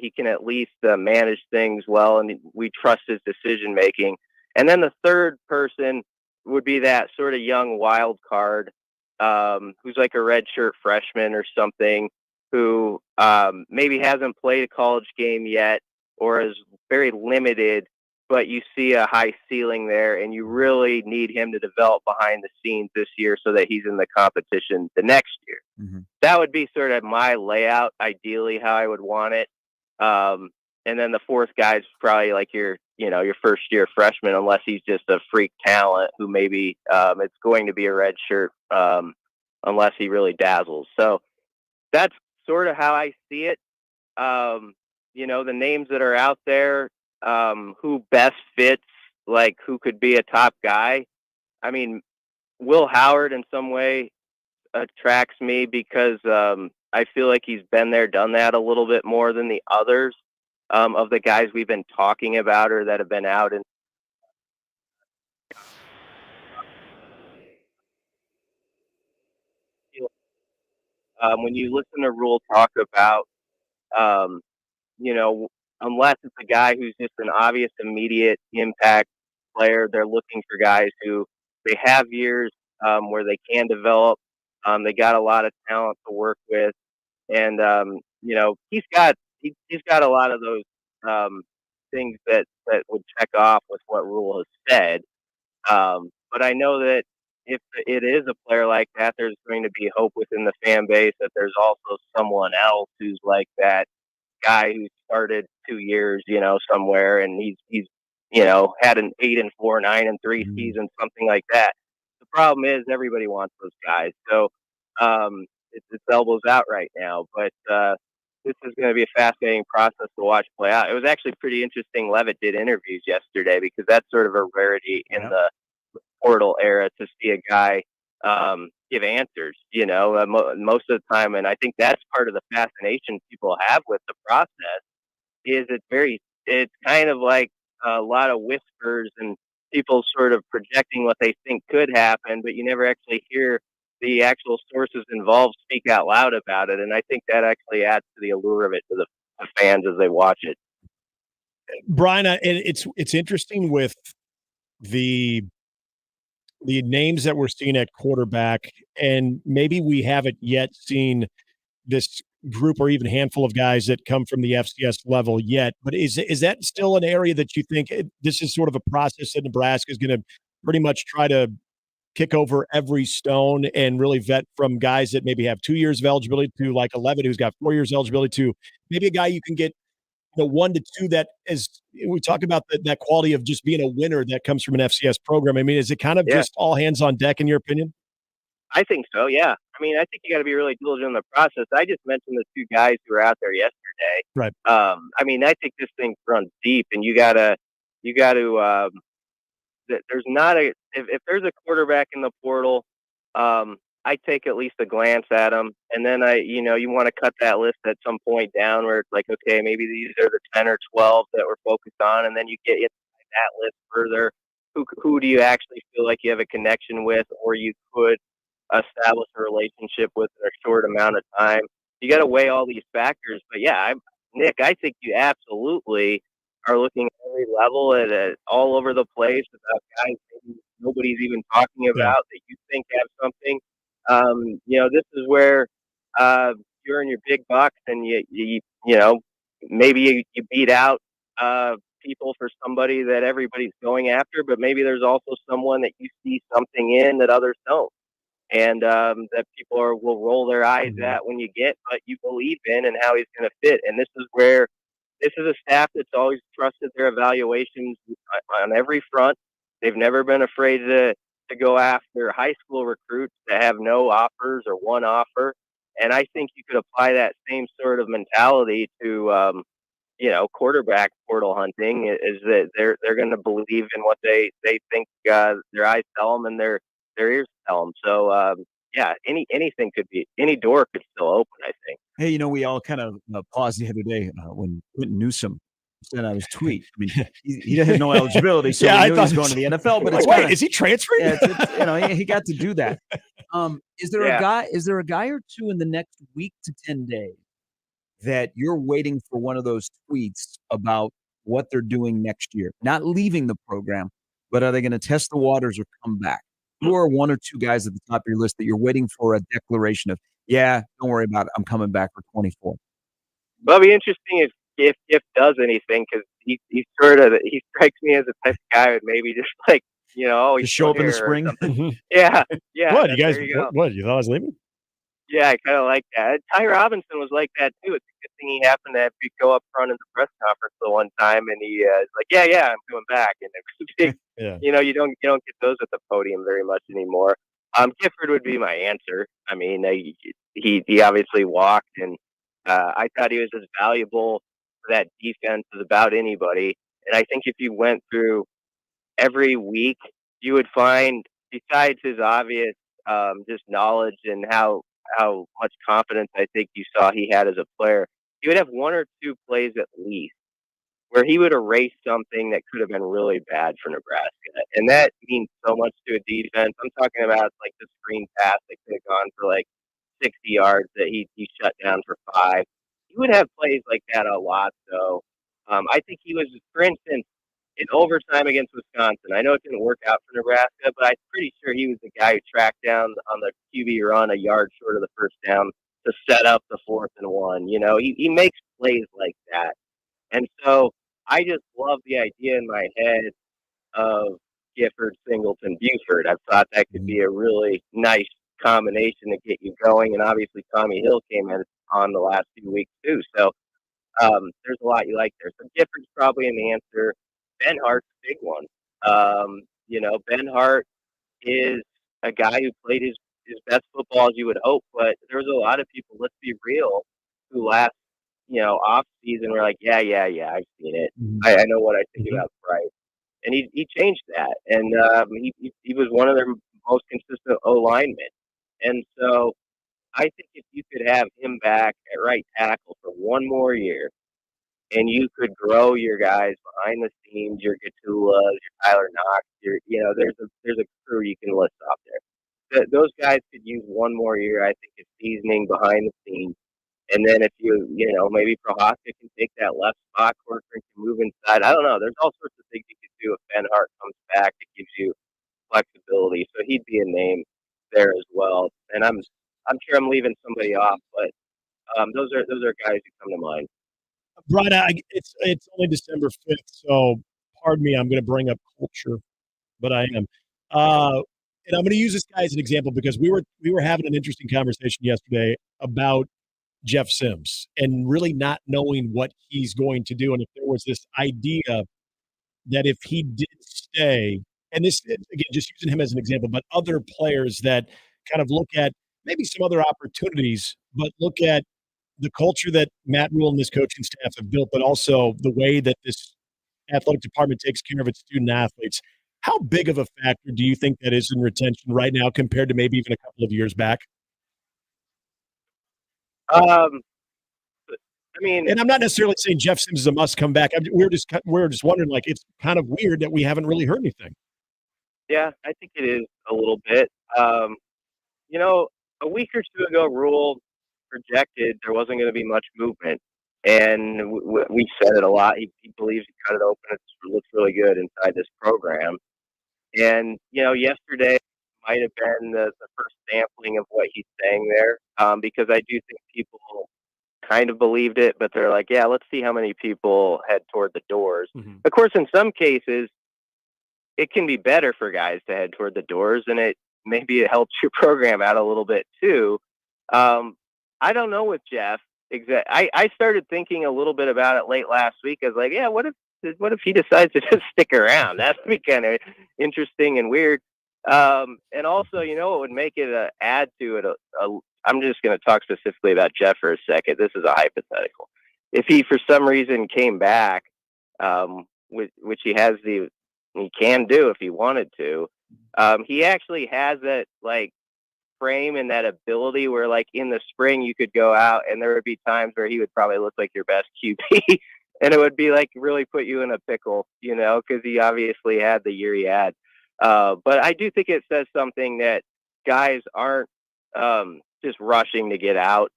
He can at least manage things well, and we trust his decision making. And then the third person would be that sort of young wild card who's like a redshirt freshman or something who maybe hasn't played a college game yet or is very limited, but you see a high ceiling there, and you really need him to develop behind the scenes this year so that he's in the competition the next year. Mm-hmm. That would be sort of my layout, ideally, how I would want it. And then the fourth guy's probably like your first-year freshman, unless he's just a freak talent who maybe it's going to be a red shirt unless he really dazzles. So that's sort of how I see it. The names that are out there, who best fits, like who could be a top guy. I mean, Will Howard in some way attracts me because I feel like he's been there, done that a little bit more than the others of the guys we've been talking about or that have been out. And when you listen to Rule talk about, unless it's a guy who's just an obvious immediate impact player, they're looking for guys who they have years where they can develop. They got a lot of talent to work with, and he's got a lot of those things that would check off with what Rule has said. But I know that if it is a player like that, there's going to be hope within the fan base that there's also someone else who's like that guy who started 2 years, somewhere, and he's had an 8-4, 9-3 season, something like that. The problem is everybody wants those guys, so it's elbows out right now. But this is going to be a fascinating process to watch play out. It was actually pretty interesting. Levitt did interviews yesterday because that's sort of a rarity in the portal era to see a guy give answers, most of the time. And I think that's part of the fascination people have with the process is it's kind of like a lot of whispers and people sort of projecting what they think could happen, but you never actually hear the actual sources involved speak out loud about it. And I think that actually adds to the allure of it to the fans as they watch it. Brian, it's interesting with the names that we're seeing at quarterback, and maybe we haven't yet seen this group or even handful of guys that come from the FCS level yet. But is that still an area that you think this is sort of a process that Nebraska is going to pretty much try to kick over every stone and really vet from guys that maybe have 2 years of eligibility to like a Levitt who's got 4 years eligibility to maybe a guy you can get 1 to 2 that is, we talk about that quality of just being a winner that comes from an FCS program. I mean, is it kind of just all hands on deck in your opinion? I think so, yeah. I mean, I think you got to be really diligent in the process. I just mentioned the 2 guys who were out there yesterday. Right. I mean, I think this thing runs deep, and you got to. There's not if there's a quarterback in the portal, I take at least a glance at them, and then you want to cut that list at some point down where it's like, okay, maybe these are the 10 or 12 that we're focused on, and then you get inside that list further. who do you actually feel like you have a connection with, or you could establish a relationship with in a short amount of time. You got to weigh all these factors. But yeah, Nick, I think you absolutely are looking at every level at it all over the place about guys maybe nobody's even talking about that you think have something. This is where you earn your big bucks, and maybe you beat out people for somebody that everybody's going after, but maybe there's also someone that you see something in that others don't, and that people will roll their eyes at when you get, but you believe in and how he's going to fit. And this is a staff that's always trusted their evaluations on every front. They've never been afraid to go after high school recruits that have no offers or one offer. And I think you could apply that same sort of mentality to, quarterback portal hunting. Is that they're going to believe in what they think their eyes tell them and their ears tell them. So anything could be, any door could still open, I think. Hey, we all kind of paused the other day when Quentin Newsom sent out his tweet. I mean, he had no eligibility, so we knew he was going to the NFL. But wait, is he transferring? Yeah, he got to do that. Is there Yeah. a guy? Is there a guy or two in the next week to 10 days that you're waiting for one of those tweets about what they're doing next year? Not leaving the program, but are they going to test the waters or come back? Who are one or two guys at the top of your list that you're waiting for a declaration of, yeah, don't worry about it, I'm coming back for 24? Well, it'll be interesting if does anything, because he strikes me as the type of guy who maybe just always Just show up in the spring? Yeah. What, you guys, there you go. what, you thought I was leaving? Yeah, I kind of like that. Ty Robinson was like that too. It's a good thing he happened to go up front in the press conference the one time, and he is like, "Yeah, I'm coming back." And it was a big, you don't get those at the podium very much anymore. Gifford would be my answer. I mean, he obviously walked, and I thought he was as valuable for that defense as about anybody. And I think if you went through every week, you would find, besides his obvious just knowledge and how much confidence I think you saw he had as a player, he would have one or two plays at least where he would erase something that could have been really bad for Nebraska. And that means so much to a defense. I'm talking about like the screen pass that could have gone for like 60 yards that he shut down for 5. He would have plays like that a lot, though. I think he was, for instance, in overtime against Wisconsin. I know it didn't work out for Nebraska, but I'm pretty sure he was the guy who tracked down on the QB run a yard short of the first down to set up the 4th and 1. He makes plays like that. And so I just love the idea in my head of Gifford, Singleton, Buford. I've thought that could be a really nice combination to get you going. And obviously Tommy Hill came in on the last few weeks too. So there's a lot you like there. So Gifford's probably an answer. Ben Hart's a big one. Ben Hart is a guy who played his best football as you would hope, but there's a lot of people, let's be real, who last, off season were like, yeah, I've seen it. I know what I think about Price. And he changed that. And he was one of their most consistent O-linemen. And so I think if you could have him back at right tackle for one more year, and you could grow your guys behind the scenes, your Gatulas, your Tyler Knox, there's a crew you can list off there. Those guys could use one more year, I think, of seasoning behind the scenes. And then if maybe Prohaska can take that left spot, Corcoran can move inside. I don't know. There's all sorts of things you could do if Ben Hart comes back. It gives you flexibility. So he'd be a name there as well. And I'm sure I'm leaving somebody off, but those are guys who come to mind. Brian, it's only December 5th, so pardon me, I'm going to bring up culture, but I am. And I'm going to use this guy as an example because we were having an interesting conversation yesterday about Jeff Sims and really not knowing what he's going to do. And if there was this idea that if he did stay, and this, again, just using him as an example, but other players that kind of look at maybe some other opportunities, but look at the culture that Matt Rule and this coaching staff have built, but also the way that this athletic department takes care of its student athletes. How big of a factor do you think that is in retention right now compared to maybe even a couple of years back? I mean, and I'm not necessarily saying Jeff Sims is a must come back. We're just wondering, like, it's kind of weird that we haven't really heard anything. Yeah, I think it is a little bit. You know, a week or two ago, Rule projected there wasn't going to be much movement, and we said it a lot. He believes he cut it open. It looks really good inside this program. And yesterday might have been the first sampling of what he's saying there, because I do think people kind of believed it, but they're like, yeah, let's see how many people head toward the doors. Of course, in some cases, it can be better for guys to head toward the doors, and maybe it helps your program out a little bit too. I don't know with Jeff. I started thinking a little bit about it late last week. I was like, yeah, what if he decides to just stick around? That'd be kind of interesting and weird. And also, it would make it add to it. I'm just going to talk specifically about Jeff for a second. This is a hypothetical. If he, for some reason, came back, which he can do if he wanted to, he actually has that frame and that ability where in the spring you could go out and there would be times where he would probably look like your best QB and it would be really put you in a pickle, because he obviously had the year he had. But I do think it says something that guys aren't just rushing to get out.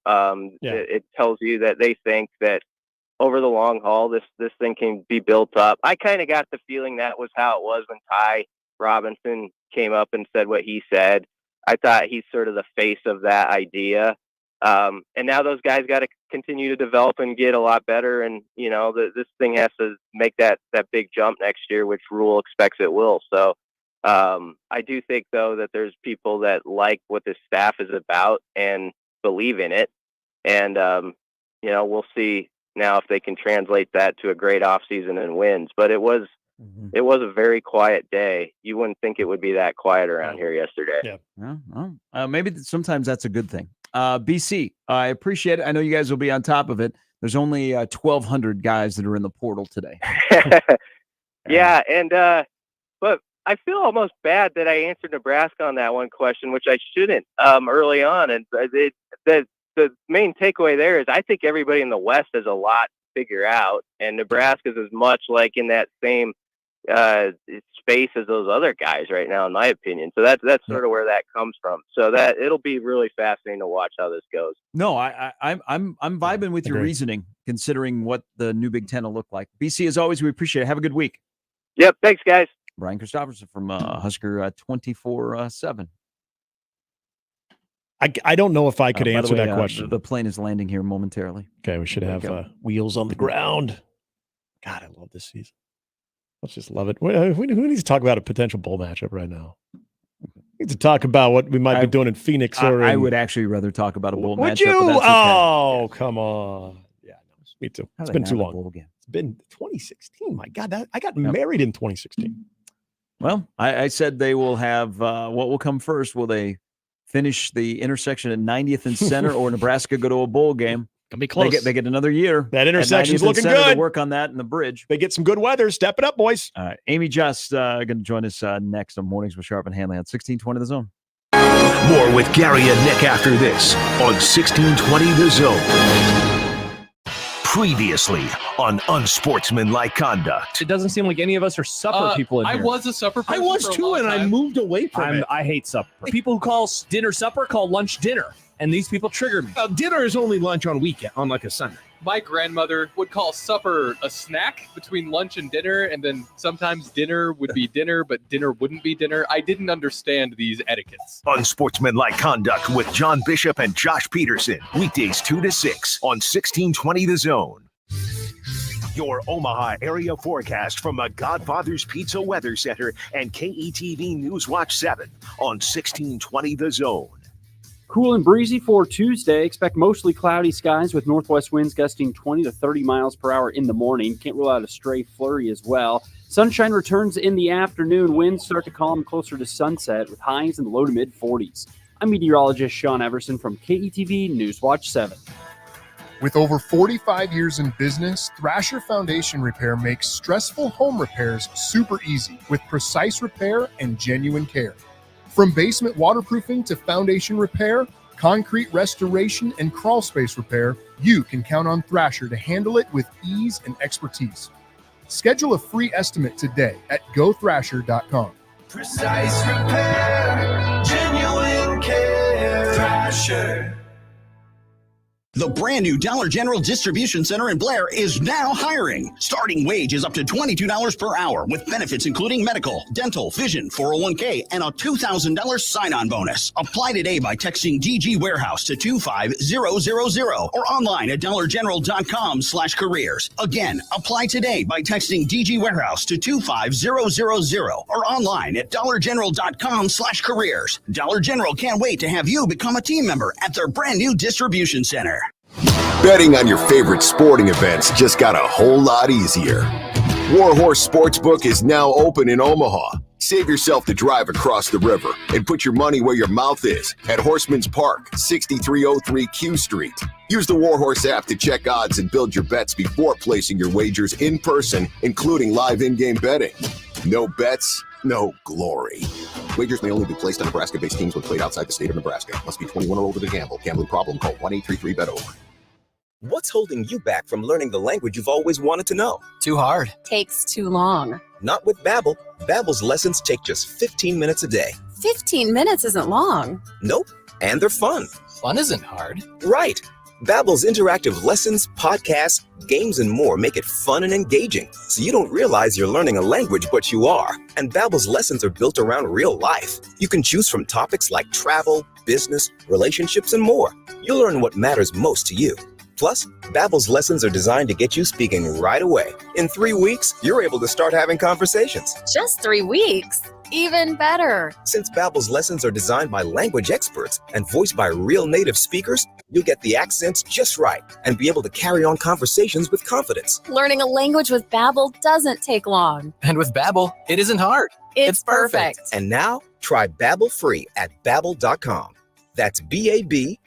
It tells you that they think that over the long haul, this thing can be built up. I kind of got the feeling that was how it was when Ty Robinson came up and said what he said. I thought he's sort of the face of that idea. And now those guys got to continue to develop and get a lot better. And, this thing has to make that big jump next year, which Rule expects it will. So I do think, though, that there's people that like what this staff is about and believe in it. And, we'll see now if they can translate that to a great offseason and wins. But it was a very quiet day. You wouldn't think it would be that quiet around here yesterday. Yeah. Well, maybe sometimes that's a good thing. BC, I appreciate it. I know you guys will be on top of it. There's only 1,200 guys that are in the portal today. Yeah, but I feel almost bad that I answered Nebraska on that one question, which I shouldn't early on. And the main takeaway there is I think everybody in the West has a lot to figure out, and Nebraska's as much in that same space as those other guys right now, in my opinion. So that's sort of where that comes from. So that it'll be really fascinating to watch how this goes. No, I'm vibing with your reasoning, considering what the new Big Ten will look like. BC, as always, we appreciate it. Have a good week. Yep, thanks, guys. Brian Christopherson from Husker 24/7. I don't know if I could answer that question. The plane is landing here momentarily. Okay, we should have wheels on the ground. God, I love this season. Let's just love it. Who needs to talk about a potential bowl matchup right now? We need to talk about what we might be doing in Phoenix. I would actually rather talk about a bowl matchup. Would you? But that's okay. Oh, come on. Yeah, no, me too. It's been too long. It's been 2016. My God, I got married in 2016. Well, I said they will have what will come first. Will they finish the intersection at 90th and Center, or Nebraska go to a bowl game? Gonna be close. They get another year. That intersection's looking good. To work on that and the bridge. They get some good weather. Step it up, boys. All right, Amy Just going to join us next on Mornings with Sharp and Handley on 1620 The Zone. More with Gary and Nick after this on 1620 The Zone. Previously on Unsportsmanlike Conduct. It doesn't seem like any of us are supper people in here. I was a supper person. I was for a too, long and I time. moved away from it. I hate supper. People who call dinner supper call lunch dinner, and these people trigger me. Dinner is only lunch on weekend, on like a Sunday. My grandmother would call supper a snack between lunch and dinner, and then sometimes dinner would be dinner, but dinner wouldn't be dinner. I didn't understand these etiquettes. Unsportsmanlike Conduct with John Bishop and Josh Peterson. Weekdays 2 to 6 on 1620 The Zone. Your Omaha area forecast from the Godfather's Pizza Weather Center and KETV News Watch 7 on 1620 The Zone. Cool and breezy for Tuesday. Expect mostly cloudy skies with northwest winds gusting 20 to 30 miles per hour in the morning. Can't rule out a stray flurry as well. Sunshine returns in the afternoon. Winds start to calm closer to sunset with highs in the low to mid 40s. I'm meteorologist Sean Everson from KETV News Watch 7. With over 45 years in business, Thrasher Foundation Repair makes stressful home repairs super easy with precise repair and genuine care. From basement waterproofing to foundation repair, concrete restoration, and crawl space repair, you can count on Thrasher to handle it with ease and expertise. Schedule a free estimate today at gothrasher.com. Precise repair, genuine care. Thrasher. The brand new Dollar General Distribution Center in Blair is now hiring. Starting wage is up to $22 per hour with benefits including medical, dental, vision, 401k, and a $2,000 sign-on bonus. Apply today by texting DG Warehouse to 25000 or online at dollargeneral.com/careers. Again, apply today by texting DG Warehouse to 25000 or online at dollargeneral.com/careers. Dollar General can't wait to have you become a team member at their brand new distribution center. Betting on your favorite sporting events just got a whole lot easier. Warhorse Sportsbook is now open in Omaha. Save yourself the drive across the river and put your money where your mouth is at Horseman's Park, 6303 Q Street. Use the Warhorse app to check odds and build your bets before placing your wagers in person, including live in-game betting. No bets, no glory. Wagers may only be placed on Nebraska-based teams when played outside the state of Nebraska. Must be 21 or older to gamble. Gambling problem? Call 1-833-BET-OVER. What's holding you back from learning the language you've always wanted to know? Too hard. Takes too long. Not with Babbel. Babbel's lessons take just 15 minutes a day. 15 minutes isn't long. Nope. And they're fun. Fun isn't hard. Right. Babbel's interactive lessons, podcasts, games, and more make it fun and engaging, so you don't realize you're learning a language, but you are. And Babbel's lessons are built around real life. You can choose from topics like travel, business, relationships, and more. You'll learn what matters most to you. Plus, Babbel's lessons are designed to get you speaking right away. In 3 weeks, you're able to start having conversations. Just 3 weeks. Even better. Since Babbel's lessons are designed by language experts and voiced by real native speakers, you'll get the accents just right and be able to carry on conversations with confidence. Learning a language with Babbel doesn't take long. And with Babbel, it isn't hard. It's perfect. And now, try Babbel free at Babbel.com. That's Babbel.com.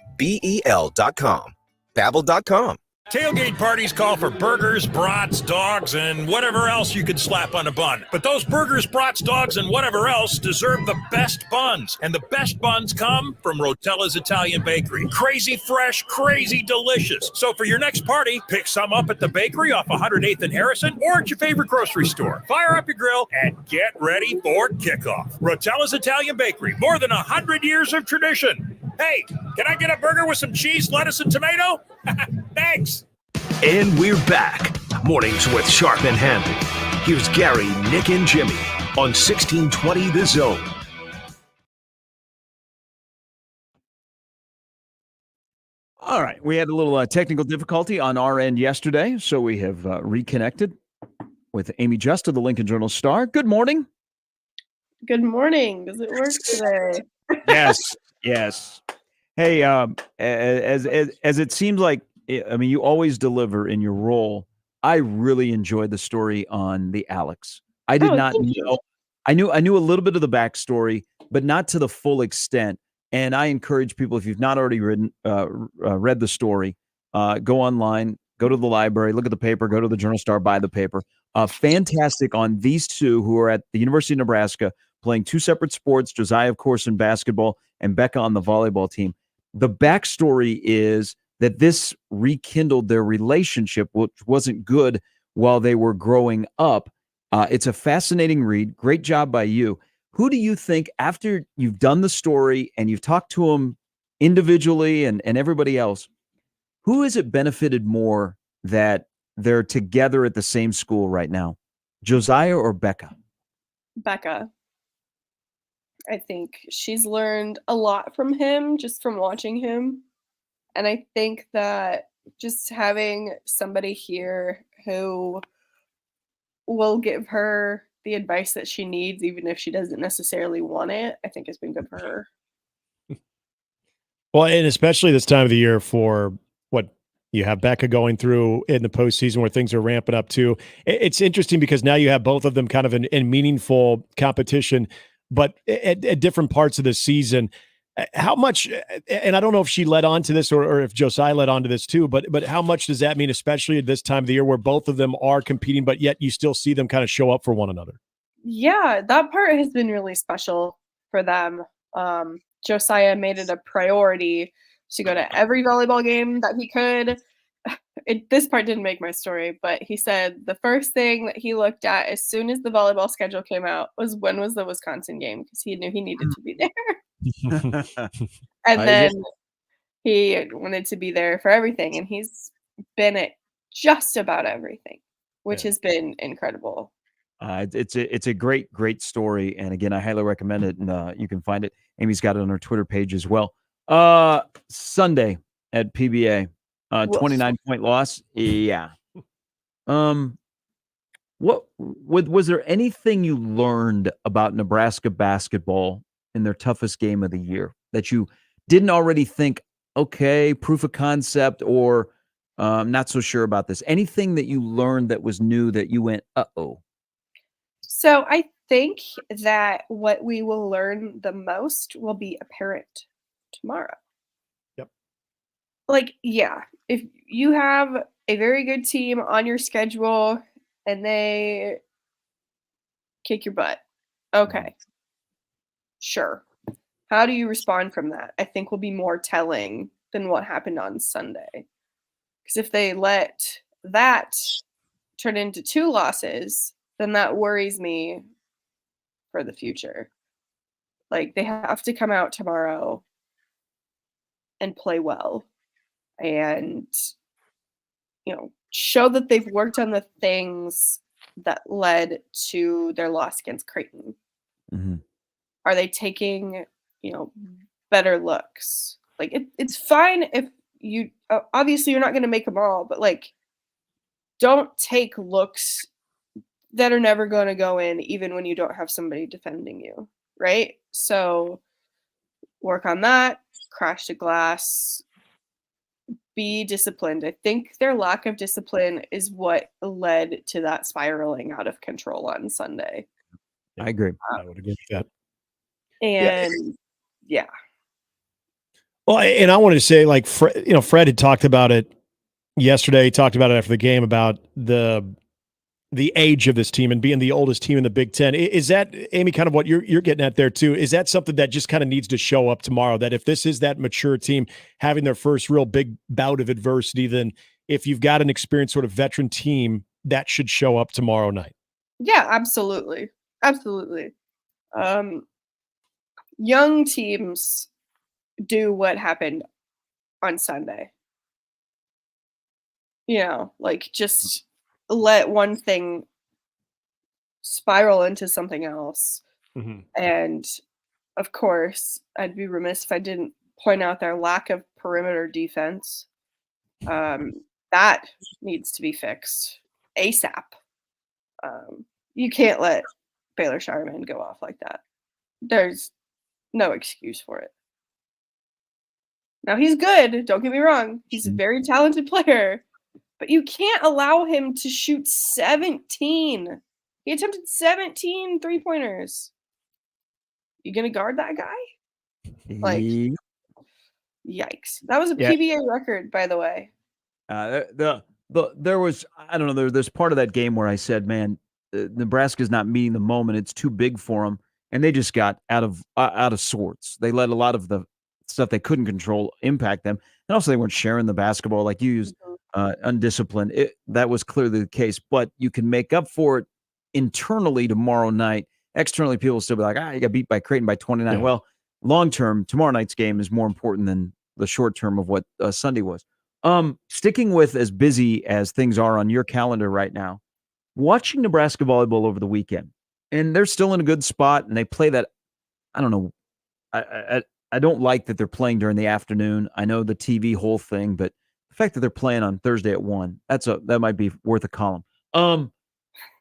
Babbel.com. Tailgate parties call for burgers, brats, dogs, and whatever else you could slap on a bun. But those burgers, brats, dogs, and whatever else deserve the best buns. And the best buns come from Rotella's Italian Bakery. Crazy fresh, crazy delicious. So for your next party, pick some up at the bakery off 108th and Harrison or at your favorite grocery store. Fire up your grill and get ready for kickoff. Rotella's Italian Bakery, more than 100 years of tradition. Hey, can I get a burger with some cheese, lettuce, and tomato? Thanks. And we're back. Mornings with Sharp and Handley. Here's Gary, Nick, and Jimmy on 1620 The Zone. All right. We had a little technical difficulty on our end yesterday, so we have reconnected with Amy Just of the Lincoln Journal-Star. Good morning. Good morning. Does it work today? Yes. Yes. Hey, as it seems like, I mean, you always deliver in your role. I really enjoyed the story on the Alex. I did not know. I knew a little bit of the backstory, but not to the full extent. And I encourage people, if you've not already read the story, go online, go to the library, look at the paper, go to the Journal-Star, buy the paper. Fantastic on these two who are at the University of Nebraska playing two separate sports, Josiah, of course, in basketball, and Becca on the volleyball team. The backstory is that this rekindled their relationship, which wasn't good while they were growing up. It's a fascinating read. Great job by you. Who do you think, after you've done the story and you've talked to them individually and everybody else, who has it benefited more that they're together at the same school right now? Josiah or Becca? Becca. I think she's learned a lot from him just from watching him. And I think that just having somebody here who will give her the advice that she needs, even if she doesn't necessarily want it, I think has been good for her. Well, and especially this time of the year for what you have Becca going through in the postseason where things are ramping up too. It's interesting because now you have both of them kind of in meaningful competition, but at different parts of the season. How much, and I don't know if she led on to this or if Josiah led on to this too, but how much does that mean, especially at this time of the year where both of them are competing, but yet you still see them kind of show up for one another? Yeah, that part has been really special for them. Josiah made it a priority to go to every volleyball game that he could. this part didn't make my story, but he said the first thing that he looked at as soon as the volleyball schedule came out was when was the Wisconsin game, because he knew he needed to be there. And then he wanted to be there for everything, and he's been at just about everything, which has been incredible. It's a great story, and again, I highly recommend it. And you can find it. Amy's got it on her Twitter page as well. Sunday at PBA, 29-point loss. Yeah. What was there anything you learned about Nebraska basketball in their toughest game of the year that you didn't already think? Okay, proof of concept, or not so sure about this. Anything that you learned that was new that you went, uh-oh. So I think that what we will learn the most will be apparent tomorrow. Yep. Like, yeah, if you have a very good team on your schedule and they kick your butt, okay, sure. How do you respond from that? I think will be more telling than what happened on Sunday. Because if they let that turn into 2 losses, then that worries me for the future. Like, they have to come out tomorrow and play well and, show that they've worked on the things that led to their loss against Creighton. Mm-hmm. Are they taking, better looks? Like, it's fine if you, obviously you're not going to make them all, but don't take looks that are never going to go in, even when you don't have somebody defending you, right? So work on that, crash the glass, be disciplined. I think their lack of discipline is what led to that spiraling out of control on Sunday. I agree. I would agree with that. And yeah. Well, and I wanted to say, Fred had talked about it yesterday. He talked about it after the game about the age of this team and being the oldest team in the Big Ten. Is that, Amy, kind of what you're getting at there too? Is that something that just kind of needs to show up tomorrow? That if this is that mature team having their first real big bout of adversity, then if you've got an experienced sort of veteran team, that should show up tomorrow night. Yeah, absolutely. Absolutely. Young teams do what happened on Sunday. Just let one thing spiral into something else. Mm-hmm. And of course, I'd be remiss if I didn't point out their lack of perimeter defense. That needs to be fixed ASAP. You can't let Baylor Shireman go off like that. There's no excuse for it. Now, he's good. Don't get me wrong. He's a very talented player. But you can't allow him to shoot 17. He attempted 17 3-pointers. You going to guard that guy? Yikes. That was a PBA record, by the way. There was, I don't know, there's part of that game where I said, man, Nebraska's not meeting the moment. It's too big for them. And they just got out of sorts. They let a lot of the stuff they couldn't control impact them. And also they weren't sharing the basketball like you used. Undisciplined. That was clearly the case, but you can make up for it internally tomorrow night. Externally, people will still be like, you got beat by Creighton by 29. Yeah. Well, long term, tomorrow night's game is more important than the short term of what Sunday was. Sticking with as busy as things are on your calendar right now, watching Nebraska volleyball over the weekend, and they're still in a good spot, and they play that. I don't know. I don't like that they're playing during the afternoon. I know the TV whole thing, but the fact that they're playing on Thursday at 1, that might be worth a column.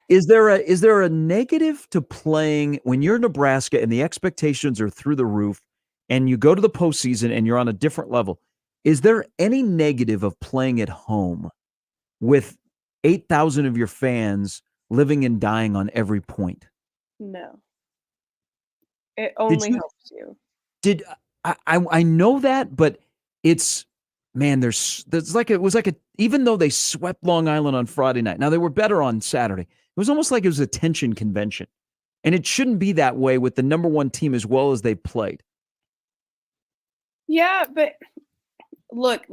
Is there a negative to playing when you're Nebraska and the expectations are through the roof and you go to the postseason and you're on a different level? Is there any negative of playing at home with 8,000 of your fans living and dying on every point? No. It only helps you. I know that, but it's, man, it was like even though they swept Long Island on Friday night, now they were better on Saturday. It was almost like it was a tension convention. And it shouldn't be that way with the number one team as well as they played. Yeah, but look,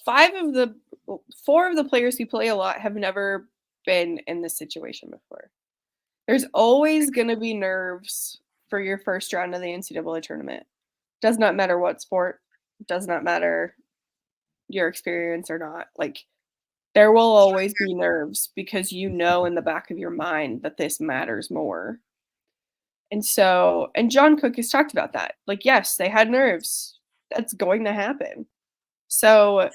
5 of the 4 of the players who play a lot have never been in this situation before. There's always going to be nerves for your first round of the NCAA tournament. Does not matter what sport, does not matter your experience or not. Like, there will always be nerves because you know in the back of your mind that this matters more. And so, and John Cook has talked about that. Like, yes, they had nerves. That's going to happen. So,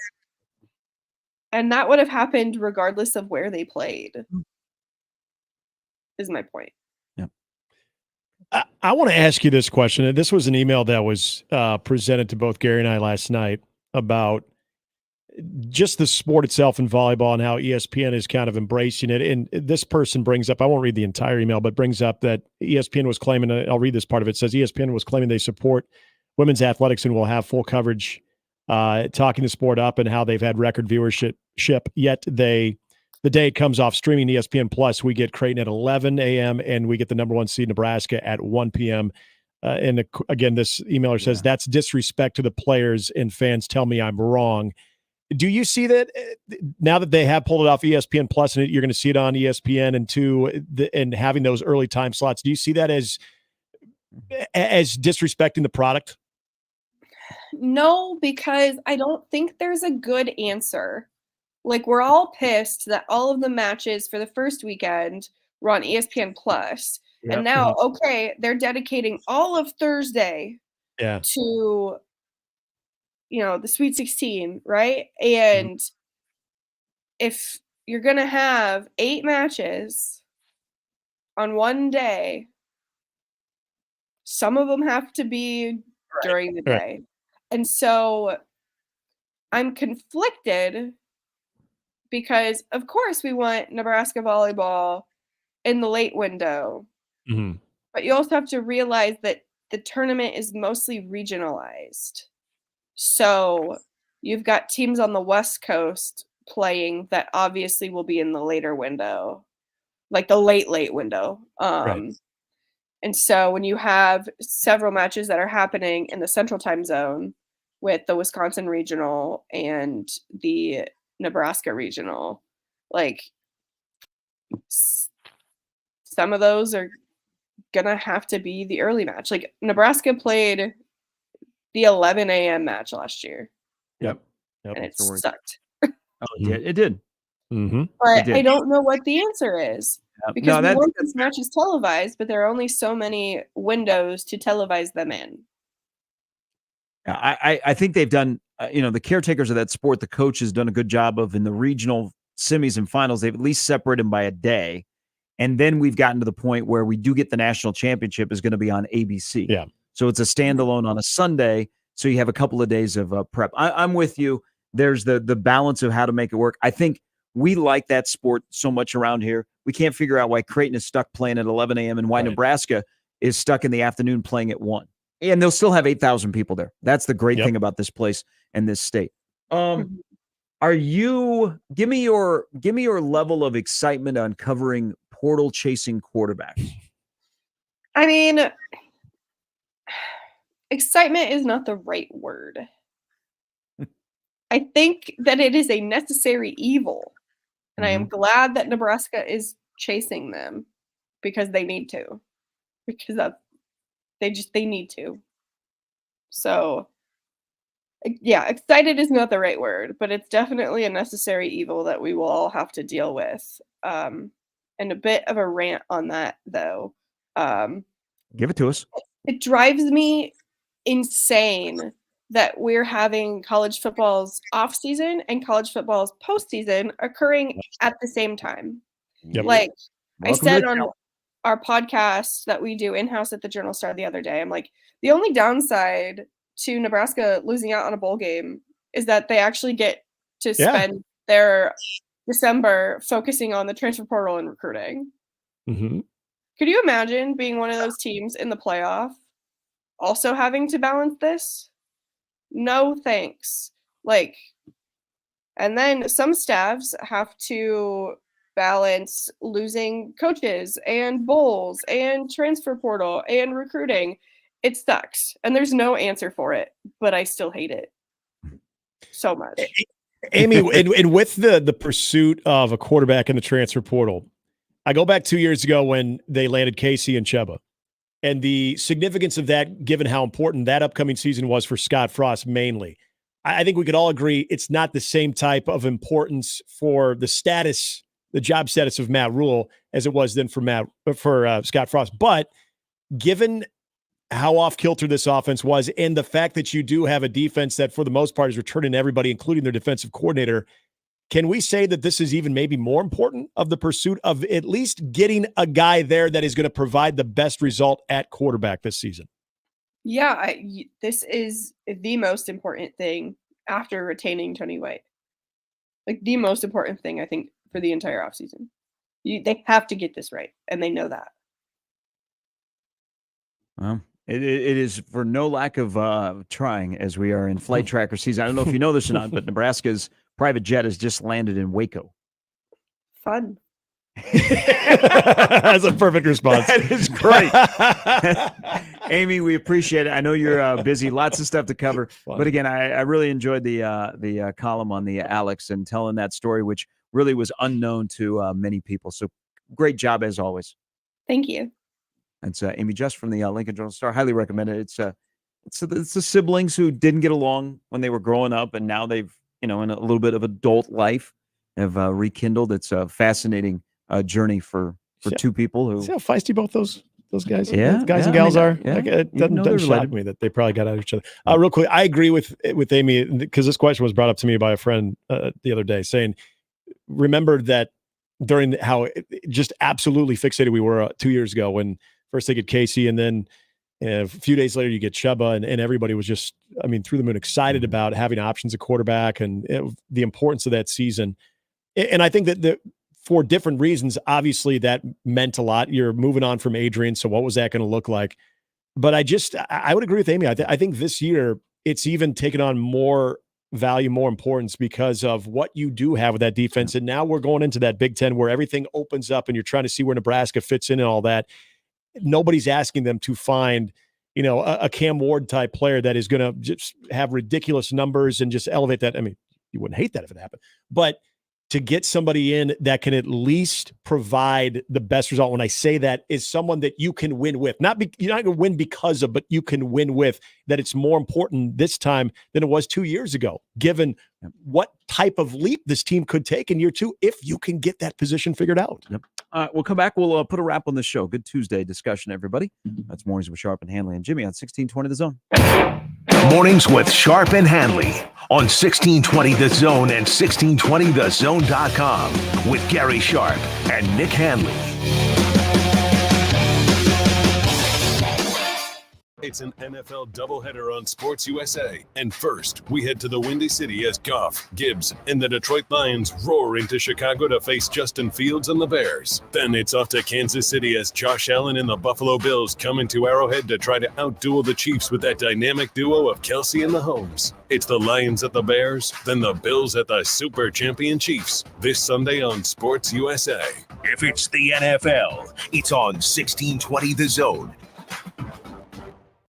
and that would have happened regardless of where they played, is my point. I want to ask you this question. And this was an email that was presented to both Gary and I last night about just the sport itself in volleyball and how ESPN is kind of embracing it. And this person brings up, I won't read the entire email, but brings up that ESPN was claiming, I'll read this part of it. It says ESPN was claiming they support women's athletics and will have full coverage, talking the sport up and how they've had record viewership. Yet the day it comes off streaming ESPN Plus, we get Creighton at 11 a.m. and we get the number 1 seed Nebraska at 1 p.m. And again, this emailer says that's disrespect to the players and fans. Tell me I'm wrong. Do you see that now that they have pulled it off ESPN Plus and you're going to see it on ESPN and having those early time slots? Do you see that as disrespecting the product? No, because I don't think there's a good answer. Like, we're all pissed that all of the matches for the first weekend were on ESPN Plus. Yep. And now, okay, they're dedicating all of Thursday to, the Sweet 16, right? And if you're going to have 8 matches on one day, some of them have to be during the day. Right. And so I'm conflicted because, of course, we want Nebraska volleyball in the late window. Mm-hmm. But you also have to realize that the tournament is mostly regionalized. So you've got teams on the West Coast playing that obviously will be in the later window, like the late window. Right. And so when you have several matches that are happening in the Central Time Zone with the Wisconsin Regional and the Nebraska Regional, like, some of those are gonna have to be the early match. Like, Nebraska played the 11 a.m. match last year. Yep. And it sucked. Oh, it did. Mm-hmm. But I don't know what the answer is. Yep. Because we want these matches televised, but there are only so many windows to televise them in. I think they've done, the caretakers of that sport, the coach has done a good job of, in the regional semis and finals, they've at least separated them by a day. And then we've gotten to the point where we do get the national championship is going to be on ABC. Yeah. So it's a standalone on a Sunday. So you have a couple of days of prep. I'm with you. There's the balance of how to make it work. I think we like that sport so much around here. We can't figure out why Creighton is stuck playing at 11 a.m. and why Nebraska is stuck in the afternoon playing at 1. And they'll still have 8,000 people there. That's the great thing about this place and this state. Are you give me your level of excitement on covering portal chasing quarterbacks? I mean, excitement is not the right word. I think that it is a necessary evil. And I am glad that Nebraska is chasing them because they need to. Because they need to. So, yeah, excited is not the right word, but it's definitely a necessary evil that we will all have to deal with. And a bit of a rant on that, though. Give it to us. It drives me insane that we're having college football's off season and college football's postseason occurring at the same time. Yep. Like, Welcome I said to on our podcast that we do in-house at the Journal Star the other day, I'm like, the only downside to Nebraska losing out on a bowl game is that they actually get to spend their December focusing on the transfer portal and recruiting. Mm-hmm. Could you imagine being one of those teams in the playoff also having to balance this? No thanks. Like, and then some staffs have to balance losing coaches and bowls and transfer portal and recruiting. It sucks. And there's no answer for it, but I still hate it so much. Amy, and with the pursuit of a quarterback in the transfer portal, I go back 2 years ago when they landed Casey and Chuba, and the significance of that, given how important that upcoming season was for Scott Frost mainly. I think we could all agree it's not the same type of importance for the job status of Matt Rule as it was then for Scott Frost. But given how off kilter this offense was, and the fact that you do have a defense that for the most part is returning everybody, including their defensive coordinator, can we say that this is even maybe more important of the pursuit of at least getting a guy there that is going to provide the best result at quarterback this season? Yeah, this is the most important thing after retaining Tony White. Like the most important thing, I think, for the entire offseason. They have to get this right, and they know that. Well, it is for no lack of trying as we are in flight tracker season. I don't know if you know this or not, but Nebraska's private jet has just landed in Waco. Fun. That's a perfect response. That is great. Amy, we appreciate it. I know you're busy, lots of stuff to cover. But again, I really enjoyed the column on the Alex and telling that story, which really was unknown to many people. So great job as always. Thank you. That's Amy Just from the Lincoln Journal-Star. Highly recommend it. It's the siblings who didn't get along when they were growing up, and now they've, in a little bit of adult life, have rekindled. It's a fascinating journey for two people who. See how feisty both those guys, and gals are. Yeah. Like, it doesn't shock me that they probably got at each other. Real quick, I agree with Amy, because this question was brought up to me by a friend the other day, saying, remember that during how just absolutely fixated we were 2 years ago when first they get Casey, and then a few days later you get Chuba, and everybody was just, through the moon excited about having options at quarterback and the importance of that season. And I think that for different reasons, obviously that meant a lot. You're moving on from Adrian, so what was that going to look like? But I would agree with Amy. I think this year it's even taken on more value, more importance because of what you do have with that defense. And now we're going into that Big Ten where everything opens up and you're trying to see where Nebraska fits in and all that. Nobody's asking them to find, a Cam Ward type player that is going to just have ridiculous numbers and just elevate that. You wouldn't hate that if it happened, but to get somebody in that can at least provide the best result. When I say that, is someone that you can win with, you're not going to win because of, but you can win with, that it's more important this time than it was 2 years ago, given what type of leap this team could take in year two, if you can get that position figured out. Yep. We'll come back. We'll put a wrap on the show. Good Tuesday discussion, everybody. That's Mornings with Sharp and Handley and Jimmy on 1620 The Zone. Mornings with Sharp and Handley on 1620 The Zone and 1620thezone.com with Gary Sharp and Nick Handley. It's an NFL doubleheader on Sports USA. And first, we head to the Windy City as Goff, Gibbs, and the Detroit Lions roar into Chicago to face Justin Fields and the Bears. Then it's off to Kansas City as Josh Allen and the Buffalo Bills come into Arrowhead to try to outduel the Chiefs with that dynamic duo of Kelsey and Mahomes. It's the Lions at the Bears, then the Bills at the Super Champion Chiefs. This Sunday on Sports USA. If it's the NFL, it's on 1620 The Zone.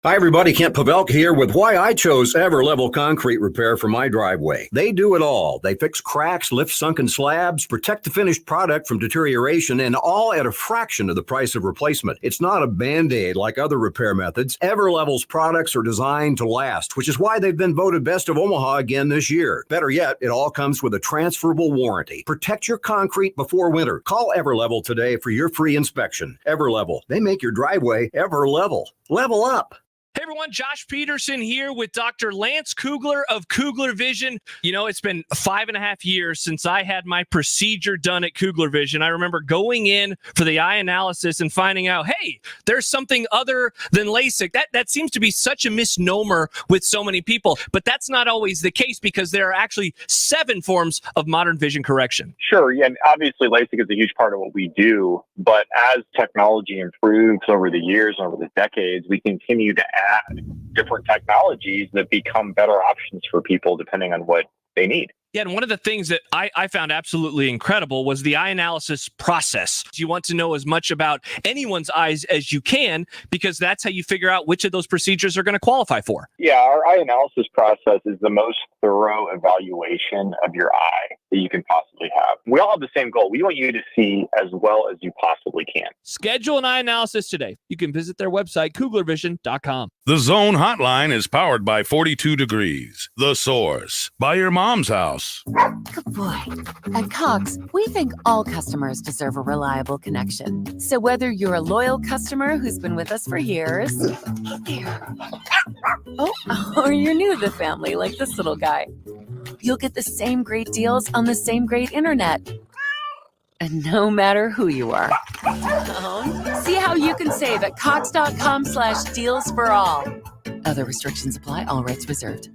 Hi, everybody. Kent Pavelka here with why I chose Everlevel Concrete Repair for my driveway. They do it all. They fix cracks, lift sunken slabs, protect the finished product from deterioration, and all at a fraction of the price of replacement. It's not a Band-Aid like other repair methods. Everlevel's products are designed to last, which is why they've been voted Best of Omaha again this year. Better yet, it all comes with a transferable warranty. Protect your concrete before winter. Call Everlevel today for your free inspection. Everlevel. They make your driveway Everlevel. Level up. Hey everyone, Josh Peterson here with Dr. Lance Kugler of Kugler Vision. It's been 5.5 years since I had my procedure done at Kugler Vision. I remember going in for the eye analysis and finding out, hey, there's something other than LASIK. That seems to be such a misnomer with so many people, but that's not always the case because there are actually 7 forms of modern vision correction. Sure, yeah, and obviously LASIK is a huge part of what we do, but as technology improves over the years, over the decades, we continue to add different technologies that become better options for people depending on what they need. Yeah, and one of the things that I found absolutely incredible was the eye analysis process. You want to know as much about anyone's eyes as you can, because that's how you figure out which of those procedures are going to qualify for. Yeah, our eye analysis process is the most thorough evaluation of your eye that you can possibly have. We all have the same goal. We want you to see as well as you possibly can. Schedule an eye analysis today. You can visit their website, KuglerVision.com. The Zone Hotline is powered by 42 Degrees, The Source, by your mom's house. Good boy. At Cox, we think all customers deserve a reliable connection. So whether you're a loyal customer who's been with us for years, or you're new to the family like this little guy, you'll get the same great deals on the same great internet. And no matter who you are. See how you can save at cox.com/deals for all. Other restrictions apply. All rights reserved.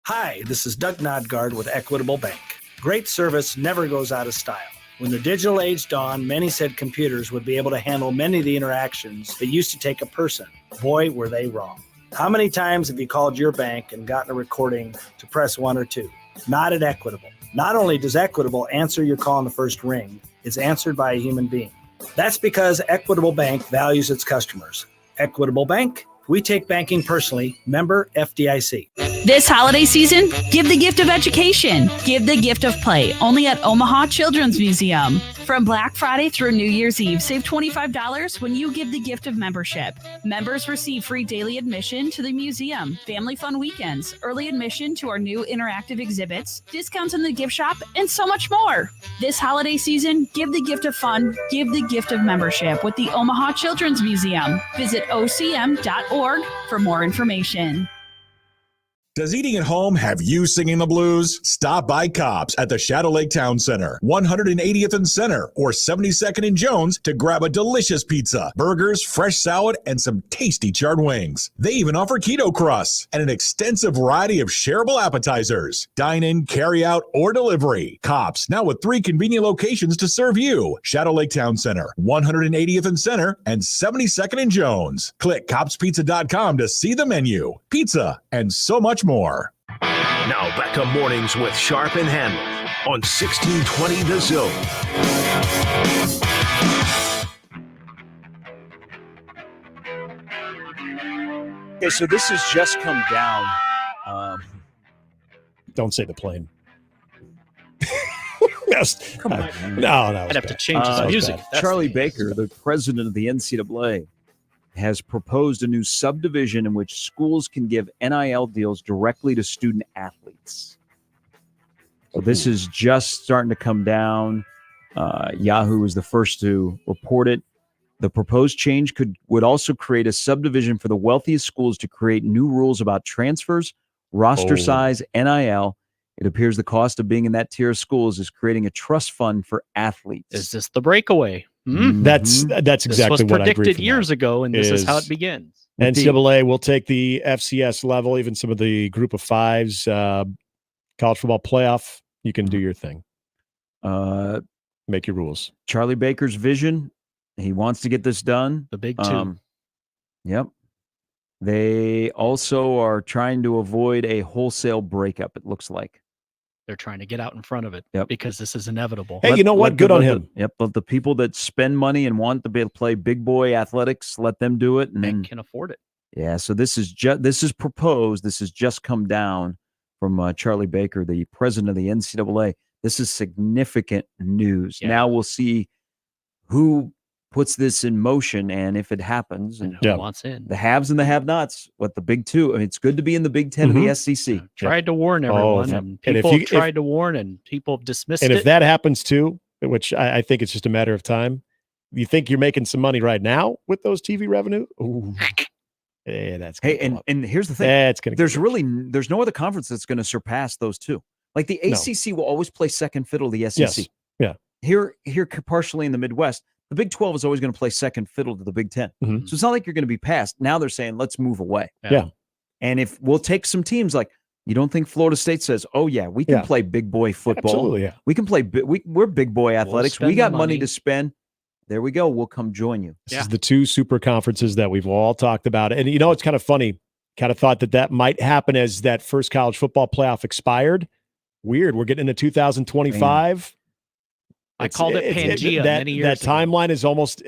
Hi, this is Doug Nodgard with Equitable Bank. Great service never goes out of style. When the digital age dawned, many said computers would be able to handle many of the interactions that used to take a person. Boy, were they wrong. How many times have you called your bank and gotten a recording to press 1 or 2? Not at Equitable. Not only does Equitable answer your call in the first ring, it's answered by a human being. That's because Equitable Bank values its customers. Equitable Bank, we take banking personally. Member FDIC. This holiday season, give the gift of education. Give the gift of play, only at Omaha Children's Museum. From Black Friday through New Year's Eve, save $25 when you give the gift of membership. Members receive free daily admission to the museum, family fun weekends, early admission to our new interactive exhibits, discounts in the gift shop, and so much more. This holiday season, give the gift of fun, give the gift of membership with the Omaha Children's Museum. Visit ocm.org for more information. Does eating at home have you singing the blues? Stop by Cobb's at the Shadow Lake Town Center, 180th and Center, or 72nd and Jones to grab a delicious pizza, burgers, fresh salad, and some tasty charred wings. They even offer keto crusts and an extensive variety of shareable appetizers. Dine in, carry out, or delivery. Cobb's, now with 3 convenient locations to serve you. Shadow Lake Town Center, 180th and Center, and 72nd and Jones. Click CobbsPizza.com to see the menu, pizza, and so much more. Now back to mornings with Sharp and Handley on 1620 The Zone. Okay, so this has just come down. Don't say the plane. Come on. No, I'd have to change his music. Charlie Baker, the president of the NCAA, has proposed a new subdivision in which schools can give NIL deals directly to student athletes. So this is just starting to come down. Yahoo was the first to report it. The proposed change would also create a subdivision for the wealthiest schools to create new rules about transfers, roster size, NIL. It appears the cost of being in that tier of schools is creating a trust fund for athletes. Is this the breakaway? That's exactly this was what I agree predicted from years that. ago, and this is how it begins. NCAA will take the FCS level, even some of the group of fives, college football playoff. You can do your thing. Make your rules. Charlie Baker's vision, he wants to get this done. The big two. Yep. They also are trying to avoid a wholesale breakup, it looks like. They're trying to get out in front of it Yep. because this is inevitable. Hey, you know what? Good on him. But the people that spend money and want to be able to play big boy athletics, let them do it. And then can afford it. Yeah, so this is proposed. This has just come down from Charlie Baker, the president of the NCAA. This is significant news. Yeah. Now we'll see who puts this in motion and if it happens. And who wants in. The haves and the have-nots. What the big two. I mean, it's good to be in the Big Ten of the SEC. Tried to warn everyone, and people tried to warn, and people dismissed it. And if that happens too, which I think it's just a matter of time, you think you're making some money right now with those TV revenue? Ooh. Yeah, that's and here's the thing. There's no other conference that's going to surpass those two. Like the ACC will always play second fiddle to the SEC. Yes. Yeah. Here partially in the Midwest, the Big 12 is always going to play second fiddle to the Big 10. Mm-hmm. So it's not like you're going to be passed. Now they're saying, let's move away. Yeah. And if we'll take some teams like, you don't think Florida State says, oh, yeah, we can play big boy football. Absolutely, yeah. We can play, we're big boy athletics. We got the money money to spend. There we go. We'll come join you. This is the two super conferences that we've all talked about. And, you know, it's kind of funny Kind of thought that might happen as that first college football playoff expired. Weird. We're getting into 2025. I called it Pangea many years ago. That timeline is almost,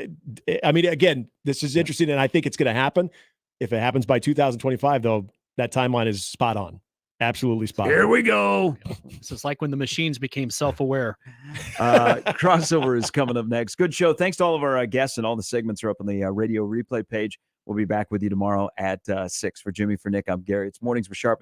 I mean, again, this is interesting, and I think it's going to happen. If it happens by 2025, though, that timeline is spot on. Absolutely spot on. Here we go. This is like when the machines became self-aware. Crossover is coming up next. Good show. Thanks to all of our guests, and all the segments are up on the radio replay page. We'll be back with you tomorrow at 6. For Jimmy, for Nick, I'm Gary. It's Mornings with Sharp.